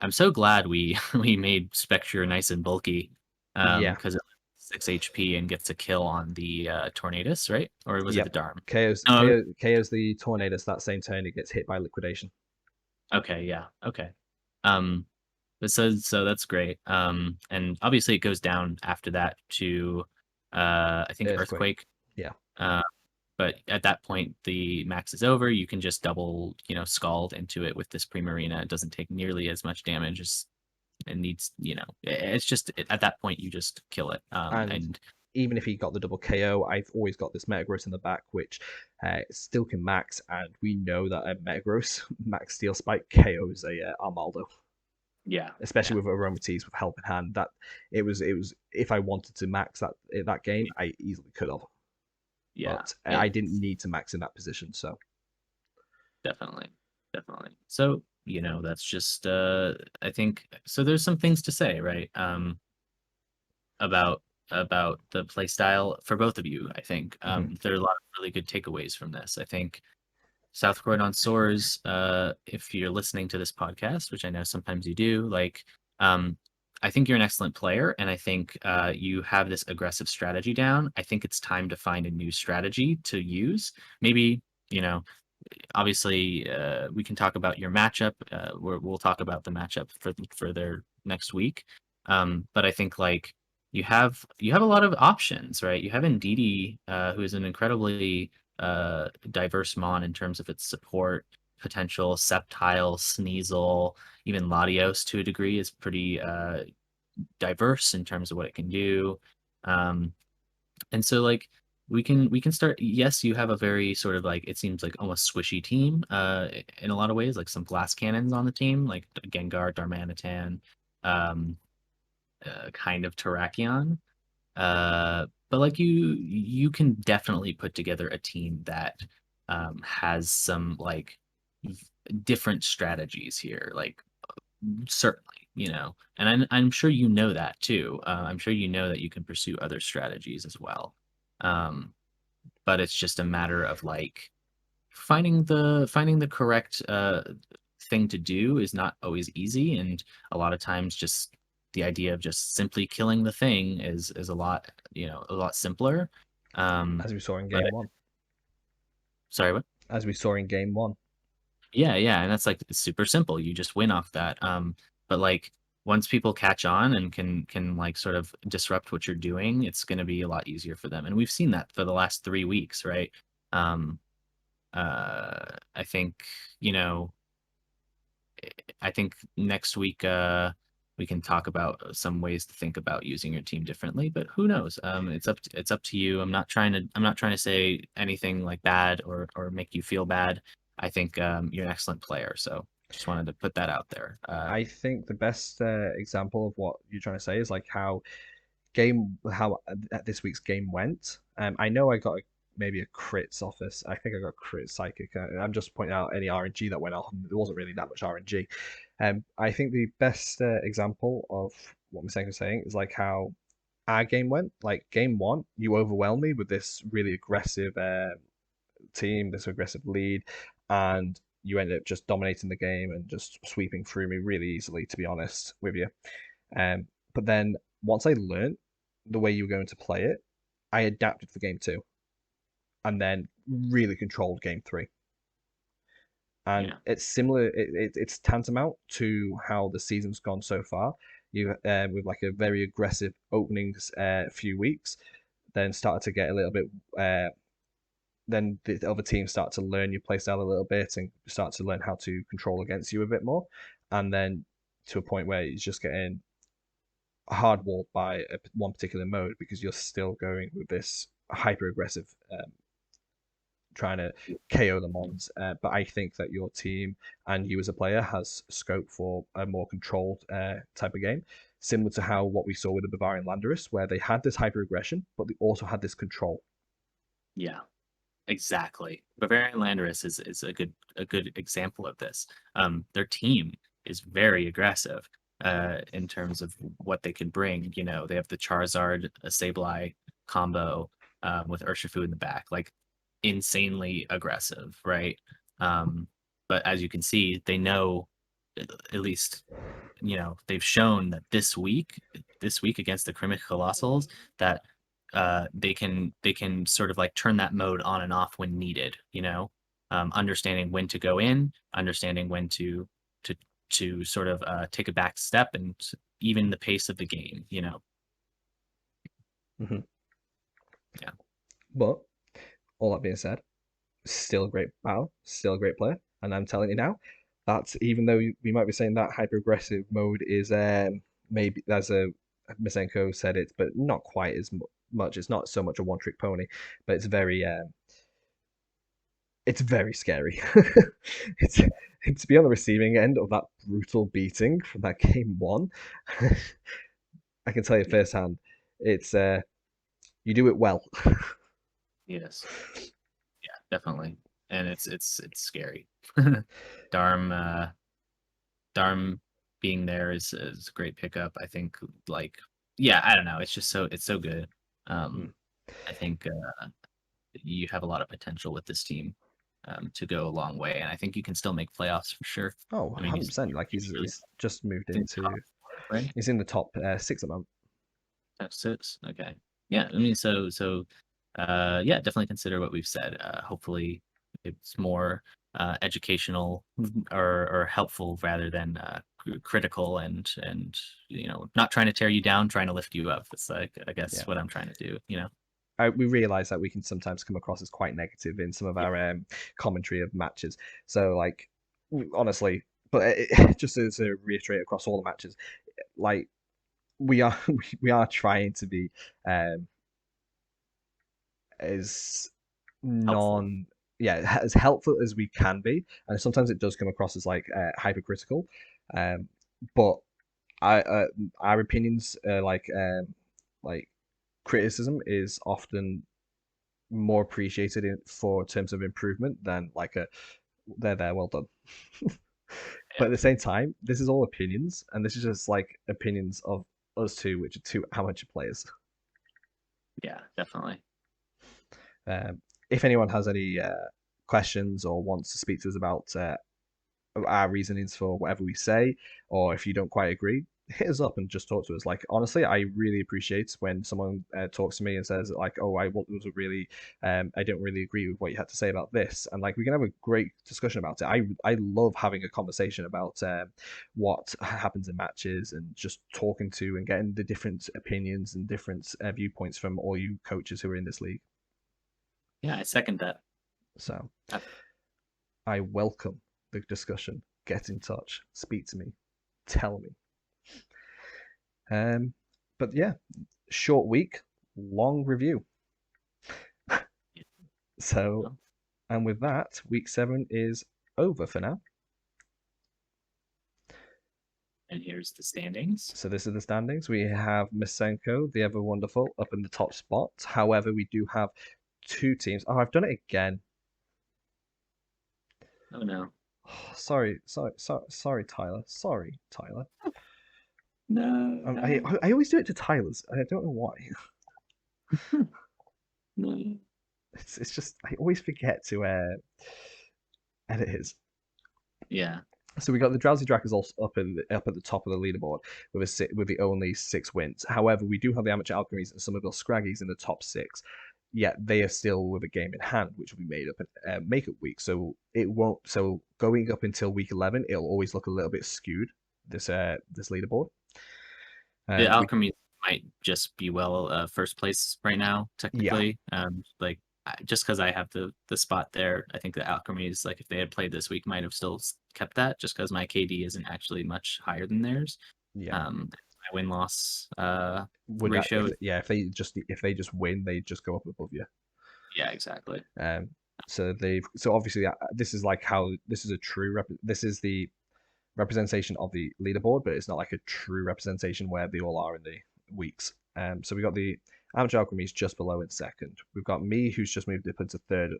B: I'm so glad we we made Spectre nice and bulky,
A: Yeah.
B: because it 6 HP and gets a kill on the Tornadus, right? Or was it the
A: Yep.
B: Darm?
A: KO's
B: Oh,
A: KO, KO's the Tornadus that same turn. It gets hit by liquidation.
B: okay, yeah, okay. Um, but so that's great. And obviously it goes down after that to I think
A: Earthquake.
B: Earthquake.
A: Yeah.
B: Uh, but at that point the max is over. You can just double, scald into it with this Primarina. It doesn't take nearly as much damage as it needs, it's just at that point you just kill it.
A: And
B: And
A: even if he got the double KO, I've always got this Metagross in the back, which still can max. And we know that a Metagross max Steel Spike KOs a Armaldo,
B: yeah,
A: especially
B: yeah,
A: with Aromatisse with help in hand. That it was if I wanted to max that game, I easily could have,
B: yeah,
A: but I
B: it
A: didn't need to max in that position. So
B: definitely, definitely. So, that's just I think so there's some things to say, right? About the play style for both of you, I think.
A: mhm.
B: There are a lot of really good takeaways from this. I think South Court on Soars, if you're listening to this podcast, which I know sometimes you do, like, I think you're an excellent player, and I think you have this aggressive strategy down. I think it's time to find a new strategy to use. Maybe, you know, obviously, we can talk about your matchup. We'll talk about the matchup for their next week. But I think like you have a lot of options, right? You have Ndidi, who is an incredibly diverse mon in terms of its support potential. Sceptile, Sneasel, even Latios to a degree is pretty diverse in terms of what it can do. Um, and so like we can start. Yes, you have a very sort of like it seems like almost squishy team in a lot of ways, like some glass cannons on the team, like Gengar, Darmanitan, um, kind of Terrakion. But like you can definitely put together a team that has some like different strategies here, like certainly, and I'm sure you know that too. I'm sure you know that you can pursue other strategies as well. Um, but it's just a matter of like finding the correct thing to do is not always easy, and a lot of times just the idea of just simply killing the thing is a lot simpler. Um,
A: As we saw in
B: but
A: game one.
B: sorry, what?
A: As we saw in game one.
B: Yeah, yeah, and that's like it's super simple. You just win off that. But like once people catch on and can like sort of disrupt what you're doing, it's going to be a lot easier for them. And we've seen that for the last 3 weeks, right? Um, I think, you know, I think next week, we can talk about some ways to think about using your team differently. But who knows? It's up to you. I'm not trying to say anything like bad or make you feel bad. I think you're an excellent player, so just wanted to put that out there.
A: I think the best example of what you're trying to say is like how this week's game went. I know I got maybe a crits off this. I think I got crit psychic. I'm just pointing out any RNG that went off. There wasn't really that much RNG. I think the best example of what Masenko was saying is like how our game went. Like game one, you overwhelmed me with this really aggressive team, this aggressive lead, and you ended up just dominating the game and just sweeping through me really easily. To be honest with you, um, but then once I learned the way you were going to play it, I adapted for game two and then really controlled game three. And
B: Yeah,
A: it's similar. It's tantamount to how the season's gone so far. You with like a very aggressive openings few weeks, then started to get a little bit. Then the other teams start to learn your playstyle a little bit and start to learn how to control against you a bit more, and then to a point where it's just getting hardwalled by one particular mode because you're still going with this hyper aggressive trying to KO the mons. But I think that your team and you as a player has scope for a more controlled type of game, similar to how what we saw with the Bavarian Landorus, where they had this hyper aggression, but they also had this control.
B: yeah. Exactly. Bavarian Landorus is a good example of this. Their team is very aggressive in terms of what they can bring. You know, they have the Charizard, a Sableye combo with Urshifu in the back, like insanely aggressive, right? Um, but as you can see, they know at least they've shown that this week against the Krimic Colossals, that they can sort of like turn that mode on and off when needed. Understanding when to go in, understanding when to sort of take a back step and even the pace of the game.
A: Mm-hmm.
B: Yeah,
A: But all that being said, still a great battle, still a great player, and I'm telling you now that even though we might be saying that hyper aggressive mode is maybe as a Masenko said it, but not quite as much. It's not so much a one trick pony, but it's very scary. it's to be on the receiving end of that brutal beating from that game one. I can tell you
B: yeah,
A: firsthand, it's you do it well.
B: yes, yeah, definitely, and it's scary. Darm Darm being there is a great pickup. I think, like, yeah, I don't know. It's so good.
A: Mm.
B: Um, I think you have a lot of potential with this team to go a long way, and I think you can still make playoffs for sure.
A: Oh,
B: I mean,
A: 100%. Like
B: you really
A: he's just moved
B: think top
A: into
B: four, right?
A: he's in the top six at the moment.
B: Top six. Okay. Yeah. I mean, yeah, definitely consider what we've said. Hopefully, it's more educational or helpful rather than critical and not trying to tear you down, trying to lift you up. It's like, I guess,
A: Yeah.
B: what I'm trying to do.
A: We realize that we can sometimes come across as quite negative in some of
B: Yeah.
A: our commentary of matches. So, like, honestly, but just to reiterate across all the matches, like we are we are trying to be um, as
B: Helpful.
A: non yeah as helpful as we can be, and sometimes it does come across as like hypercritical, but I our opinions like criticism is often more appreciated for terms of improvement than like a there well done. But
B: Yeah.
A: at the same time, this is all opinions, and this is just like opinions of us two, which are two amateur players.
B: Yeah. Definitely.
A: If anyone has any questions or wants to speak to us about our reasonings for whatever we say, or if you don't quite agree, hit us up and just talk to us. Like honestly, I really appreciate when someone talks to me and says like, "Oh, I wasn't really, I don't really agree with what you had to say about this," and like we can have a great discussion about it. I love having a conversation about what happens in matches and just talking to and getting the different opinions and different viewpoints from all you coaches who are in this league.
B: Yeah. I second that.
A: So
B: Uh,
A: I welcome the discussion. Get in touch. Speak to me. Tell me. But yeah, short week, long review.
B: Yeah.
A: So,
B: Well,
A: and with that, week 7 is over for now.
B: and here's the standings.
A: So this is the standings. We have Masenko, the ever wonderful, up in the top spot. However, we do have two teams. Oh, I've done it again.
B: Oh no.
A: Sorry, Tyler. Sorry, Tyler.
B: No,
A: I
B: no,
A: I always do it to Tyler's. I don't know why.
B: no.
A: It's just I always forget to edit his.
B: Yeah.
A: So we got the Drowsy Drac is also up at the top of the leaderboard with the only 6 wins. However, we do have the Amateur Alchemies and some of the Scraggies in the top 6. Yet they are still with a game in hand, which will be made up at makeup week. So it won't. So going up until week 11, it'll always look a little bit skewed. This leaderboard.
B: The
A: We
B: alchemy might just be first place right now,
A: Yeah,
B: technically. Like just because I have the spot there, I think the alchemies, like if they had played this week, might have still kept that, just because my KD isn't actually much higher than theirs.
A: yeah.
B: My win loss
A: Would that
B: ratio.
A: if they just win, they just go up above you.
B: Yeah, exactly.
A: Um, so obviously this is like how this is a this is the representation of the leaderboard, but it's not like a true representation where they all are in the weeks. So we got the Amateur Alchemies just below in second. We've got me, who's just moved up into third.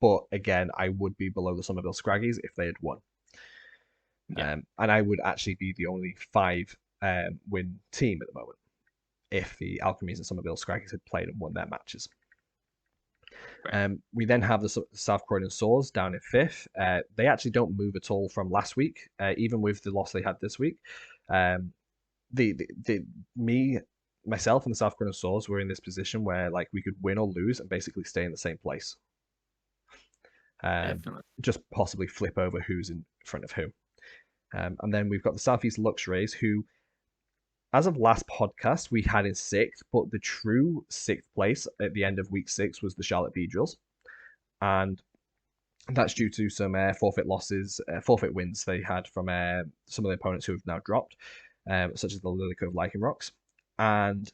A: But again, I would be below the Somerville Scraggies if they had won.
B: Yeah,
A: And I would actually be the only 5 win team at the moment if the Alchemies and Somerville Scraggies had played and won their matches.
B: right.
A: We then have the South Croydon Swords down in fifth. They actually don't move at all from last week, even with the loss they had this week. Um, me, myself, and the South Croydon Swords were in this position where like we could win or lose and basically stay in the same place.
B: Definitely.
A: Just possibly flip over who's in front of who. And then we've got the Southeast Luxrays, who, as of last podcast, we had in sixth, but the true sixth place at the end of week 6 was the Charlotte Beedrills. And that's due to some forfeit wins they had from some of the opponents who have now dropped, such as the Lily Cove Lichen Rocks. And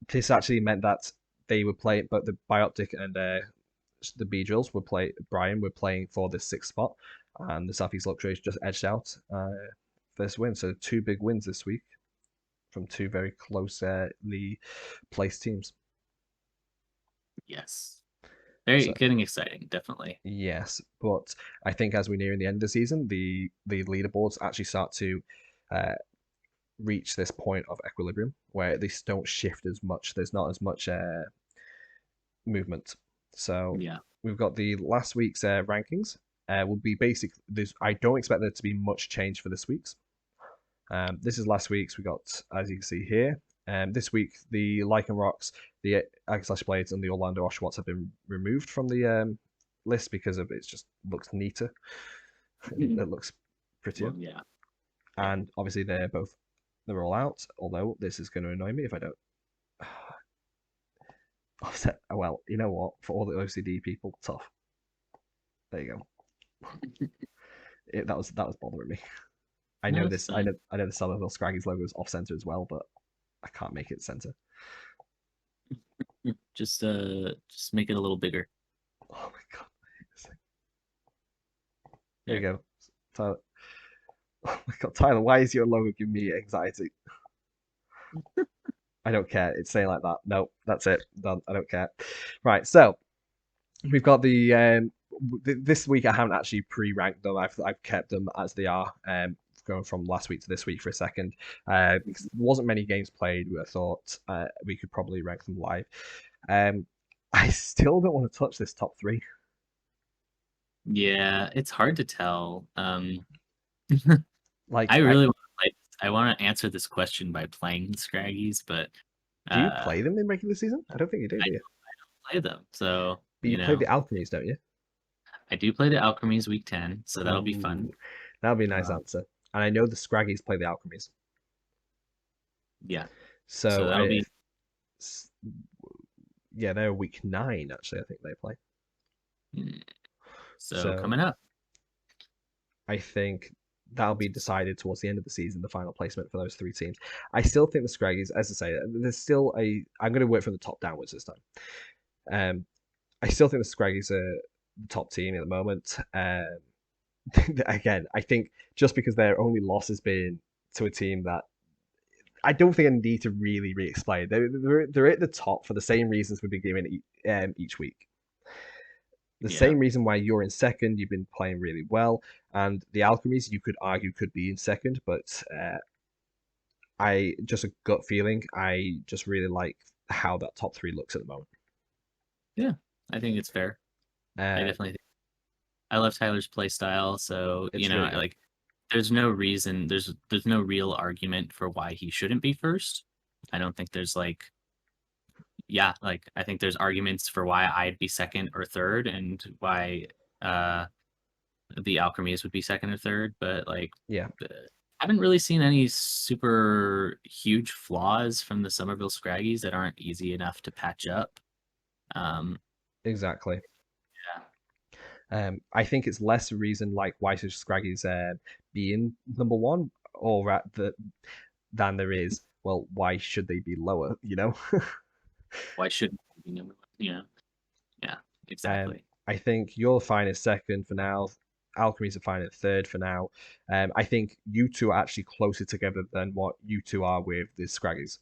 A: this actually meant that they were playing, but the Bioptic and the Beedrills Brian were playing for this sixth spot, and the Southeast Luxuries just edged out this win. So 2 big wins this week from 2 very closely placed teams.
B: Yes. Very
A: So
B: getting exciting, definitely.
A: yes, but I think as we near the end of the season, the leaderboards actually start to uh, reach this point of equilibrium where they don't shift as much. There's not as much movement. So
B: Yeah.
A: we've got the last week's rankings. Will be basic. I don't expect there to be much change for this week's. This is last week's. We got, as you can see here. This week, the Lichen Rocks, the Agaslash Blades, and the Orlando Oshawotts have been removed from the list because of it just looks neater. It looks prettier.
B: Well, yeah.
A: And obviously they're all out. Although this is going to annoy me if I don't offset. Well, you know what? For all the OCD people, tough. There you go. That was bothering me. I
B: No,
A: know
B: it's
A: this. I
B: fine.
A: know. I know the Somerville Scraggies logo is off center as well, but I can't make it center.
B: Just make it a little bigger.
A: Oh my god! There you
B: There.
A: go, Tyler. Oh my god, Tyler! Why is your logo giving me anxiety? I don't care. It's saying like that. No, that's it. Done. I don't care. Right. So we've got this week. I haven't actually pre-ranked them. I've kept them as they are. Going from last week to this week for a second, because there wasn't many games played. I thought we could probably rank them live. I still don't want to touch this top 3.
B: Yeah, it's hard to tell.
A: Like,
B: I really want to play. I want to answer this question by playing Scraggies, but
A: do you
B: uh,
A: play them in regular season? I don't think you do,
B: I
A: do you?
B: don't play them. So,
A: But you play the alchemies, don't you?
B: I do play the Alchemies week 10, so that'll be fun.
A: Ooh, that'll be a nice
B: Uh,
A: answer. And I know the Scraggies play the alchemies,
B: yeah, so
A: so
B: that'll be
A: yeah, they're week 9 actually. I think they play.
B: hmm, so
A: So
B: coming up.
A: I think that'll be decided towards the end of the season, the final placement for those three teams. I still think the Scraggies, as I say, there's still a. I'm going to work from the top downwards this time. Um, I still think the Scraggies are the top team at the moment. Again, I think just because their only loss has been to a team that I don't think I need to really re-explain. They're at the top for the same reasons we've been giving each week. The
B: Yeah.
A: same reason why you're in second, you've been playing really well, and the Alchemies, you could argue, could be in second, but I just a gut feeling. I just really like how that top three looks at the moment.
B: Yeah. I think it's fair. I
A: Uh,
B: definitely think I love Tyler's play style, so
A: it's really good.
B: like there's no reason there's no real argument for why he shouldn't be first. I don't think there's like yeah, like I think there's arguments for why I'd be second or third and why uh the Alchemies would be second or third, but like
A: Yeah,
B: I haven't really seen any super huge flaws from the Somerville Scraggies that aren't easy enough to patch up. Um,
A: exactly.
B: yeah,
A: I think it's less reason like why should Scraggy's being number one, or than there is. Well, why should they be lower? You know.
B: why shouldn't it be number one? Yeah, exactly.
A: I think you're fine as second for now. Alchemies are fine at third for now. I think you two are actually closer together than what you two are with the Scraggies.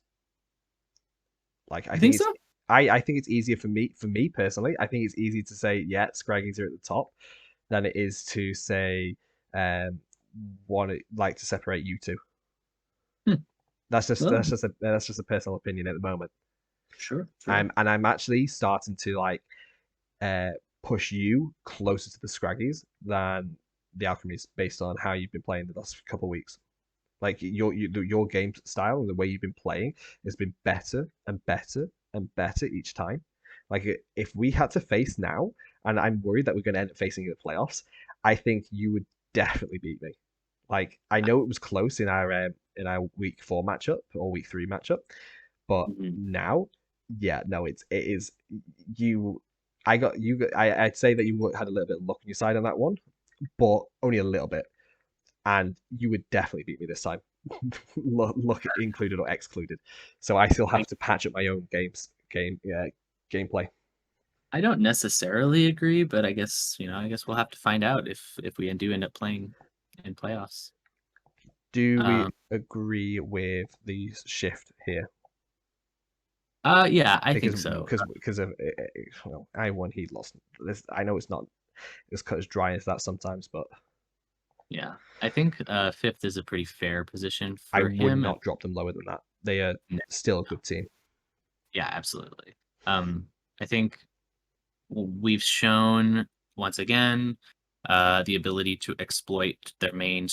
A: Like I
B: You
A: think
B: think
A: it's
B: so?
A: I think it's easier for me personally. I think it's easy to say yeah, Scraggies are at the top than it is to say um want to like to separate you two.
B: Hmm. Well,
A: That's just a personal opinion at the moment.
B: sure.
A: I'm actually starting to like uh push you closer to the Scraggies than the Alchemist based on how you've been playing the last couple of weeks. Like your game style and the way you've been playing has been better and better and better each time. Like if we had to face now, and I'm worried that we're going to end up facing in the playoffs, I think you would definitely beat me. Like I know it was close in our week 4 matchup or week 3 matchup, but
B: Mhm.
A: now, yeah, no, it is you. I got you. I'd say that you had a little bit of luck on your side on that one, but only a little bit, and you would definitely beat me this time. Luck included or excluded. So I still
B: I
A: have to patch up my own gameplay.
B: I don't necessarily agree, but I guess we'll have to find out if we do end up playing in playoffs.
A: Do we
B: Um,
A: agree with the shift here?
B: yeah, I think so.
A: Because of well, I won, he lost. This I know it's not as cut as dry as that sometimes, but
B: Yeah, I think fifth is a pretty fair position
A: I
B: for
A: would
B: him.
A: not drop them lower than that. They are
B: No,
A: still a good team.
B: yeah, absolutely. I think we've shown once again the ability to exploit their main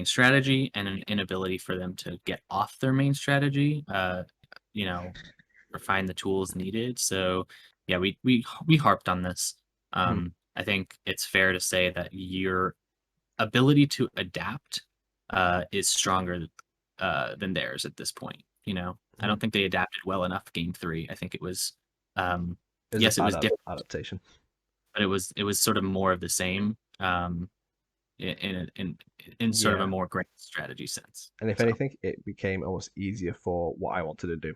B: strategy and an inability for them to get off their main strategy. You know, or find the tools needed. So yeah, we harped on this.
A: Mhm,
B: I think it's fair to say that your ability to adapt is stronger than theirs at this point. I
A: mhm.
B: don't think they adapted well enough game three. I think it was um,
A: It was a
B: yes, it
A: bad
B: was different,
A: adaptation.
B: but it was sort of more of the same in sort of a
A: Yeah,
B: more grand strategy sense.
A: and if
B: So
A: anything, it became almost easier for what I wanted to do.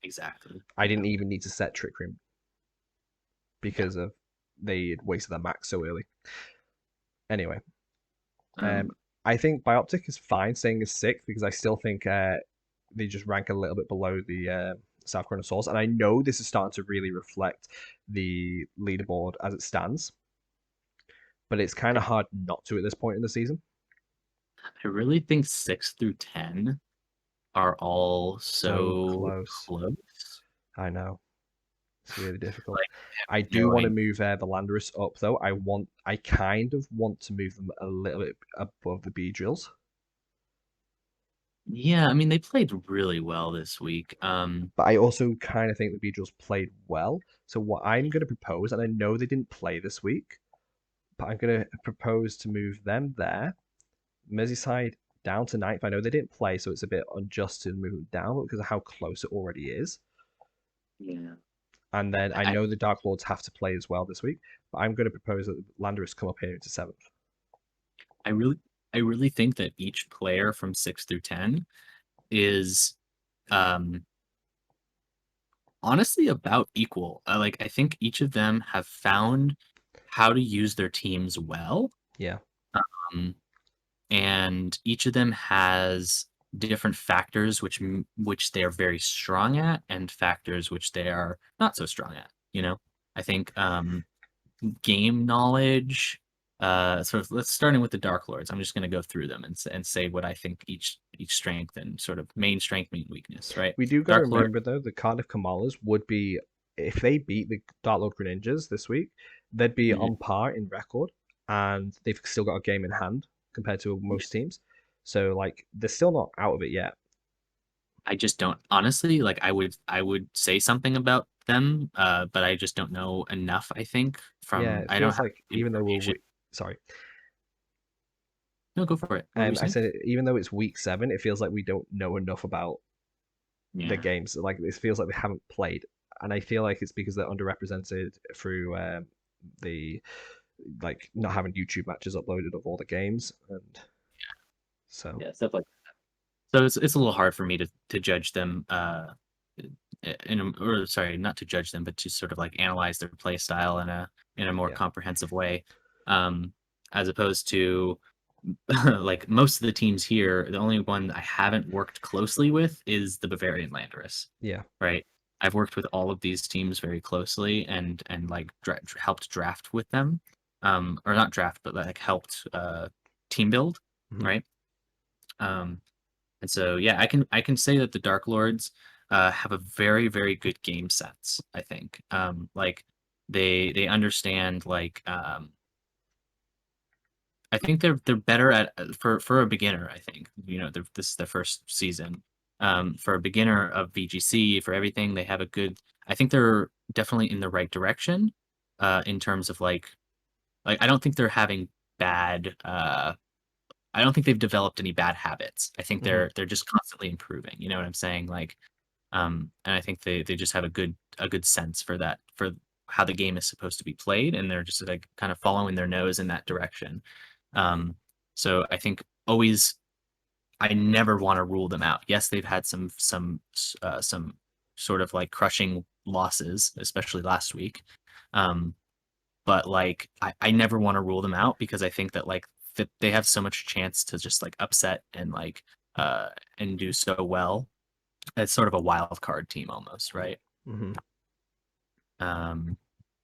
B: exactly,
A: I
B: yeah,
A: didn't even need to set Trick Room
B: yeah.
A: because of they had wasted their max so early. Anyway, um,
B: Um,
A: I think Bioptic is fine staying as sixth because I still think they just rank a little bit below the South Chronosaurs, and I know this is starting to really reflect the leaderboard as it stands, but it's kind
B: I,
A: of hard not to at this point in the season.
B: I really think 6 through 10 are all
A: So
B: so
A: close.
B: close.
A: I know. It's really difficult.
B: Like
A: I do
B: no
A: want to
B: idea.
A: move the Landorus up though. I kind of want to move them a little bit above the B drills,
B: Yeah, I mean they played really well this week.
A: but I also kind of think the B drills played well. So what I'm going to propose, and I know they didn't play this week, but I'm going to propose to move them there. Merseyside down to ninth. I know they didn't play, so it's a bit unjust to move them down because of how close it already is.
B: Yeah,
A: And then I
B: I
A: know the Dark Lords have to play as well this week, but I'm going to propose that Landorus come up here into seventh.
B: I really I really think that each player from 6 through 10 is, um, honestly about equal. Like, I think each of them have found how to use their teams well,
A: Yeah.
B: um, and each of them has different factors which they are very strong at and factors which they are not so strong at, you know? I think, game knowledge, sort of let's starting with the Dark Lords. I'm just gonna go through them and say what I think each strength and sort of main strength, main weakness, right?
A: We do got to
B: Dark Lord,
A: remember though, the Cardiff Kamalas would be, if they beat the Dark Lord Greninjas this week, they'd be
B: mhm,
A: on par in record, and they've still got a game in hand compared to
B: yeah.
A: most teams. So like they're still not out of it yet.
B: I just don't honestly, like, I would say something about them, but I just don't know enough, I think,
A: Yeah,
B: from
A: it
B: I don't
A: feels
B: have
A: like even though
B: information.
A: sorry,
B: No, go for it. What were you
A: I
B: saying?
A: said even though it's week 7, it feels like we don't know enough about the
B: Yeah.
A: games. Like it feels like they haven't played, and I feel like it's because they're underrepresented through the like not having YouTube matches uploaded of all the games, and so
B: Yeah, stuff like so it's a little hard for me to judge them, or sorry, not to judge them, but to sort of like analyze their play style in a more
A: yeah.
B: comprehensive way, um, as opposed to like most of the teams here. The only one I haven't worked closely with is the Bavarian Landorus,
A: Yeah.
B: right? I've worked with all of these teams very closely and like helped draft with them, or not draft, but like helped team build,
A: Mhm.
B: right? Um, and so, yeah, I can say that the Dark Lords have a very, very good game sense, I think. Like they understand like I think they're better at for a beginner, I think. This is their first season. For a beginner of VGC, for everything, they have a good I think they're definitely in the right direction in terms of like I don't think they're having bad I don't think they've developed any bad habits. I think
A: Mhm.
B: they're just constantly improving. You know what I'm saying? Like, and I think they just have a good sense for that for how the game is supposed to be played, and they're just like kind of following their nose in that direction. Um, so I think always I never want to rule them out. Yes, they've had some sort of like crushing losses, especially last week. Um, but like I never want to rule them out because I think that like that they have so much chance to just like upset uh and do so well. It's sort of a wild card team almost, right?
A: Mhm.
B: Um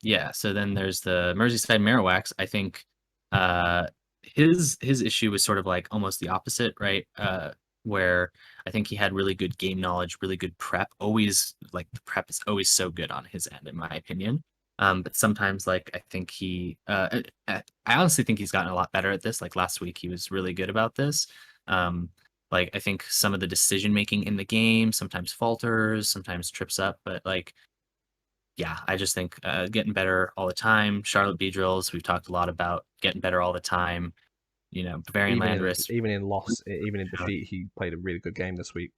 B: yeah, so then there's the Merseyside Marowaks. I think uh his issue was sort of like almost the opposite, right? Where I think he had really good game knowledge, really good prep. Always like the prep is always so good on his end, in my opinion. But sometimes like I think I honestly think he's gotten a lot better at this. Like last week, he was really good about this. Um, like I think some of the decision making in the game sometimes falters, sometimes trips up, but like yeah, I just think getting better all the time. Charlotte Beedrills, we've talked a lot about getting better all the time. Bavarian Landorus,
A: Even in defeat, he played a really good game this week.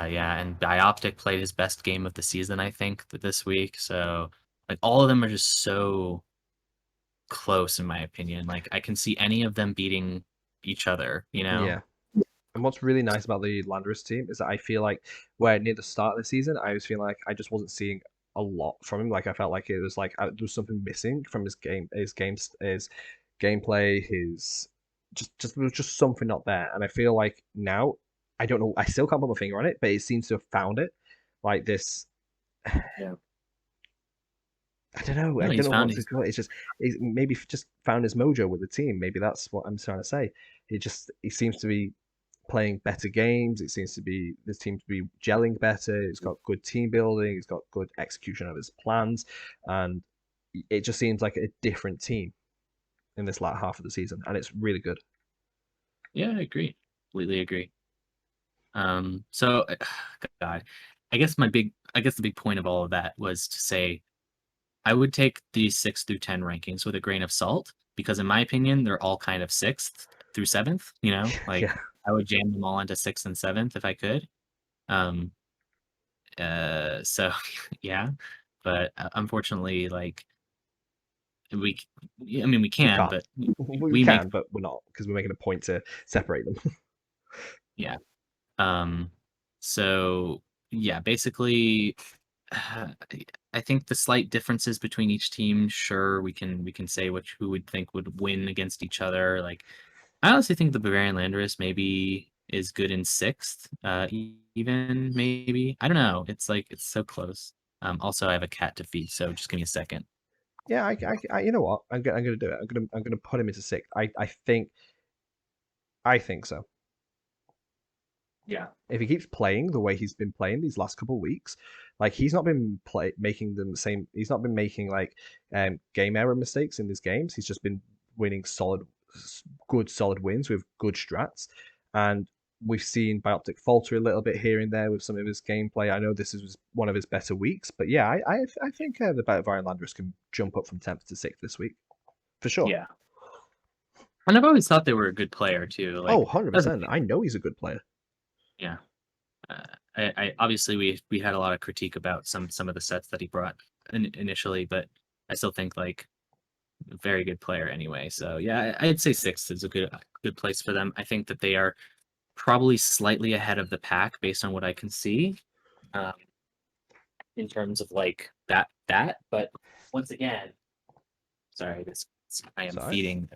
B: yeah, and Dioptic played his best game of the season, I think, this week. So, like, all of them are just so close, in my opinion. Like, I can see any of them beating each other, you know?
A: Yeah. And what's really nice about the Landers team is that I feel like where near the start of the season, I was feeling like I just wasn't seeing a lot from him. Like I felt like it was like there was something missing from his gameplay, his just there was just something not there. And I feel like now I don't know. I still can't put my finger on it, but it seems to have found it. Like this,
B: Yeah.
A: I don't know. I
B: No,
A: don't
B: he's
A: know
B: found
A: what to
B: he's
A: call it. It's just maybe just found his mojo with the team. Maybe that's what I'm trying to say. He seems to be playing better games. It seems to be this team to be gelling better. It's got good team building. It's got good execution of his plans, and it just seems like a different team in this latter half of the season, and it's really good.
B: yeah, I agree. Completely agree. So God, I guess the big point of all of that was to say I would take the 6 through 10 rankings with a grain of salt because in my opinion, they're all kind of 6th through 7th, like
A: Yeah,
B: I would jam them all into 6th and 7th if I could. Um, so yeah, but unfortunately, like we, I mean, we
A: We
B: can,
A: can't.
B: but
A: We
B: we make,
A: can, but we're not because we're making a point to separate them.
B: yeah. Um, so yeah, basically, uh, I think the slight differences between each team, sure, we can say which who would think would win against each other. Like, I honestly think the Bavarian Landorus maybe is good in sixth, even maybe. I don't know. It's like it's so close. Also, I have a cat to feed, so just give me a second.
A: Yeah, you know what? I'm gonna do it. I'm gonna put him into sixth. I think so.
B: Yeah.
A: If he keeps playing the way he's been playing these last couple of weeks, like he's not been making them the same. He's not been making like game error mistakes in his games. He's just been winning good solid wins with good strats, and we've seen Bioptic falter a little bit here and there with some of his gameplay. I know this is one of his better weeks, but yeah, I think the Bavarian Landers can jump up from 10th to 6th this week for sure.
B: Yeah. And I've always thought they were a good player too.
A: Oh,
B: Like, that's
A: 100%. I know he's a good player.
B: yeah. I obviously we had a lot of critique about some of the sets that he brought initially, but I still think like a very good player anyway. So yeah, I'd say sixth is a good place for them. I think that they are probably slightly ahead of the pack based on what I can see, um, in terms of like that. But once again, sorry, this I am
A: Sorry.
B: feeding.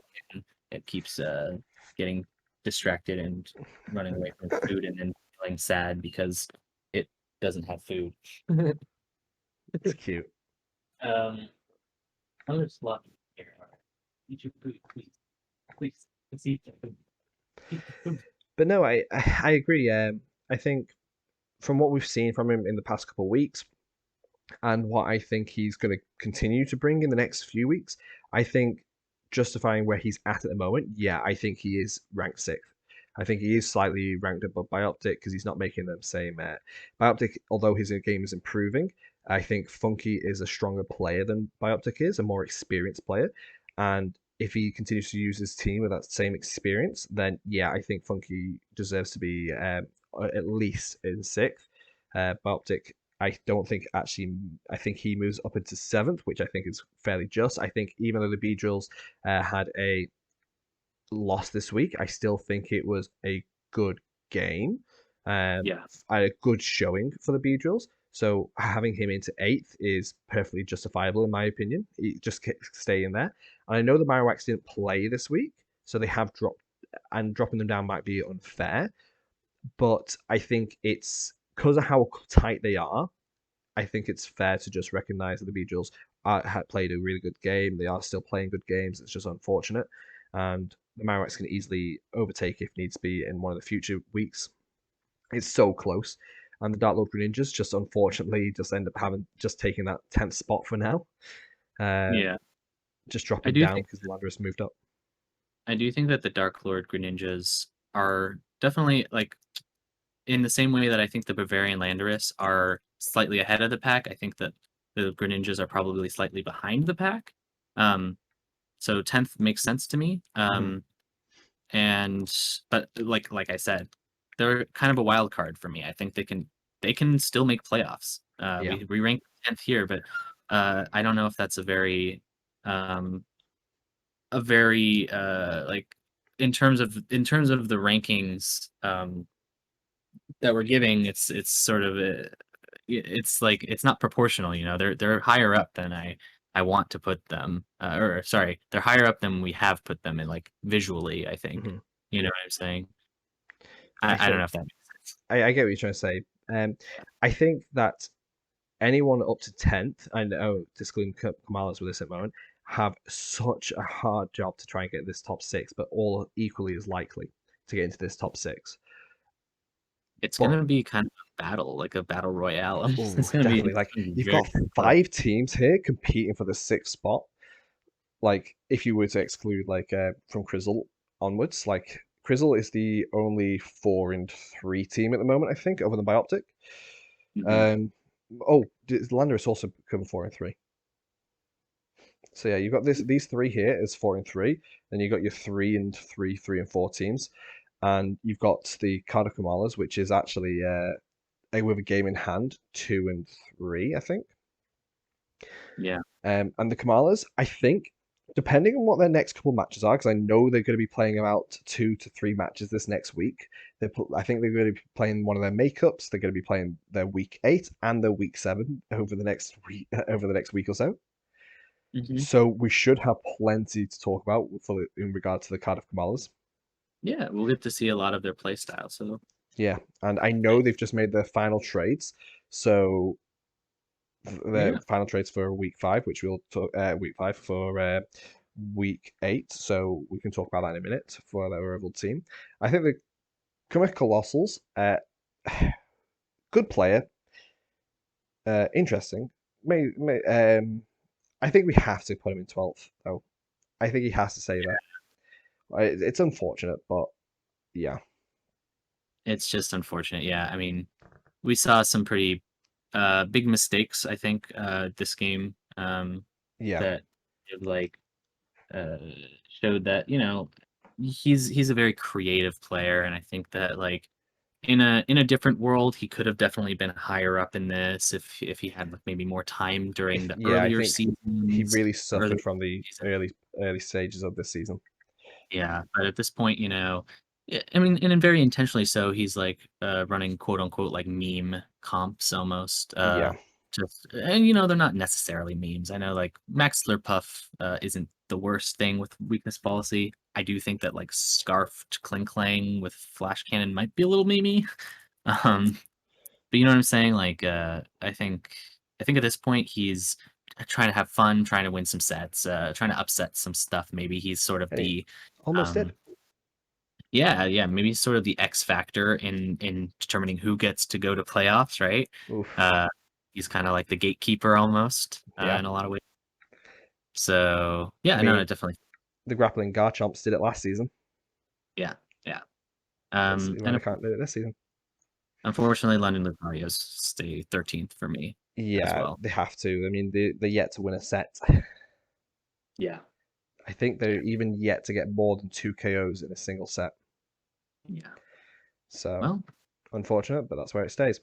B: It keeps getting distracted and running away from its food, and then feeling sad because it doesn't have food.
A: It's cute.
B: um, I'm just lucky here. Eat your food, please, please. Let's eat the food. Eat the food.
A: But no, I agree. I think from what we've seen from him in the past couple of weeks, and what I think he's going to continue to bring in the next few weeks, I think justifying where he's at the moment, yeah, I think he is ranked sixth. I think he is slightly ranked above Bioptic because he's not making them same. Bioptic, although his game is improving, I think Funky is a stronger player than Bioptic is, a more experienced player. And if he continues to use his team with that same experience, then yeah, I think Funky deserves to be at least in sixth. Bioptic I don't think actually. I think he moves up into seventh, which I think is fairly just. I think even though the Beedrills had a loss this week, I still think it was a good game,
B: Yeah,
A: a good showing for the Beedrills. So having him into eighth is perfectly justifiable in my opinion. He just stay in there. And I know the Marowaks didn't play this week, so they have dropped, and dropping them down might be unfair. But I think it's because of how tight they are. I think it's fair to just recognise that the Beedrills had played a really good game. They are still playing good games. It's just unfortunate. And the Marowaks can easily overtake if needs be in one of the future weeks. It's so close. And the Dark Lord Greninjas just unfortunately just end up having just taking that 10th spot for now.
B: yeah.
A: Just
B: I
A: dropping
B: do
A: down
B: think
A: because Landorus moved up.
B: I do think that the Dark Lord Greninjas are definitely like in the same way that I think the Bavarian Landorus are slightly ahead of the pack. I think that the Greninjas are probably slightly behind the pack. Um, so 10th makes sense to me.
A: Mm-hmm.
B: And but like I said, they're kind of a wild card for me. I think they can still make playoffs.
A: Yeah.
B: We rank 10th here, but I don't know if that's um like in terms of the rankings that we're giving, it's sort of it's like it's not proportional. They're higher up than I want to put them, or sorry, they're higher up than we have put them in, like visually, I think.
A: Mm-hmm.
B: You know what I'm saying?
A: I
B: I don't
A: think
B: know if that makes sense.
A: I get what you're trying to say. I think that anyone up to 10th, I know, excluding Kamalas with this at the moment, have such a hard job to try and get this top six, but all equally as likely to get into this top six.
B: It's
A: But
B: gonna be kind of a battle, like a battle royale.
A: oh,
B: It's gonna be
A: definitely, like you've
B: very,
A: got
B: very close.
A: 5 teams here competing for the sixth spot. Like if you were to exclude like from Crizzle onwards, like Crizzle is the only 4-3 team at the moment, I think, other than Bioptic.
B: Mhm.
A: Um, oh, Landorus also become 4-3. So yeah, you've got these three here as 4-3. Then you've got your 3-3, 3-4 teams, and you've got the Cardiff Kamalas, which is actually with a game in hand, 2-3, I think.
B: Yeah.
A: And the Kamalas, I think. depending on what their next couple matches are, because I know they're going to be playing about 2 to 3 matches this next week. I think they're going to be playing one of their makeups. They're going to be playing their week 8 and their week 7 over the next week, or so.
B: Hmm.
A: So we should have plenty to talk about in regard to the Cardiff Kamalas.
B: Yeah, we'll get to see a lot of their play style. So
A: Yeah, and I know they've just made their final trades. So the
B: yeah.
A: final trades for week 5, which we'll talk week 5 for week 8. So we can talk about that in a minute for their overall team. I think the Colossals, good player, interesting. I think we have to put him in 12th, though. I think he has to stay there. It's unfortunate, but yeah,
B: It's just unfortunate. Yeah, I mean, we saw some pretty big mistakes, I think, this game,
A: yeah.
B: that like uh, showed that, he's a very creative player, and I think that like in a different world, he could have definitely been higher up in this if he had like maybe more time during the
A: Yeah, I
B: earlier
A: think he
B: seasons,
A: really
B: earlier
A: suffered from the
B: season.
A: early stages of this season.
B: Yeah, but at this point, I mean, and very intentionally so, he's like running quote unquote like meme comps almost.
A: Yeah,
B: And they're not necessarily memes. I know like Max Slurpuff isn't the worst thing with weakness policy. I do think that like Scarfed Kling Klang with Flash Cannon might be a little memey. Um, but you know what I'm saying? Like, I think at this point he's trying to have fun, trying to win some sets, trying to upset some stuff. Maybe he's sort of
A: and he
B: the
A: almost did.
B: um, yeah, yeah, maybe sort of the X factor in determining who gets to go to playoffs, right?
A: Oof.
B: Uh, he's kind of like the gatekeeper almost,
A: Yeah,
B: in a lot of ways. So
A: I
B: yeah, no,
A: mean,
B: definitely,
A: the grappling Garchomps did it last season.
B: yeah, yeah.
A: Let's see why
B: And
A: they can't do it this season.
B: unfortunately, London Lucarios stay 13th for me as
A: Yeah,
B: well.
A: they have to. I mean, they're yet to win a set.
B: Yeah,
A: I think they're even yet to get more than 2 KOs in a single set.
B: yeah.
A: So
B: Well,
A: unfortunate, but that's where it stays.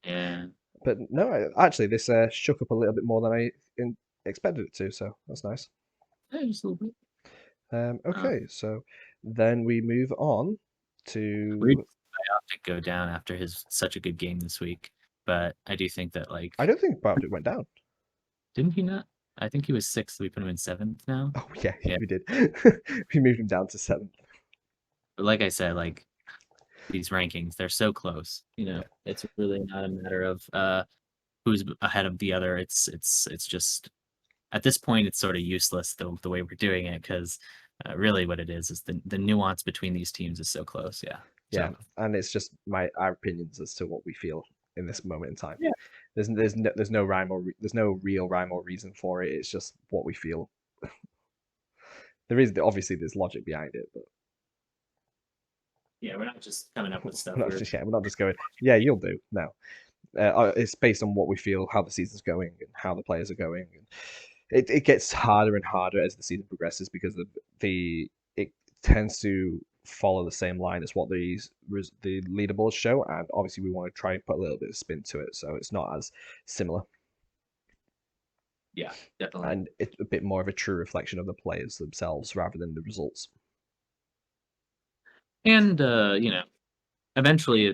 B: yeah,
A: But no, actually, this shook up a little bit more than expected it to. So that's nice.
B: yeah, just a little bit. Uh,
A: Okay, so then we move on
B: Weird
A: to.
B: to go down after his such a good game this week, but I do think that
A: I
B: like
A: don't think Biotic went down.
B: didn't he not? I think he was sixth. We put him in seventh now.
A: Oh yeah,
B: Yeah,
A: we did. We moved him down to 7th.
B: but like I said, like these rankings, they're so close.
A: Yeah,
B: It's really not a matter of who's ahead of the other. It's just at this point, it's sort of useless the way we're doing it because really what it is the nuance between these teams is so close. Yeah.
A: yeah,
B: So
A: and it's just our opinions as to what we feel in this moment in time.
B: yeah,
A: There's no there's no real rhyme or reason for it. It's just what we feel. There is obviously there's logic behind it, but
B: yeah, we're not just coming up with stuff.
A: we're not
B: We're
A: just we're not just going. Yeah, you'll do. No, it's based on what we feel, how the season's going, and how the players are going. And it gets harder and harder as the season progresses because it tends to follow the same line as what the leaderboards show, and obviously we want to try and put a little bit of spin to it, so it's not as similar
B: yeah, definitely.
A: and it's a bit more of a true reflection of the players themselves rather than the results.
B: And eventually,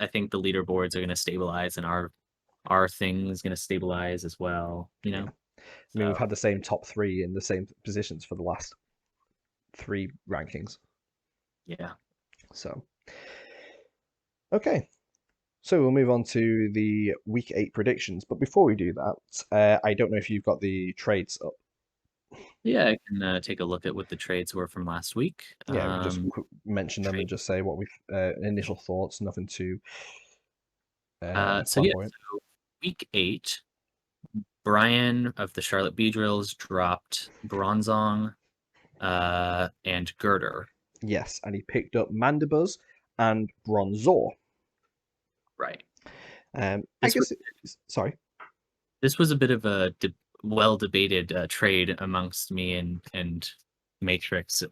B: I think the leaderboards are going to stabilize, and our thing is going to stabilize as well.
A: Yeah, I mean we've
B: So
A: had the same top three in the same positions for the last 3 rankings,
B: yeah,
A: so okay. So we'll move on to the week 8 predictions. But before we do that, I don't know if you've got the trades up.
B: yeah, I can take a look at what the trades were from last week.
A: Yeah, we just mention them and
B: Trade.
A: just say what we've initial thoughts. Nothing too
B: So yeah,
A: flamboyant.
B: so week 8, Brian of the Charlotte Beedrills dropped Bronzong and Girder.
A: Yes, and he picked up Mandibuzz and Bronzor.
B: Right.
A: I
B: This was
A: guess. Sorry.
B: this was a bit of a well debated trade amongst me and Matrix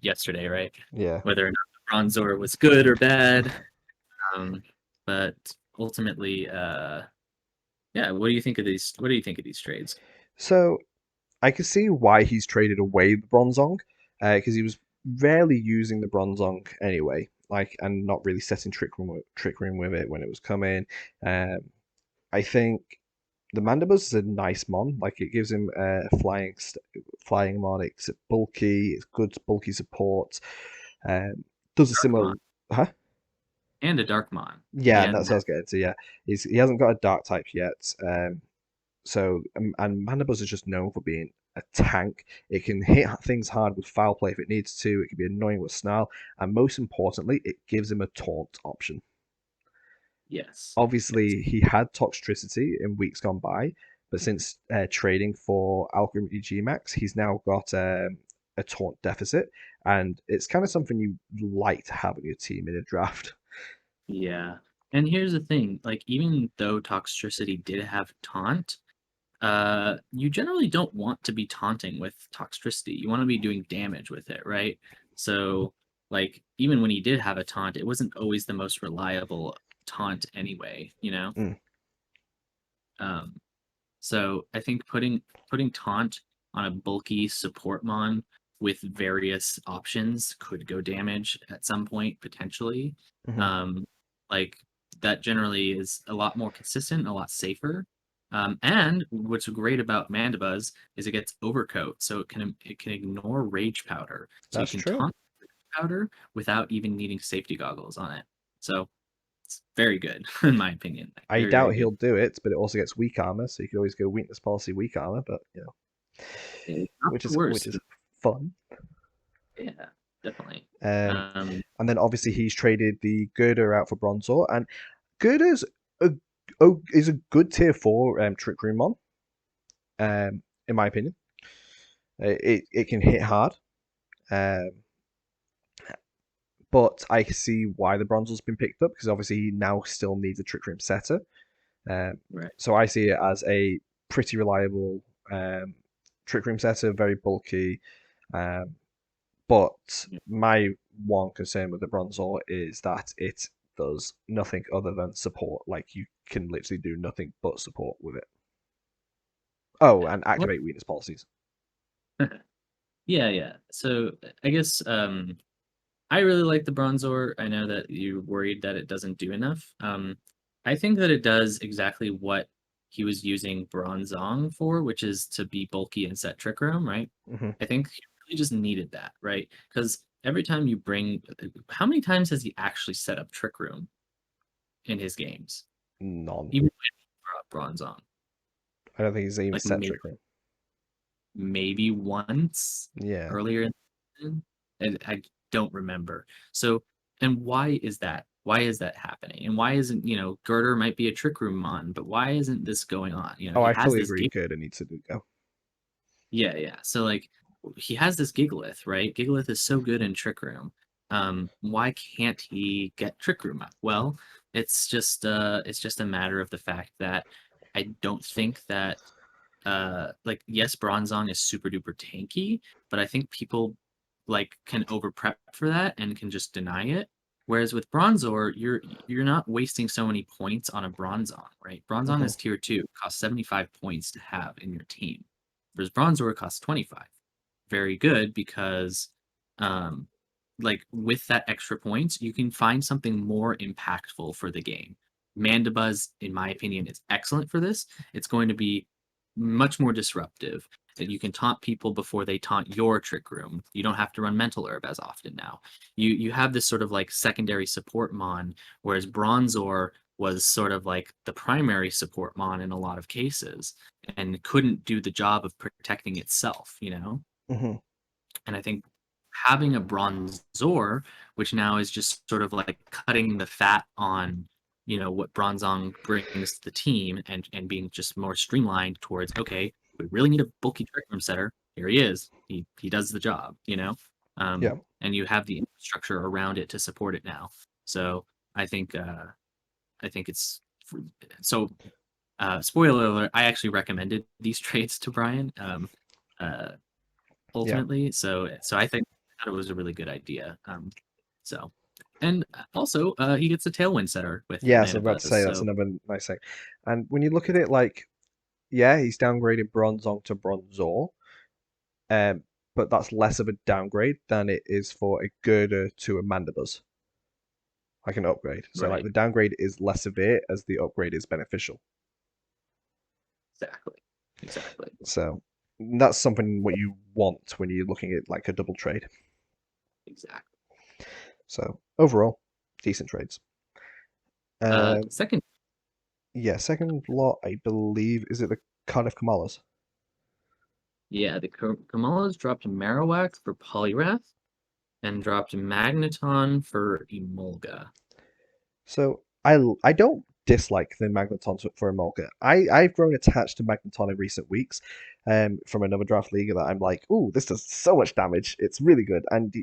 B: yesterday, right?
A: Yeah.
B: Whether or not the Bronzor was good or bad. Um, but ultimately, yeah. What do you think of these? What do you think of these trades?
A: So I can see why he's traded away the Bronzong, because he was rarely using the Bronzong anyway, like, and not really setting Trick Room with it when it was coming. Um, I think the Mandibuzz is a nice mon. Like, it gives him flying mon. It's bulky. It's good bulky support. Um, does a similar,
B: Darkmon
A: huh?
B: and a Darkmon. He
A: Yeah,
B: hasn't
A: that's what I
B: had.
A: was getting to. Yeah, he hasn't got a dark type yet. And Mandibuzz is just known for being a tank. It can hit things hard with foul play if it needs to. It can be annoying with snarl, and most importantly, it gives him a taunt option.
B: Yes. Yes.
A: Obviously, he had Toxtricity in weeks gone by, but since trading for Alchemy G Max, he's now got a taunt deficit, and it's kind of something you like to have on your team in a draft.
B: Yeah. And here's the thing, like even though Toxtricity did have taunt, you generally don't want to be taunting with Toxtricity. You want to be doing damage with it, right? So, like, even when he did have a taunt, it wasn't always the most reliable taunt anyway, you know?
A: Mm,
B: Um, so I think putting taunt on a bulky support mon with various options could go damage at some point potentially.
A: mhm.
B: Um, like that generally is a lot more consistent, a lot safer. And what's great about Mandibuzz is it gets overcoat, so it can ignore Rage Powder, so you
A: That's
B: can
A: true.
B: taunt Rage Powder without even needing safety goggles on it. So it's very good in my opinion. Like,
A: I
B: very very
A: doubt
B: good.
A: he'll do it, but it also gets weak armor, so you could always go weakness policy, weak armor. But
B: It's not
A: which
B: the
A: which
B: worst.
A: is fun.
B: Yeah, definitely.
A: Um,
B: Um,
A: and then obviously he's traded the Girder out for Bronzor, and Girder's a is a good tier 4 Trick Room mon, in my opinion. It can hit hard, um, but I see why the Bronzor's been picked up because obviously he now still needs a Trick Room setter. Um,
B: right.
A: so I see it as a pretty reliable Trick Room setter, very bulky. Um, but
B: Yeah.
A: my one concern with the Bronzor is that it does nothing other than support. Like, you can literally do nothing but support with it. Oh, and
B: Well,
A: activate weakness policies.
B: yeah, yeah. So I guess I really like the Bronzor. I know that you're worried that it doesn't do enough. I think that it does exactly what he was using Bronzong for, which is to be bulky and set Trick Room, right?
A: Hmm.
B: I think he really just needed that, right? Because every time you bring, how many times has he actually set up Trick Room in his games?
A: None.
B: Even when he brought Bronzong,
A: I don't think he's even
B: like
A: set trick room.
B: maybe once
A: Yeah.
B: earlier in the season, and I don't remember. So, and why is that? Why is that happening? And why isn't, Girder might be a trick room mon, but why isn't this going on?
A: Oh,
B: He
A: I
B: has
A: fully
B: this
A: agree.
B: gig.
A: Gerda needs to go.
B: Yeah, yeah. So like he has this Gigalith, right? Gigalith is so good in trick room. Why can't he get trick room up? Well, it's just a matter of the fact that I don't think that like yes, Bronzong is super duper tanky, but I think people like can over prep for that and can just deny it. Whereas with Bronzor, you're not wasting so many points on a Bronzong, right? Bronzong
A: Hmm.
B: is tier 2, costs 75 points to have in your team. Whereas Bronzor costs 25. Very good because um like with that extra points, you can find something more impactful for the game. Mandibuzz, in my opinion, is excellent for this. It's going to be much more disruptive. That you can taunt people before they taunt your trick room. You don't have to run mental herb as often now. You have this sort of like secondary support mon, whereas Bronzor was sort of like the primary support mon in a lot of cases and couldn't do the job of protecting itself.
A: Hmm.
B: And I think having a Bronzor, which now is just sort of like cutting the fat on, what Bronzong brings to the team and being just more streamlined towards, okay, we really need a bulky trick room setter. Here he is. He does the job.
A: Yeah.
B: And you have the infrastructure around it to support it now. So I think it's so spoiler alert, I actually recommended these trades to Brian. Uh,
A: Yeah.
B: ultimately. So I think I thought it was a really good idea. So and also he gets a tailwind setter with the
A: Yeah, so
B: mana
A: I'm about to
B: buzz.
A: say that's
B: So
A: another nice thing. And when you look at it, like, yeah, he's downgraded Bronzong to Bronzor, but that's less of a downgrade than it is for a girder to a mandibuzz, like an upgrade. So like
B: Right.
A: the downgrade is less severe as the upgrade is beneficial.
B: Exactly. Exactly.
A: So that's something what you want when you're looking at like a double trade.
B: Exactly.
A: So overall, decent trades. Um,
B: Second,
A: yeah, second lot I believe is it the Cardiff Kamalas.
B: yeah, the Kamalas dropped Marowak for Poliwrath and dropped Magneton for Emolga.
A: So I don't dislike the Magneton for Emolga. I've grown attached to Magneton in recent weeks, from another draft league that I'm like, ooh, this does so much damage. It's really good, and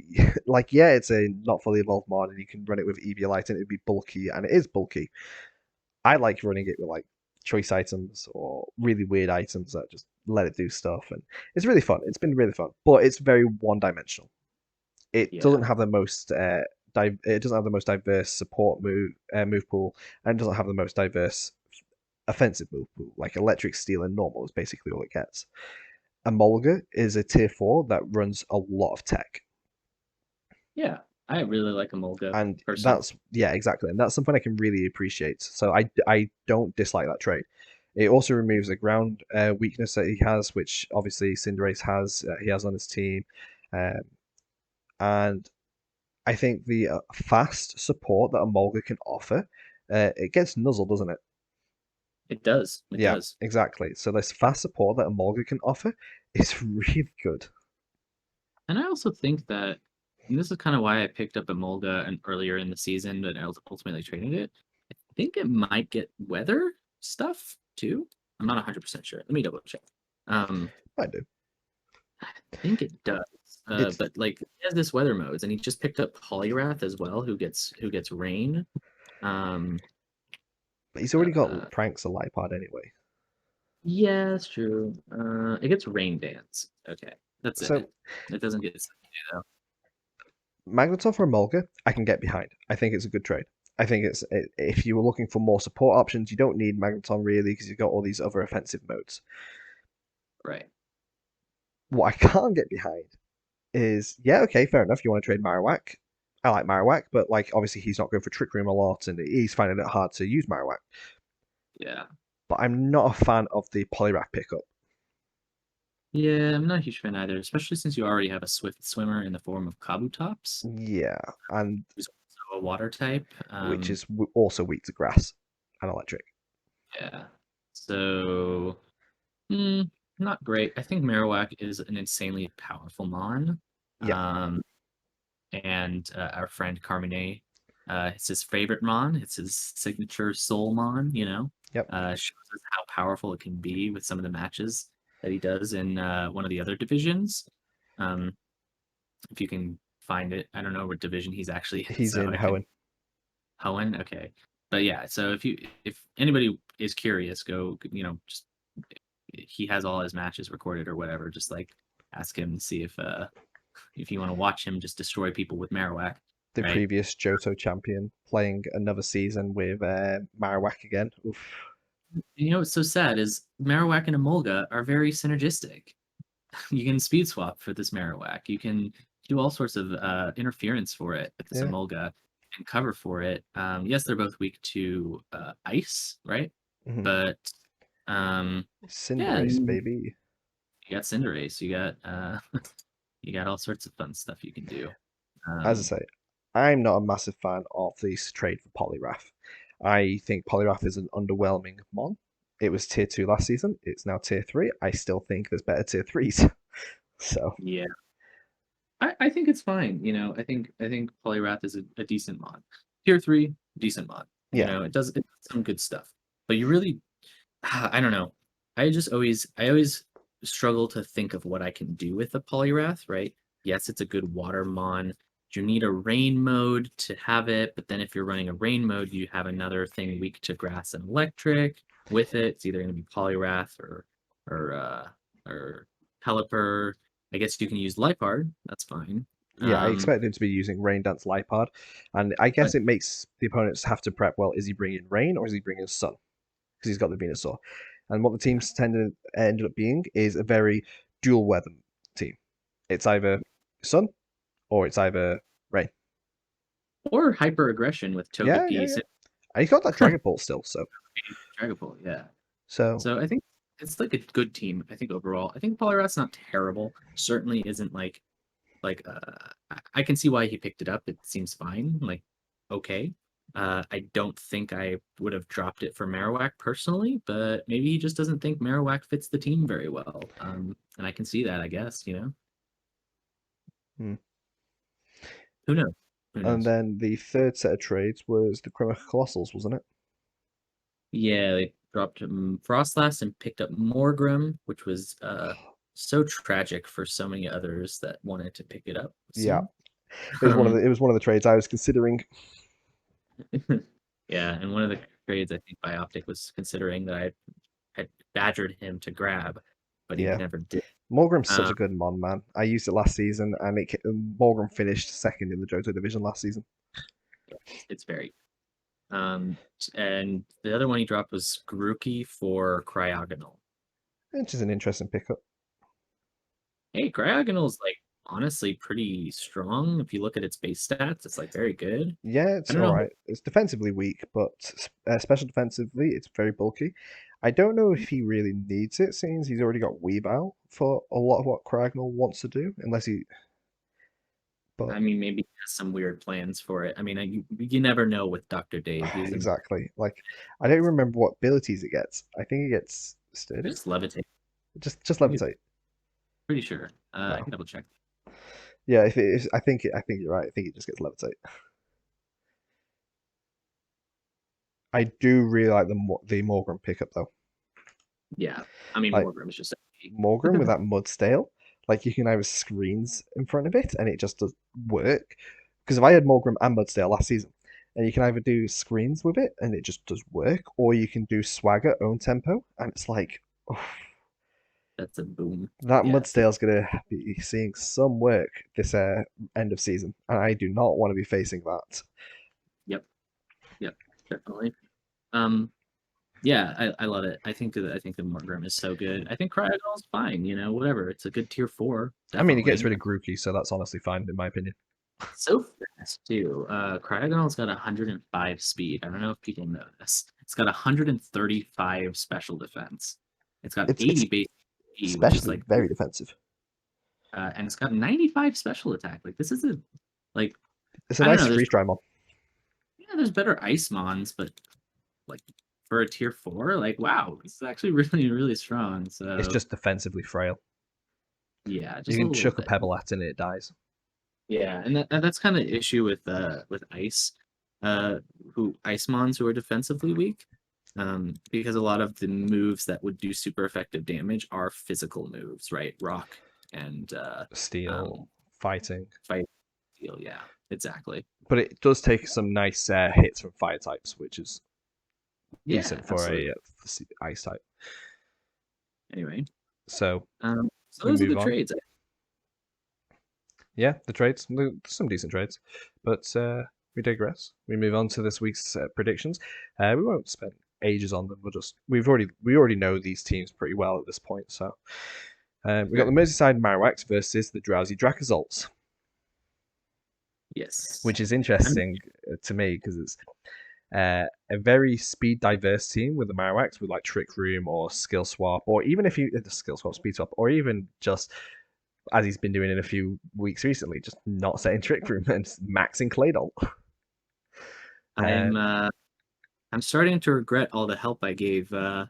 A: like yeah, it's a not fully evolved mod, and you can run it with Eviolite, and it'd be bulky, and it is bulky. I like running it with like choice items or really weird items that just let it do stuff, and it's really fun. It's been really fun, but it's very one dimensional. It
B: Yeah.
A: doesn't have the most it doesn't have the most diverse support move pool, and it doesn't have the most diverse offensive move pool. Like electric, steel, and normal is basically all it gets. Emolga is a tier 4 that runs a lot of tech,
B: Yeah. I really like Emolga
A: and
B: personally.
A: that's yeah, exactly, and that's something I can really appreciate. So I don't dislike that trade. It also removes a ground weakness that he has, which obviously Cinderace has. He has on his team, um, and I think the fast support that a Mulga can offer, it gets nuzzled, doesn't it?
B: It does. It
A: Yeah,
B: does.
A: exactly. So this fast support that a Mulga can offer is really good.
B: And I also think that, and this is kind of why I picked up Emolga and earlier in the season, but I ultimately traded it. I think it might get weather stuff too. I'm not 100% sure. Let me double check.
A: I do.
B: I think it does.
A: It's
B: But like he has this weather modes, and he just picked up Poliwrath as well, who gets rain. Um,
A: but he's already got
B: uh,
A: pranks a Lipard anyway.
B: yeah, it's true. It gets rain dance. Okay, that's
A: So
B: it. It doesn't get Sunday, though.
A: Magneton for a Mulga, I can get behind. I think it's a good trade. I think if you were looking for more support options, you don't need Magneton really because you've got all these other offensive modes.
B: Right.
A: What I can't get behind is yeah, okay, fair enough. You want to trade Marowak. I like Marowak, but like obviously he's not going for Trick Room a lot, and he's finding it hard to use Marowak.
B: Yeah.
A: But I'm not a fan of the Poliwrath pickup.
B: Yeah, I'm not a huge fan either, especially since you already have a swift swimmer in the form of Kabutops,
A: Yeah, and
B: who's also a water type.
A: which is also weak to grass and electric.
B: Yeah. So, mm, not great. I think Marowak is an insanely powerful Mon.
A: Yeah,
B: Um, and our friend Carmine, it's his favorite Mon. It's his signature Soul Mon,
A: yep.
B: shows us how powerful it can be with some of the matches that he does in one of the other divisions. Um, if you can find it. I don't know what division he's actually in,
A: He's
B: so
A: in
B: I could
A: Hoenn.
B: Hoenn. Okay, but yeah. So if anybody is curious, go. Just he has all his matches recorded or whatever. Just like ask him to see if you want to watch him just destroy people with Marowak,
A: The
B: right?
A: previous Johto champion playing another season with Marowak again. Oof.
B: What's so sad is Marowak and Emolga are very synergistic. You can speed swap for this Marowak. You can do all sorts of interference for it with this
A: Yeah.
B: Emolga and cover for it. Yes, they're both weak to ice, right?
A: Mm-hmm.
B: But yeah,
A: Cinderace,
B: you
A: baby.
B: got Cinderace. You got you got all sorts of fun stuff you can do.
A: As I
B: Um,
A: say, I'm not a massive fan of this trade for Poliwrath. I think Poliwrath is an underwhelming mon. It was tier 2 last season. It's now tier 3. I still think there's better tier 3s. So,
B: yeah, I think it's fine. I think Poliwrath is a decent mod. Tier 3, decent mod.
A: yeah.
B: It does some good stuff. But you really I don't know. I always struggle to think of what I can do with a Poliwrath, right? Yes, it's a good water mon. You need a rain mode to have it, but then if you're running a rain mode, you have another thing weak to grass and electric with it. It's either going to be Poliwrath or or Pelipper. I guess you can use Liepard. That's fine.
A: Yeah, I
B: Um,
A: expect him to be using Rain Dance Lipard. And I
B: but
A: guess it makes the opponents have to prep well. Is he bringing Rain or is he bringing Sun? Because he's got the Venusaur. And what the teams ended up being is a very dual weather. team. It's either Sun or it's either Rain.
B: Or hyper aggression with
A: Yeah, yeah,
B: Togepi,
A: yeah. And he's got that Dragon Ball still, so
B: Dragapult, yeah.
A: so
B: So I think it's like a good team. I think overall, I think Poliwrath's not terrible. Certainly isn't I can see why he picked it up. It seems fine, like okay. I don't think I would have dropped it for Marowak personally, but maybe he just doesn't think Marowak fits the team very well. And I can see that, I guess,
A: hmm.
B: Who knows? Who
A: And
B: knows?
A: then the third set of trades was the Chroma Colossals, wasn't it?
B: Yeah, they dropped Frostlass and picked up Morgrim, which was so tragic for so many others that wanted to pick it up
A: Yeah.
B: soon.
A: It was one of the trades I was considering.
B: Yeah, and one of the trades I think Bioptic was considering that I had badgered him to grab, but he
A: Yeah.
B: never did.
A: Morgrim's such
B: Um,
A: a good mon, man. I used it last season, and Morgrim finished second in the Johto division last season.
B: it's very. And the other one he dropped was Grookey for Cryogonal.
A: Which is an interesting pickup.
B: Hey, Cryogonal's like honestly pretty strong. If you look at its base stats, it's like very good.
A: Yeah,
B: I
A: it's
B: don't
A: all
B: know.
A: right. It's defensively weak, but special defensively, it's very bulky. I don't know if he really needs it, since he's already got Weavile for a lot of what Cragnell wants to do, unless he. But
B: I mean, maybe he has some weird plans for it. I mean, you never know with Dr. Dave. He's
A: exactly, like I don't remember what abilities it gets. I think it gets sturdy,
B: just levitate.
A: just levitate.
B: Pretty sure. I
A: No,
B: can double check.
A: yeah, if it is, I think you're right. I think it just gets levitate. I do really like the Morgan pickup though.
B: Yeah, I mean,
A: Like
B: Morgrim is just
A: Morgan with that Mudstale, like you can have screens in front of it and it just does work. Because if I had Morgan and Mudstale last season, and you can either do screens with it and it just does work, or you can do Swagger own tempo, and it's like, oh,
B: that's a boom.
A: that
B: Yeah.
A: Mudstale's gonna be seeing some work this end of season, and I do not want to be facing that.
B: Yep. Yep. Definitely. Um. Yeah, I love it. I think the Morgrim is so good. I think Cryogonal is fine. Whatever. It's a good tier 4.
A: I mean, it gets
B: Definitely.
A: rid of Grookey, so that's honestly fine in my opinion.
B: So fast too. Cryogonal's got 105 speed. I don't know if people know this. It's got 135 special defense. It's got
A: It's
B: 80 base speed, which is
A: especially
B: like,
A: very defensive.
B: and it's got 95 special attack. Like this is like
A: It's a
B: I don't
A: nice
B: know.
A: freeze dry mod.
B: There's better ice mons, but like for a tier 4, like wow, this is actually really really strong.
A: It's
B: So
A: just defensively frail.
B: yeah,
A: You
B: just a
A: can
B: little
A: chuck a
B: bit.
A: pebble at it and it dies.
B: Yeah, and that's kind of issue with ice, uh, who ice mons who are defensively weak, because a lot of the moves that would do super effective damage are physical moves, right? Rock and
A: Steel,
B: um,
A: fighting.
B: fight, steel. Yeah, exactly.
A: But it does take some nice hits from fire types, which is
B: Yeah,
A: decent for
B: absolutely.
A: a ice type.
B: Anyway,
A: So
B: so
A: we
B: those are
A: move
B: the
A: on.
B: trades.
A: Yeah, the trades, some decent trades, but we digress. We move on to this week's predictions. We won't spend ages on them. We already know these teams pretty well at this point. So we got the
B: Sure.
A: Merseyside Marowaks versus the Drowsy Drakazolts,
B: Yes.
A: which is
B: I'm
A: interesting to me because it's a very speed diverse team with the Marowaks with like Trick Room or Skill Swap, or even if you the Skill Swap, Speed Swap, or even just as he's been doing in a few weeks recently, just not setting Trick Room and maxing Claydol.
B: I'm uh I'm starting to regret all the help I gave the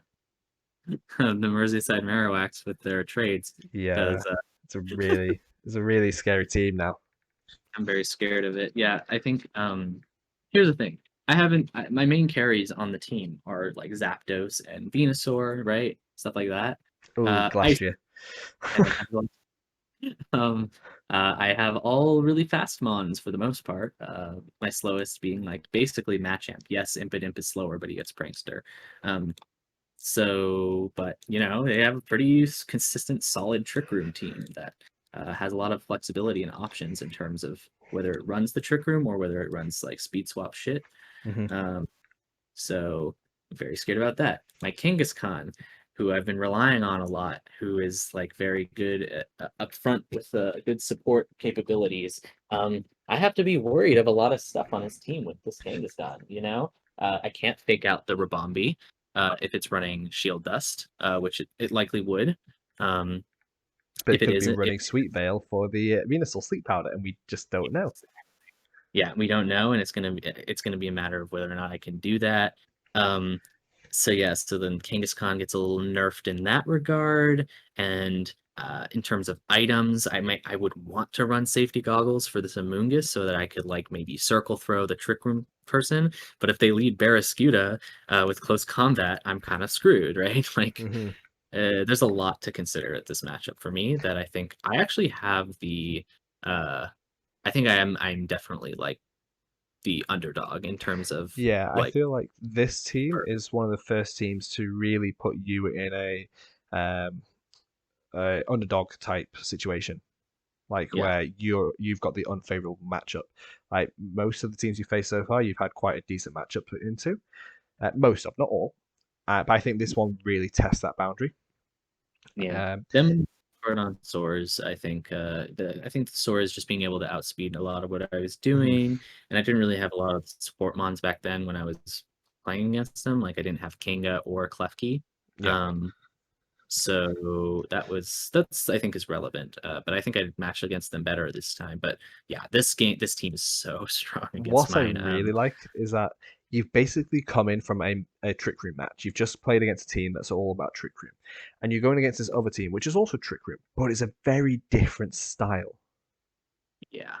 B: Merseyside Marowaks with their trades
A: Yeah,
B: because
A: it's a really scary team now.
B: I'm very scared of it. Yeah, I think here's the thing. I haven't my main carries on the team are like Zapdos and Venusaur, right? Stuff like that.
A: Oh,
B: Ice
A: Glastrier.
B: um I have all really fast mons for the most part. My slowest being like basically Machamp. Yes, Impidimp is slower, but he gets Prankster. Um So, but they have a pretty consistent, solid Trick Room team that has a lot of flexibility and options in terms of whether it runs the Trick Room or whether it runs like speed swap shit.
A: Hmm.
B: Um, so I'm very scared about that. My Kangaskhan, who I've been relying on a lot, who is like very good up front with good support capabilities. I have to be worried of a lot of stuff on his team with this Kangaskhan, you know? I can't fake out the Rabombi if it's running Shield Dust, which it likely would. Um,
A: But it
B: if it
A: could be
B: isn't, if
A: running Sweet Veil for the Venusaur Sleep Powder, and we just don't know.
B: yeah, we don't know, and it's gonna be a matter of whether or not I can do that. Um, so yeah, so then Kangaskhan gets a little nerfed in that regard, and in terms of items, I would want to run safety goggles for this Amoonguss so that I could like maybe circle throw the Trick Room person. But if they lead Barraskewda with close combat, I'm kind of screwed, right? Like
A: Hmm.
B: there's a lot to consider at this matchup for me that I think I actually have uh I think I'm definitely like the underdog in terms of
A: Yeah, I
B: like
A: feel like this team
B: or-
A: is one of the first teams to really put you in um, a underdog type situation, like
B: yeah,
A: where you've got the unfavorable matchup. Like most of the teams you face so far, you've had quite a decent matchup put into. Most of, not all, but I think this one really tests that boundary.
B: yeah.
A: Um,
B: Them hard on Soars, I think the Soars just being able to outspeed a lot of what I was
A: mhm,
B: doing, and I didn't really have a lot of support mons back then when I was playing against them. Like I didn't have Kinga or Klefki.
A: yeah.
B: Um, so that's I think is relevant. But I think I matched against them better this time. But yeah, this team is so strong against
A: What I
B: mine.
A: really like is that you've basically come in from a trick room match. You've just played against a team that's all about trick room, and you're going against this other team, which is also trick room, but it's a very different style.
B: Yeah.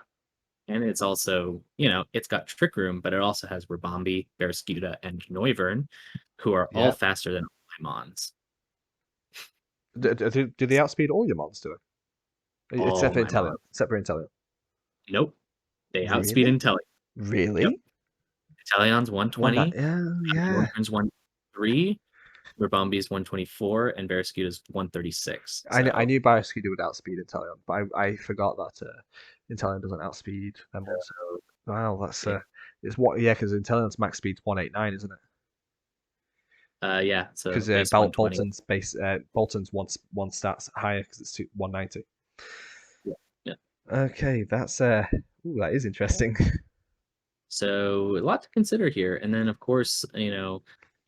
B: And it's also, it's got Trick Room, but it also has Rabombi, Barraskewda, and Noivern, who are all
A: Yeah.
B: faster than my mons.
A: Do they outspeed all your monsters?
B: All
A: Except for
B: my
A: Inteleon.
B: mons.
A: Except for Inteleon.
B: Nope. They outspeed
A: Really?
B: Inteleon. Yep.
A: Really?
B: Inteleon's
A: One that?
B: 120,
A: Yeah.
B: Noivern's 103, Rabombi's 124, and Barraskewda's 136.
A: I
B: So,
A: knew Bioscudo would outspeed Inteleon, but I forgot that Inteleon doesn't outspeed them ones. Wow, that's
B: yeah.
A: it's what? Yeah, because Inteleon's max speed's 189, isn't it?
B: Yeah, so
A: Because
B: base 120.
A: Bolton's one stats higher because it's 190.
B: Yeah. Yeah.
A: Okay, that's ooh, that is interesting.
B: So a lot to consider here. And then of course,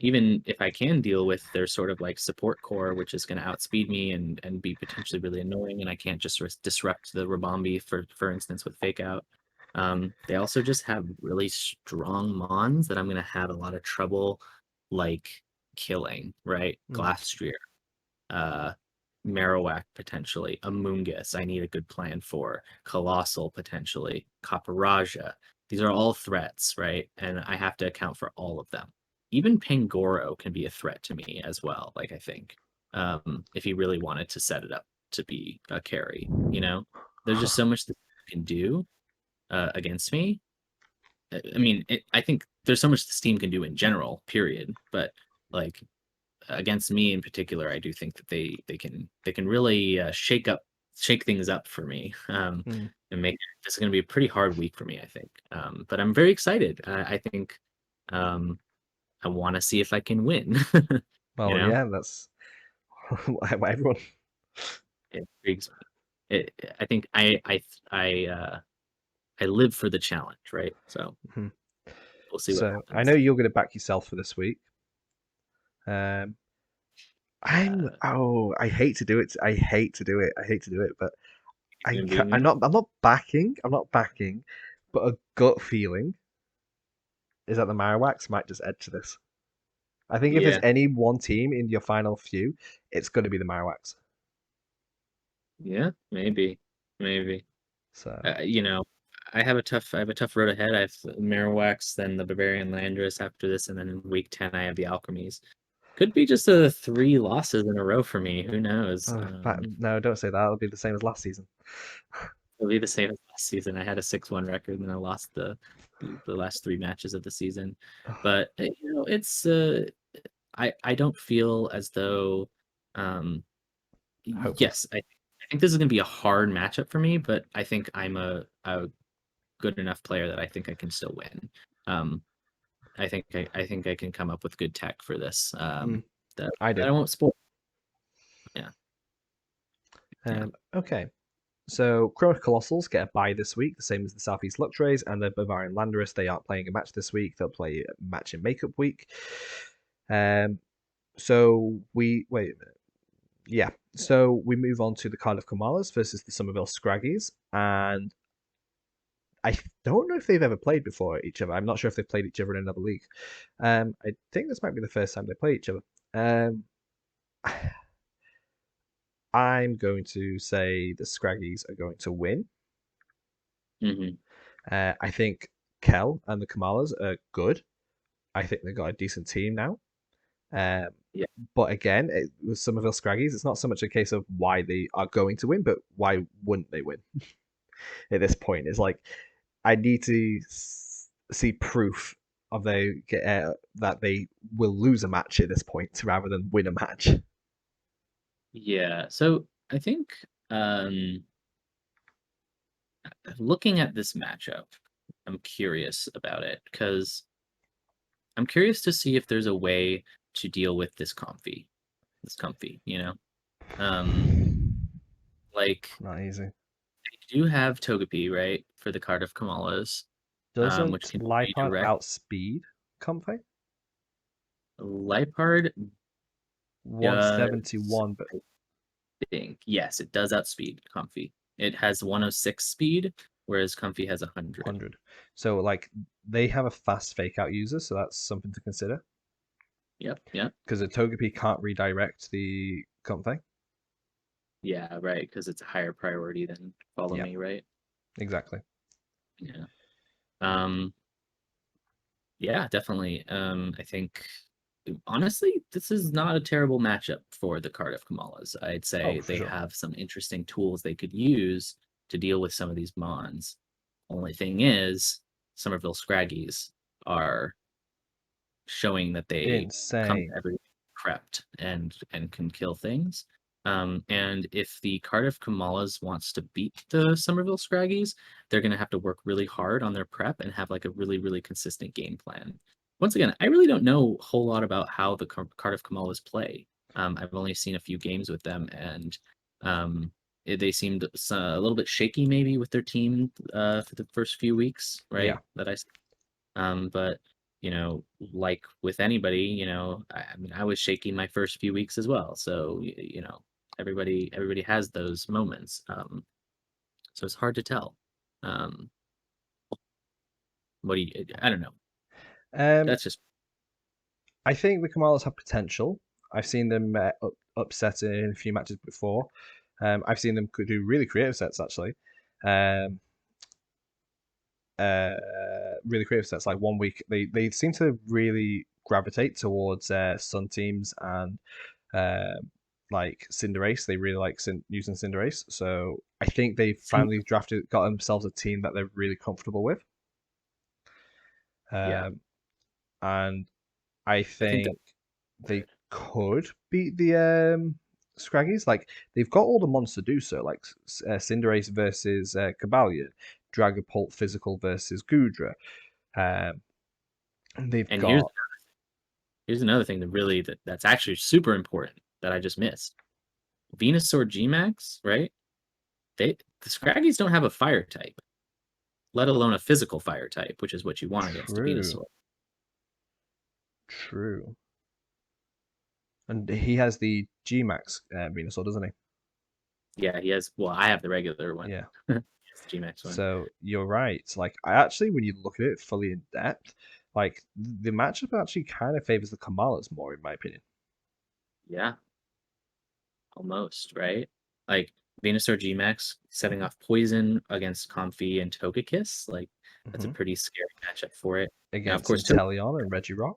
B: even if I can deal with their sort of like support core, which is going to outspeed me and be potentially really annoying, and I can't just disrupt the Rabombi for instance with fake out. They also just have really strong mons that I'm going to have a lot of trouble like killing, right?
A: Mm.
B: Glastrier, uh, Marowak potentially, Amoonguss, I need a good plan for, Colossal potentially, Caparaja. These are all threats, right? And I have to account for all of them. Even Pangoro can be a threat to me as well, like I think, if he really wanted to set it up to be a carry, There's just so much that you can do against me. I mean, I think there's so much this team can do in general, period. But like against me in particular, I do think that they can really shake things up for me,
A: Mm.
B: and make this is going to be a pretty hard week for me, I think. But I'm very excited. I think um, I want to see if I can win. you
A: Well,
B: know,
A: yeah, that's what everyone.
B: it intrigues me. I think I live for the challenge, right? So
A: Mhm.
B: we'll see what
A: So I know
B: happens.
A: you're going to back yourself for this week. Um,
B: Uh,
A: I hate to do it. I hate to do it. I hate to do it, but
B: you gonna beat
A: I'm
B: me?
A: not. I'm not backing. I'm not backing. But a gut feeling is that the Marowaks might just edge this. I think if there's
B: Yeah,
A: any one team in your final few, it's going to be the Marowaks.
B: yeah, maybe.
A: So,
B: You know, I have a tough road ahead. I have Marowaks, then the Bavarian Landris after this, and then in week 10 I have the Alchemies. Could be just a three losses in a row for me. Who knows?
A: but no, don't say that. It'll be the same as last season.
B: It'll be the same as last season. I had a 6-1 record, and I lost the last three matches of the season. But it's I don't feel as though um
A: Hopeless.
B: yes, I think this is gonna be a hard matchup for me, but I think I'm a good enough player that I think I can still win. Um, I think I can come up with good tech for this.
A: Mm,
B: That
A: I do.
B: I won't spoil. Yeah.
A: Okay. So Chrono Colossals get a bye this week, the same as the Southeast Luxrays and the Bavarian Landorus. They aren't playing a match this week. They'll play a match in Makeup Week. Um, so we wait a minute. Yeah. So we move on to the Cardiff Kamalas versus the Somerville Scraggies, and I don't know if they've ever played before each other. I'm not sure if they've played each other in another league. I think this might be the first time they play each other. Um, I'm going to say the Scraggies are going to win.
B: Hmm.
A: I think Kel and the Kamalas are good. I think they've got a decent team now. Um,
B: Yeah.
A: but again, with Somerville Scraggies, it's not so much a case of why they are going to win, but why wouldn't they win at this point? It's like I need to see proof of that they will lose a match at this point rather than win a match.
B: Yeah. So I think looking at this matchup, I'm curious about it because I'm curious to see if there's a way to deal with this comfy, like
A: Not easy.
B: they do have Togepi, right, for the Cardiff Kamalas, which
A: Doesn't
B: can
A: Lipard
B: redirect.
A: outspeed Comfy?
B: Lipard does,
A: 171, but
B: I think, yes, it does outspeed Comfy. It has 106 speed, whereas Comfy has 100.
A: 100. So like they have a fast fake out user, so that's something to consider.
B: Yep, yep,
A: Because the Togepi can't redirect the Comfy.
B: yeah, right, because it's a higher priority than Follow
A: Yeah,
B: Me, right?
A: exactly.
B: Yeah. Um, yeah, definitely. I think honestly, this is not a terrible matchup for the Cardiff Kamalas. I'd
A: Oh,
B: say
A: for
B: they
A: sure.
B: have some interesting tools they could use to deal with some of these Mons. Only thing is, Somerville Scraggies are showing that they come to
A: Insane.
B: every prepped and can kill things. And if the Cardiff Kamalas wants to beat the Somerville Scraggies, they're going to have to work really hard on their prep and have like a really, really consistent game plan. Once again, I really don't know a whole lot about how the Cardiff Kamalas play. I've only seen a few games with them, and they seemed a little bit shaky maybe with their team for the first few weeks,
A: Yeah.
B: right? But like with anybody, I mean, I was shaking my first few weeks as well. So everybody has those moments. So it's hard to tell. Um, what do you? I don't know.
A: Um,
B: That's just
A: I think the Kamalas have potential. I've seen them upset in a few matches before. I've seen them do really creative sets actually. Um, uh, really creative sets. Like one week, they seem to really gravitate towards Sun teams and like Cinderace. They really like using Cinderace. So I think they finally got themselves a team that they're really comfortable with.
B: yeah.
A: Um, and I
B: I think
A: think
B: that's
A: they
B: good.
A: could beat the Scraggies. Like they've got all the monster do so, like Cinderace versus Cobalion, Dragapult physical versus Gudra. Um, they've
B: And here's
A: got
B: here's another thing that's actually super important that I just missed. Venusaur Gmax, right? The Scraggies don't have a fire type, let alone a physical fire type, which is what you want against a
A: true,
B: Venusaur.
A: true, and he has the G Max Venusaur, doesn't he?
B: Yeah, he has. Well, I have the regular one.
A: Yeah.
B: It's the Gmax one.
A: So you're right. Like I actually, when you look at it fully in depth, like the matchup actually kind of favors the Kamalas more, in my opinion.
B: Yeah, almost right. Like Venusaur Gmax setting off poison against Comfy and Togekiss. Like that's a
A: Hmm.
B: pretty scary matchup for it. Now, of
A: Against
B: course,
A: Inteleon and Regirock.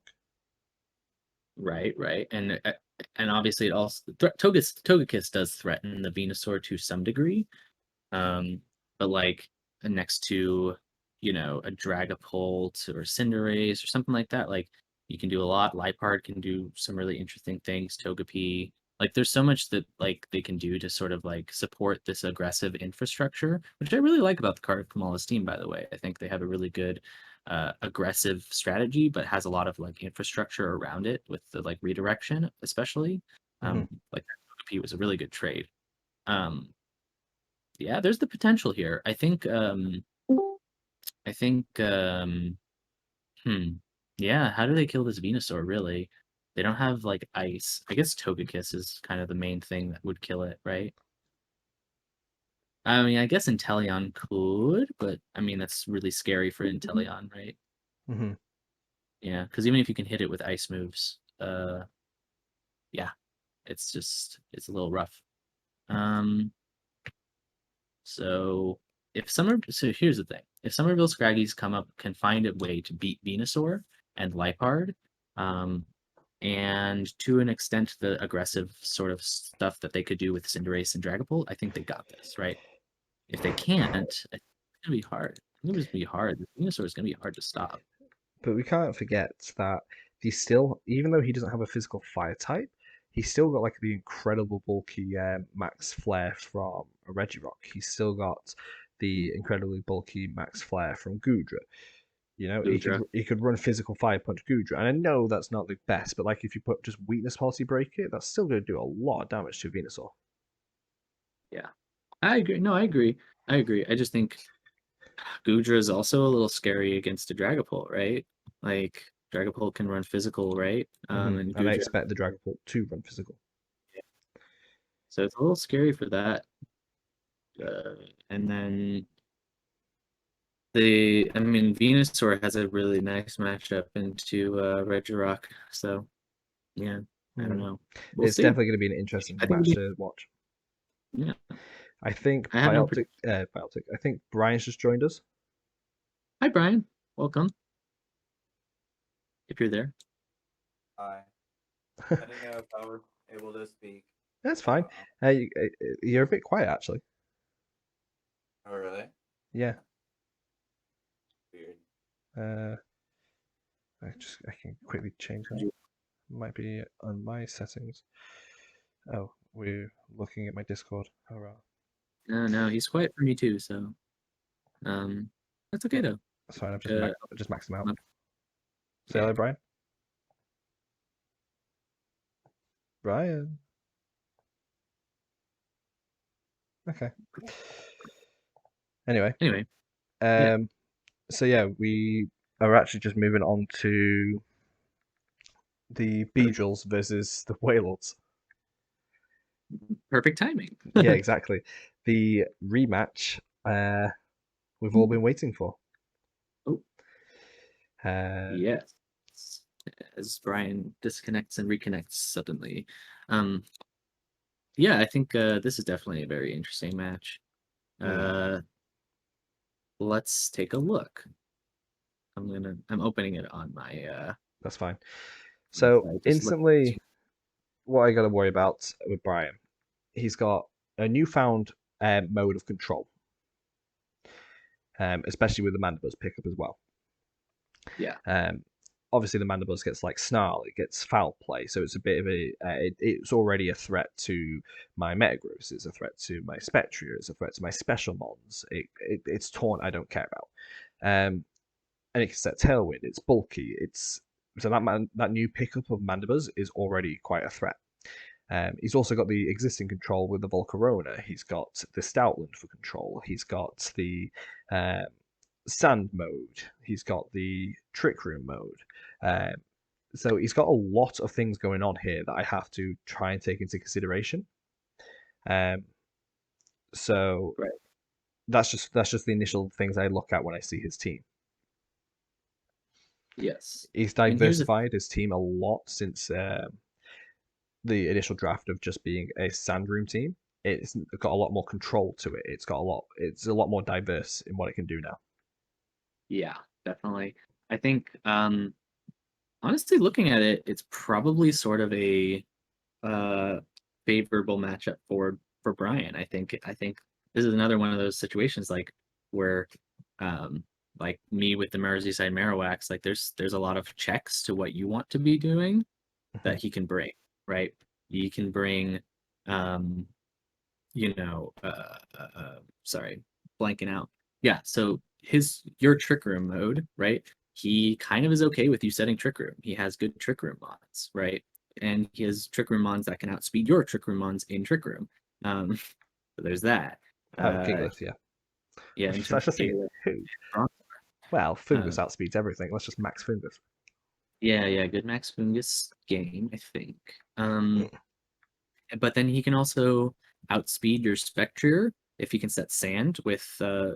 B: right, right, and obviously it also Togekiss does threaten the Venusaur to some degree. Um, but like next to a Dragapult or Cinderace or something like that, like you can do a lot. Lipard can do some really interesting things. Togepi, like there's so much that like they can do to sort of like support this aggressive infrastructure, which I really like about the Cardiff Kamalas team. By the way, I think they have a really good aggressive strategy, but has a lot of like infrastructure around it with the like redirection, especially.
A: Hmm.
B: Like Togepi was a really good trade. Yeah, there's the potential here. I think hmm. Yeah, how do they kill this Venusaur really? They don't have like ice. I guess Togekiss is kind of the main thing that would kill it, right? I mean, I guess Inteleon could, but I mean that's really scary for Inteleon, right?
A: Hmm.
B: Yeah, because even if you can hit it with ice moves, yeah, it's a little rough. Um, so so here's the thing: if Somerville Scraggies can find a way to beat Venusaur and Liepard, um, and to an extent the aggressive sort of stuff that they could do with Cinderace and Dragapult, I think they got this, right? If they can't, it's gonna be hard. It's gonna be hard. The Venusaur is gonna be hard to stop.
A: But we can't forget that he's still, even though he doesn't have a physical fire type, he's still got like the incredible bulky Max Flare from Regirock. He's still got the incredibly bulky Max Flare from Gudra. You know,
B: Goodra.
A: he could run physical fire punch Gudra, and I know that's not the best, but like if you put just weakness policy break it, that's still going to do a lot of damage to Venusaur.
B: Yeah. I agree. No, I agree. I agree. I just think Gudra is also a little scary against a Dragapult, right? Like Dragapult can run physical, right? And
A: And I
B: Gudra.
A: expect the Dragapult to run physical.
B: So it's a little scary for that. And then I mean, Venusaur has a really nice matchup into Regirock. So yeah, I don't
A: Hmm.
B: know. We'll
A: It's
B: see.
A: definitely going to be an interesting
B: I think
A: match to watch.
B: yeah.
A: I think
B: I have no prediction.
A: Biotic. I think Brian's just joined us.
B: Hi, Brian. Welcome. If you're there.
C: Hi. I didn't know if I were able to speak.
A: That's
C: So,
A: fine. You're a bit quiet actually.
C: oh, really?
A: Yeah.
C: Weird.
A: Uh, I can quickly change that. Might be on my settings. Oh, we're looking at my Discord. Oh, right.
B: No, no, he's quiet for me too. So um, that's okay though.
A: That's fine. I've
B: Uh,
A: just maxed him out.
B: um,
A: Say
B: yeah.
A: hello, Brian. Brian. Okay. Anyway,
B: Anyway, yeah.
A: um, so yeah, we are actually just moving on to the Beedrills versus the Wailords.
B: Perfect timing.
A: Yeah, exactly. The rematch we've all been waiting for.
B: Oh,
A: Uh,
B: yes. As Brian disconnects and reconnects suddenly. Um, yeah, I think this is definitely a very interesting match.
A: hmm,
B: Uh, let's take a look. I'm opening it on my
A: that's fine. So
B: side, just look.
A: instantly, what I got to worry about with Brian, he's got a newfound mode of control, especially with the Mandibuzz pickup as well.
B: Yeah,
A: Um, obviously, the Mandibuzz gets like Snarl, it gets Foul Play, so it's a bit of it's already a threat to my Metagross, it's a threat to my Spectria, it's a threat to my Special Mons. It's Taunt I don't care about. And it can set Tailwind. It's bulky. So that new pickup of Mandibuzz is already quite a threat. He's also got the existing control with the Volcarona. He's got the Stoutland for control. He's got the um, Sand mode. He's got the Trick Room mode. Um, so he's got a lot of things going on here that I have to try and take into consideration. Um, so
B: right.
A: that's just the initial things I look at when I see his team.
B: Yes.
A: He's
B: And here's the
A: diversified his team a lot since the initial draft of just being a Sandroom team. It's got a lot more control to it. It's a lot more diverse in what it can do now.
B: yeah, definitely. I think honestly looking at it, it's probably sort of a uh favorable matchup for Brian. I think this is another one of those situations like where um like me with the Merseyside Marowaks, like there's a lot of checks to what you want to be doing
A: Mhm.
B: that he can bring, right? He can bring um sorry, blanking out. Yeah, so your Trick Room mode, right? He kind of is okay with you setting Trick Room. He has good Trick Room mods, right? And he has Trick Room mods that can outspeed your Trick Room mods in Trick Room. Um, So there's that.
A: Oh, Gigalith, yeah.
B: Yeah,
A: I
B: in
A: was
B: terms of
A: just thinking,
B: Gigalith,
A: who?
B: Bronzor.
A: Well, Fungus
B: Uh,
A: outspeeds everything. Let's just max Fungus.
B: yeah, good Max Fungus game, I think. But then he can also outspeed your Spectrier if he can set Sand with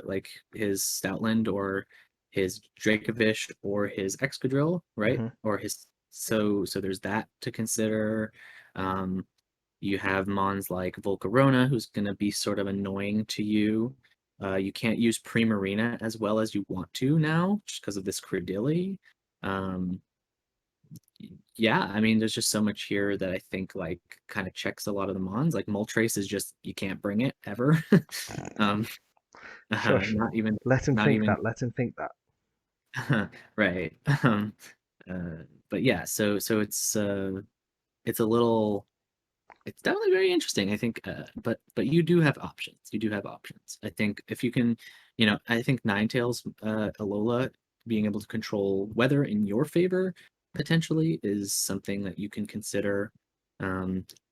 B: like his Stoutland or his Dracovish or his Excadrill, right?
A: Hmm.
B: Or his so there's that to consider. Um, you have Mons like Volcarona, who's gonna be sort of annoying to you. You can't use Primarina as well as you want to now, just because of this Credilli. Um, yeah, I mean, there's just so much here that I think like kind of checks a lot of the mons. Like Moltres is just you can't bring it ever. um,
A: Shush.
B: not even,
A: Let him
B: not
A: think
B: even
A: that. Let him think that.
B: right. Uh, but yeah, so it's a little, it's definitely very interesting. I think, but you do have options. You do have options. I think if you can, I think Ninetales, Alola being able to control weather in your favor potentially is something that you can consider,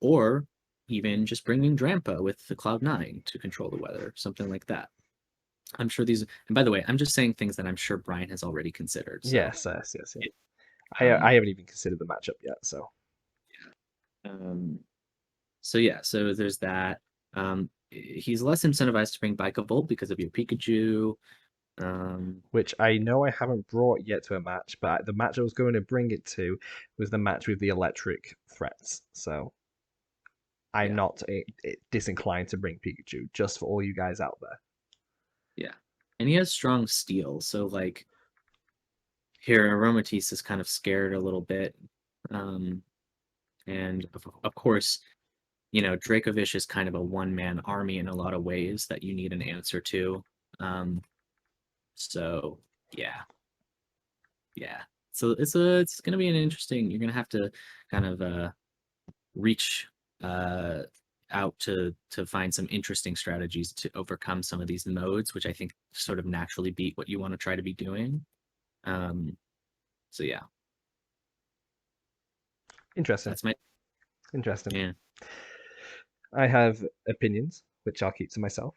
B: or even just bringing Drampa with the Cloud9 to control the weather, something like that. I'm sure these. And by the way, I'm just saying things that I'm sure Brian has already considered. So,
A: Yes.
B: it,
A: I
B: um,
A: haven't even considered the matchup yet, so.
B: um, So yeah, so there's that. He's less incentivized to bring Bike Volt because of your Pikachu.
A: Which I know I haven't brought yet to a match, but the match I was going to bring it to was the match with the electric threats. So I'm
B: Yeah,
A: not disinclined to bring Pikachu, just for all you guys out there.
B: yeah, and he has strong steel. So like here, Aromatisse is kind of scared a little bit, um, and of course, Dracovish is kind of a one-man army in a lot of ways that you need an answer to. Um, so yeah, yeah. So it's gonna be an interesting. You're gonna have to kind of reach uh, out to find some interesting strategies to overcome some of these modes, which I think sort of naturally beat what you want to try to be doing. Um, so yeah,
A: Interesting.
B: that's my
A: Interesting.
B: yeah,
A: I have opinions, which I'll keep to myself.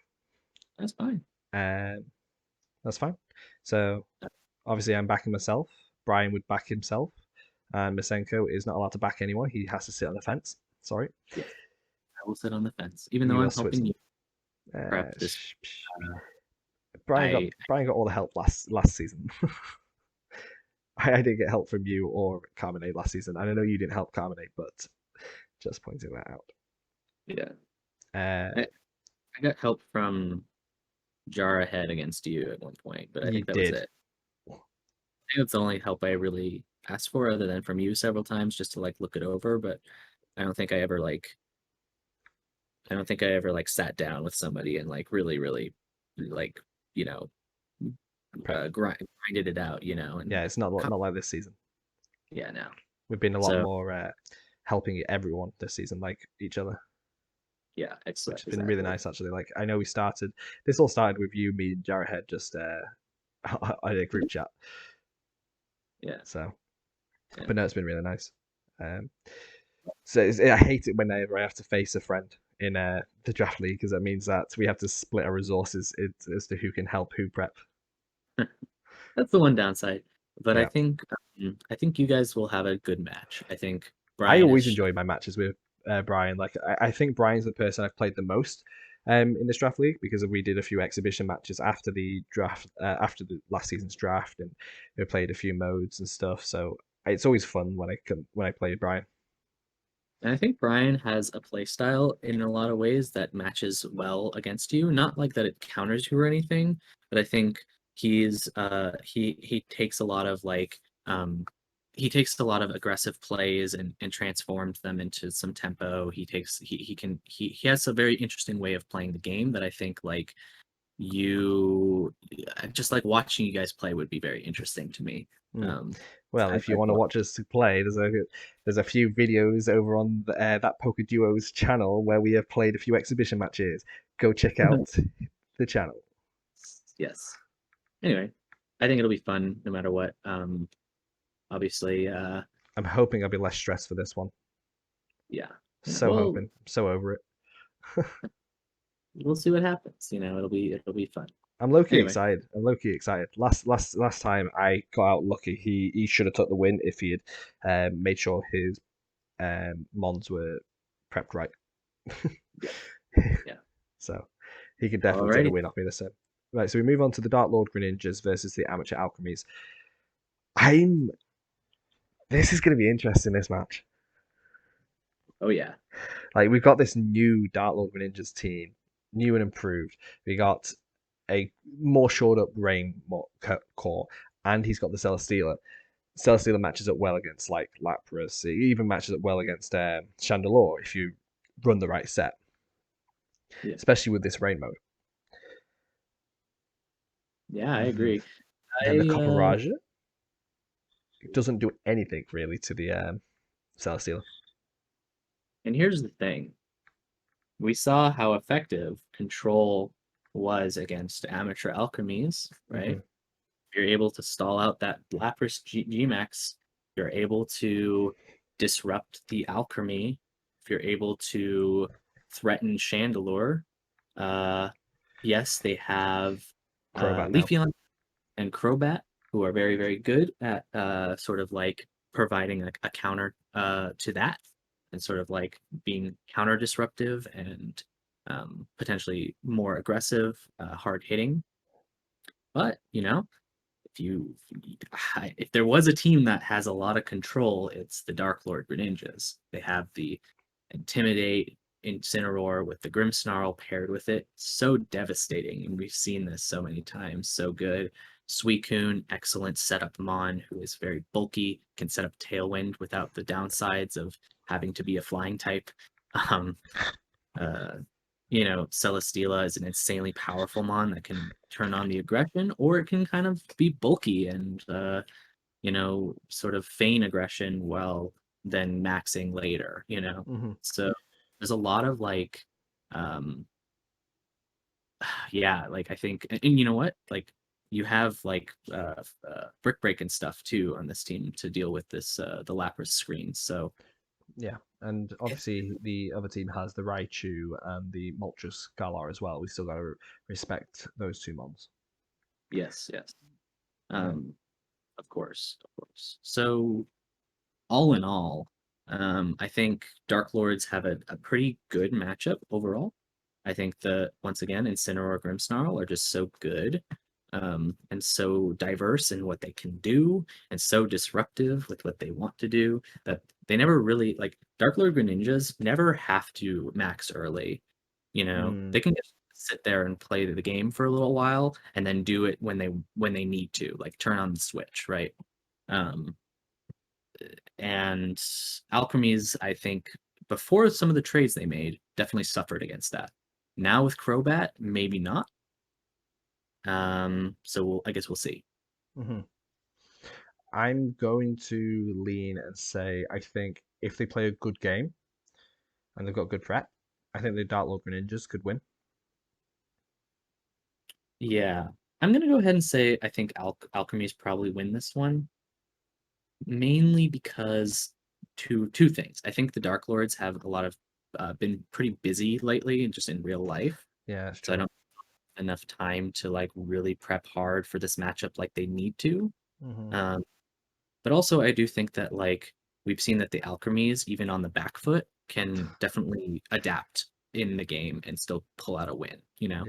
B: that's fine.
A: Um, that's fine. So obviously, I'm backing myself. Brian would back himself. And Masenko is not allowed to back anyone. He has to sit on the fence. Sorry.
B: Yes, I will sit on the fence, even though
A: You
B: I'm
A: will
B: helping you
A: Switzerland.
B: prep this. Uh, I
A: Brian got all the help last season. I didn't get help from you or Carmenade last season. And I know you didn't help Carmenade, but just pointing that out.
B: yeah,
A: Uh,
B: I got help from Jara Head against you at one point, but I
A: you
B: think that was
A: did.
B: it. I think that's the only help I really asked for, other than from you several times, just to like look it over. But I don't think I ever like I don't think I ever like sat down with somebody and like really like you know
A: Prep.
B: grinded it out, and
A: Yeah, it's not like this season.
B: yeah, no.
A: We've been a lot
B: So
A: more helping everyone this season, like each other,
B: yeah,
A: which has been really
B: exactly.
A: nice actually. Like I know this all started with you, me, and Jarrett Head just on a group chat.
B: Yeah,
A: So,
B: yeah.
A: but no, it's been really nice. Um, so I hate it whenever I have to face a friend in the draft league because that means that we have to split our resources as to who can help who prep.
B: That's the one downside. But
A: Yeah,
B: I think you guys will have a good match. I think
A: I
B: Brian
A: always
B: is
A: enjoy my matches with Brian. Like I think Brian's the person I've played the most in this draft league because we did a few exhibition matches after the draft, after the last season's draft, and we played a few modes and stuff. So it's always fun when I play Brian.
B: And I think Brian has a play style in a lot of ways that matches well against you. Not like that it counters you or anything, but I think he takes a lot of he takes a lot of aggressive plays and transforms them into some tempo. He has a very interesting way of playing the game that I think like you just like watching you guys play would be very interesting to me.
A: Hmm.
B: Um
A: Well, if you want to watch us to play, there's a few videos over on that Poker Duos channel where we have played a few exhibition matches. Go check out the channel.
B: yes. Anyway, I think it'll be fun no matter what. Obviously,
A: I'm hoping I'll be less stressed for this one.
B: yeah, yeah.
A: So hoping. I'm so over it.
B: we'll see what happens. It'll be fun.
A: I'm low key
B: Anyway,
A: excited. I'm low key excited. Last time I got out lucky. He should have took the win if he had made sure his mons were prepped right.
B: yeah.
A: So he could definitely take the
B: Alrighty.
A: win off me this time. Right, so we move on to the Dark Lord Greninjas versus the Amateur Alchemies. I'm. This is going to be interesting. This match.
B: Oh yeah.
A: Like we've got this new Dark Lord Greninjas team, new and improved. We got a more shored up Rain core, and he's got the Celesteela. Celesteela matches up well against like Lapras. It even matches up well against Chandelure if you run the right set,
B: Yeah.
A: especially with this Rain mode.
B: Yeah, I agree.
A: And the Copperajah doesn't do anything really to the Celesteela.
B: And here's the thing. We saw how effective Control was against amateur alchemies, right?
A: Mm-hmm.
B: If you're able to stall out that Lapras Gmax, you're able to disrupt the alchemy. If you're able to threaten Chandelure, yes, they have
A: Crobat now.
B: Leafeon and Crobat, who are very, very good at sort of like providing a counter to that and sort of like being counter disruptive and potentially more aggressive, hard hitting. But, if you if there was a team that has a lot of control, it's the Dark Lord Greninjas. They have the Intimidate Incineroar with the Grimmsnarl paired with it. So devastating, and we've seen this so many times. So good. Suicune, excellent setup Mon, who is very bulky, can set up Tailwind without the downsides of having to be a flying type. Um, uh, Celesteela is an insanely powerful Mon that can turn on the aggression, or it can kind of be bulky and sort of feign aggression while then maxing later.
A: Mm-hmm.
B: So there's a lot of like yeah, like I think and you know what? Like you have like brick break and stuff too on this team to deal with this the Lapras screen. So
A: Yeah, and obviously the other team has the Raichu and the Moltres Galar as well. We still got to respect those two mons.
B: yes, yes.
A: Yeah.
B: Of course, of course. So all in all, I think Dark Lords have a pretty good matchup overall. I think that once again, Incineroar, Grimmsnarl are just so good, and so diverse in what they can do, and so disruptive with what they want to do that they never really like Dark Lord Greninjas never have to max early.
A: Mm.
B: They can just sit there and play the game for a little while and then do it when they need to, like turn on the switch, right? Um, and Alchemies, I think, before some of the trades they made, definitely suffered against that. Now with Crobat, maybe not. So I guess we'll see.
A: Mm-hmm. I'm going to lean and say I think if they play a good game and they've got good threat, I think the Dark Lord Greninjas could win.
B: Yeah, I'm gonna go ahead and say I think Alchemies probably win this one, mainly because two things. I think the Dark Lords have a lot of been pretty busy lately, and just in real life,
A: Yeah, that's
B: so I
A: true.
B: don't have enough time to like really prep hard for this matchup like they need to.
A: Mm-hmm.
B: Um, But also, I do think that like we've seen that the alchemies, even on the back foot, can definitely adapt in the game and still pull out a win.
A: Yeah.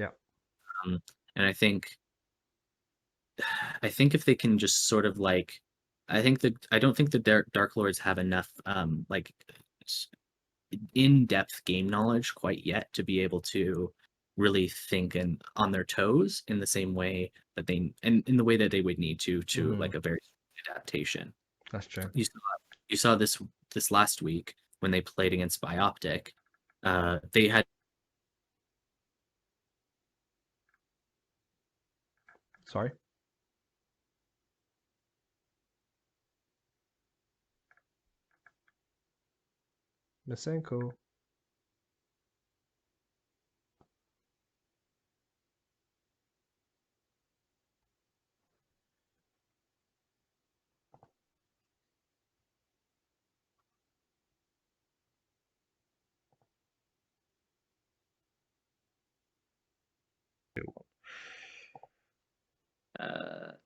B: Um, and I think if they can just sort of like, I don't think the Dark Lords have enough like in-depth game knowledge quite yet to be able to really think and on their toes in the same way that they and in the way that they would need to
A: Mm-hmm.
B: like a very adaptation.
A: That's true.
B: You saw this last week when they played against Bioptic. They had
A: Sorry. Masenko.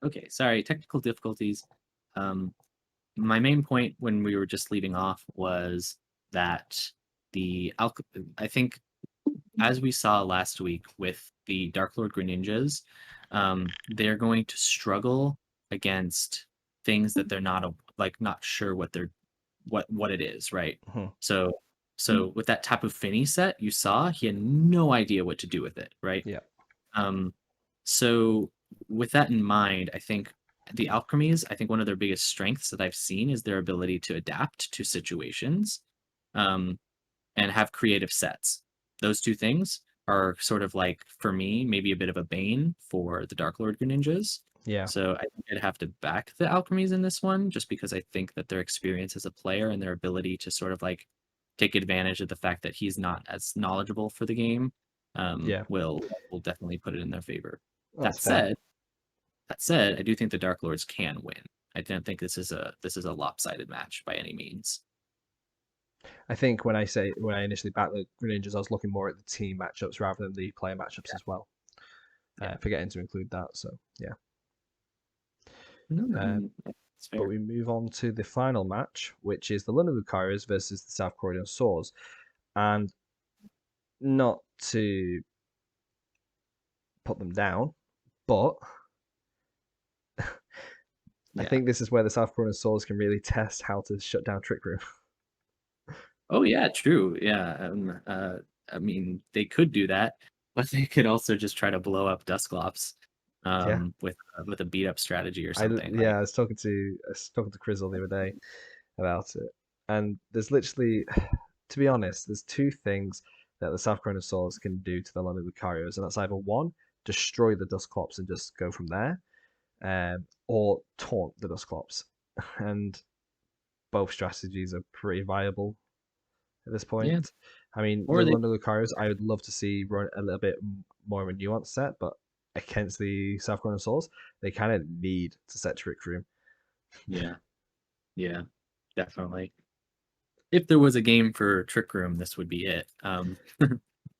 B: Okay, sorry, technical difficulties. My main point when we were just leaving off was that I think, as we saw last week with the Dark Lord Greninjas, they're going to struggle against things that they're not sure what it is, right?
D: Mhm.
B: So with that Tapu Fini set, you saw he had no idea what to do with it, right?
D: Yeah.
B: Um, so with that in mind, I think the alchemies, I think one of their biggest strengths that I've seen is their ability to adapt to situations, um, and have creative sets. Those two things are sort of like, for me, maybe a bit of a bane for the Dark Lord Greninjas.
D: Yeah.
B: So I think I'd have to back the alchemies in this one, just because I think that their experience as a player and their ability to sort of like take advantage of the fact that he's not as knowledgeable for the game,
D: Yeah.
B: will definitely put it in their favor.
D: That's
B: That
D: fair.
B: said, I do think the Dark Lords can win. I don't think this is a lopsided match by any means.
D: I think when I initially backed the Greninjas, I was looking more at the team matchups rather than the player matchups as well.
B: Yeah.
D: Forgetting to include that. So yeah.
B: No, that's fair.
D: But we move on to the final match, which is the London Lucarios versus the South Korean Swords. And not to put them down, but I think this is where the South Korean Swords can really test how to shut down Trick Room.
B: Oh yeah, true. Yeah. I mean, they could do that, but they could also just try to blow up Dusclops,
D: Yeah.
B: with a beat up strategy or
D: I
B: something.
D: yeah, I was talking to Crizzle the other day about it, and there's literally, to be honest, there's two things that the South Korean Swords can do to the London Lucarios, and that's either one, destroy the Dusclops and just go from there, or taunt the Dusclops, and both strategies are pretty viable at this
B: Yeah.
D: point. I mean,
B: Or
D: the
B: they
D: London Lucarios, I would love to see run a little bit more of a nuanced set, but against the South Korean Swords, they kind of need to set Trick Room.
B: Yeah. Yeah. Definitely. If there was a game for Trick Room, this would be it.
D: Yeah.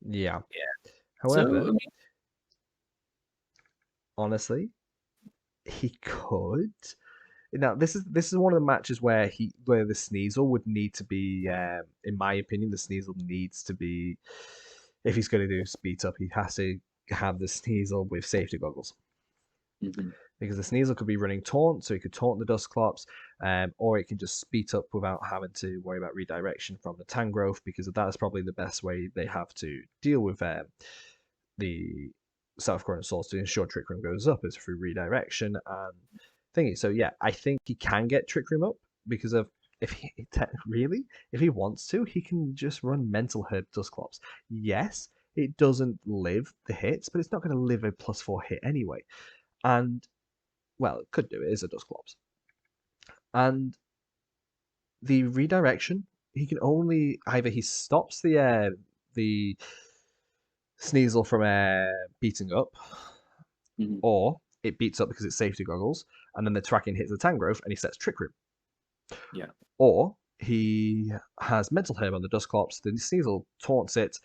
B: Yeah. So
D: However,
B: I mean,
D: honestly, he could. Now, this is one of the matches where the Sneasel would need to be, in my opinion, the Sneasel needs to be, if he's going to do speed up, he has to have the Sneasel with safety goggles.
B: mhm.
D: Because the Sneasel could be running taunt, so he could taunt the Dusclops, or it can just speed up without having to worry about redirection from the Tangrowth, because that is probably the best way they have to deal with the South Korean Swords to ensure Trick Room goes up is through redirection and thingy. So yeah, I think he can get Trick Room up because of if he wants to, he can just run Mental Herb Dusclops. Yes, it doesn't live the hits, but it's not going to live a +4 hit anyway. And well, it could do it. It is a Dusclops. And the redirection, he can only either he stops the Sneasel from beating up,
B: Mhm.
D: or it beats up because it's safety goggles, and then the tracking hits the Tangrowth and he sets Trick Room.
B: Yeah.
D: Or he has Mental Herb on the Dusclops, the Sneasel taunts it,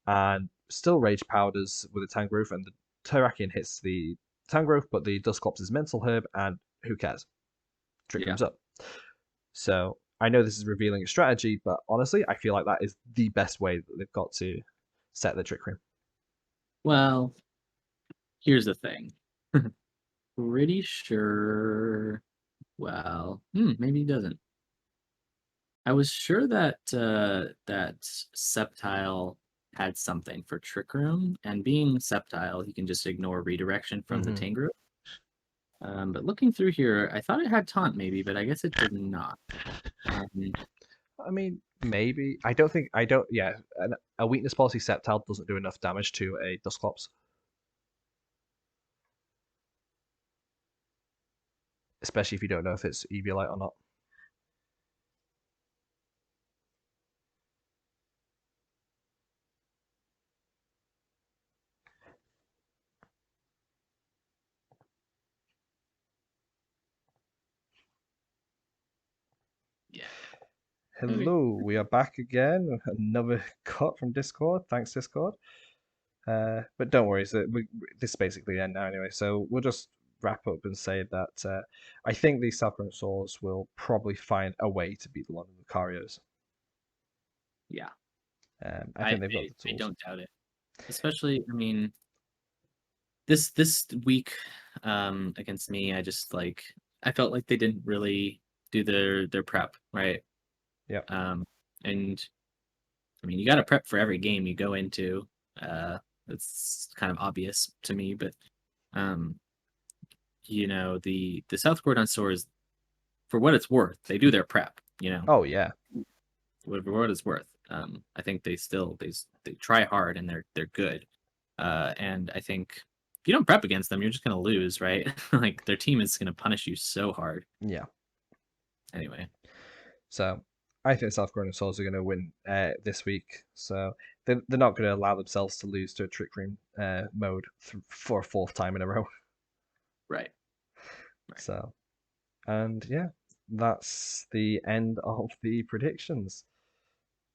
D: and still Rage Powders with the Tangrowth, and the Terrakion hits the Tangrowth, but the Dusclops is Mental Herb, and who cares? Trick
B: Yeah.
D: Room's up. So I know this is revealing a strategy, but honestly, I feel like that is the best way that they've got to set the Trick Room.
B: Well, here's the thing. Pretty sure. Well, maybe he doesn't. I was sure that Sceptile had something for Trick Room, and being Sceptile, he can just ignore redirection from the
D: Mhm.
B: Tangrowth. But looking through here, I thought it had Taunt maybe, but I guess it did not.
D: I mean, maybe. I don't think. I don't. Yeah, a weakness policy Sceptile doesn't do enough damage to a Dusclops. Especially if you don't know if it's Eviolite or not.
B: Yeah.
D: Hello, we are back again. Another cut from Discord. Thanks, Discord. But don't worry, this is basically the end now anyway. So we'll just wrap up and say that I think these South Korean Swords will probably find a way to beat the London Lucarios.
B: Yeah,
D: I think they've got the
B: I
D: tools.
B: don't doubt it. Especially, I mean, this week against me, I felt like they didn't really do their prep, right?
D: Yep.
B: And I mean, you got to prep for every game you go into. It's kind of obvious to me, but the South Korean Swords, for what it's worth, they do their prep.
D: Oh yeah.
B: For what it's worth. I think they try hard and they're good. And I think if you don't prep against them, you're just gonna lose, right? Like their team is gonna punish you so hard.
D: Yeah.
B: Anyway,
D: So I think South Korean Swords are going to win this week. So they're not going to allow themselves to lose to a Trick Room mode for a fourth time in a row.
B: right.
D: So, and yeah, that's the end of the predictions.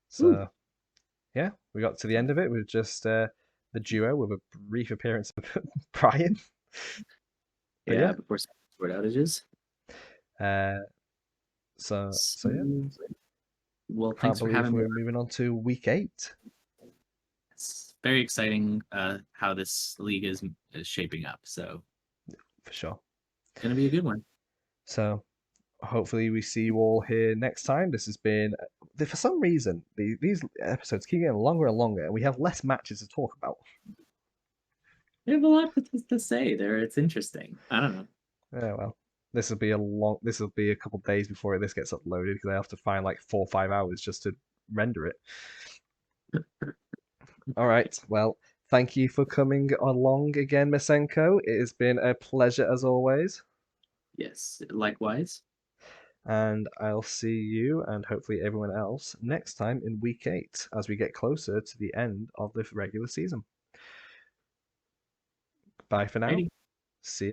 D: So, yeah, we got to the end of it with just the duo with a brief appearance of Brian. But
B: Yeah, before sword outages.
D: So yeah.
B: Well,
D: Can't
B: thanks for
D: believe
B: having me.
D: we're moving on to week 8.
B: It's very exciting how this league is shaping up. So
D: For sure.
B: it's gonna be a good one.
D: So hopefully we see you all here next time. This has been, for some reason, these episodes keep getting longer and longer, and we have less matches to talk about.
B: We have a lot to say there. It's interesting. I don't know.
D: Yeah, well, this will be a couple days before this gets uploaded because I have to find like 4 or 5 hours just to render it. All right. Well, thank you for coming along again, Masenko. It has been a pleasure as always.
B: Yes, likewise.
D: And I'll see you and hopefully everyone else next time in week 8 as we get closer to the end of the regular season. Bye for now.
B: Righty.
D: See you.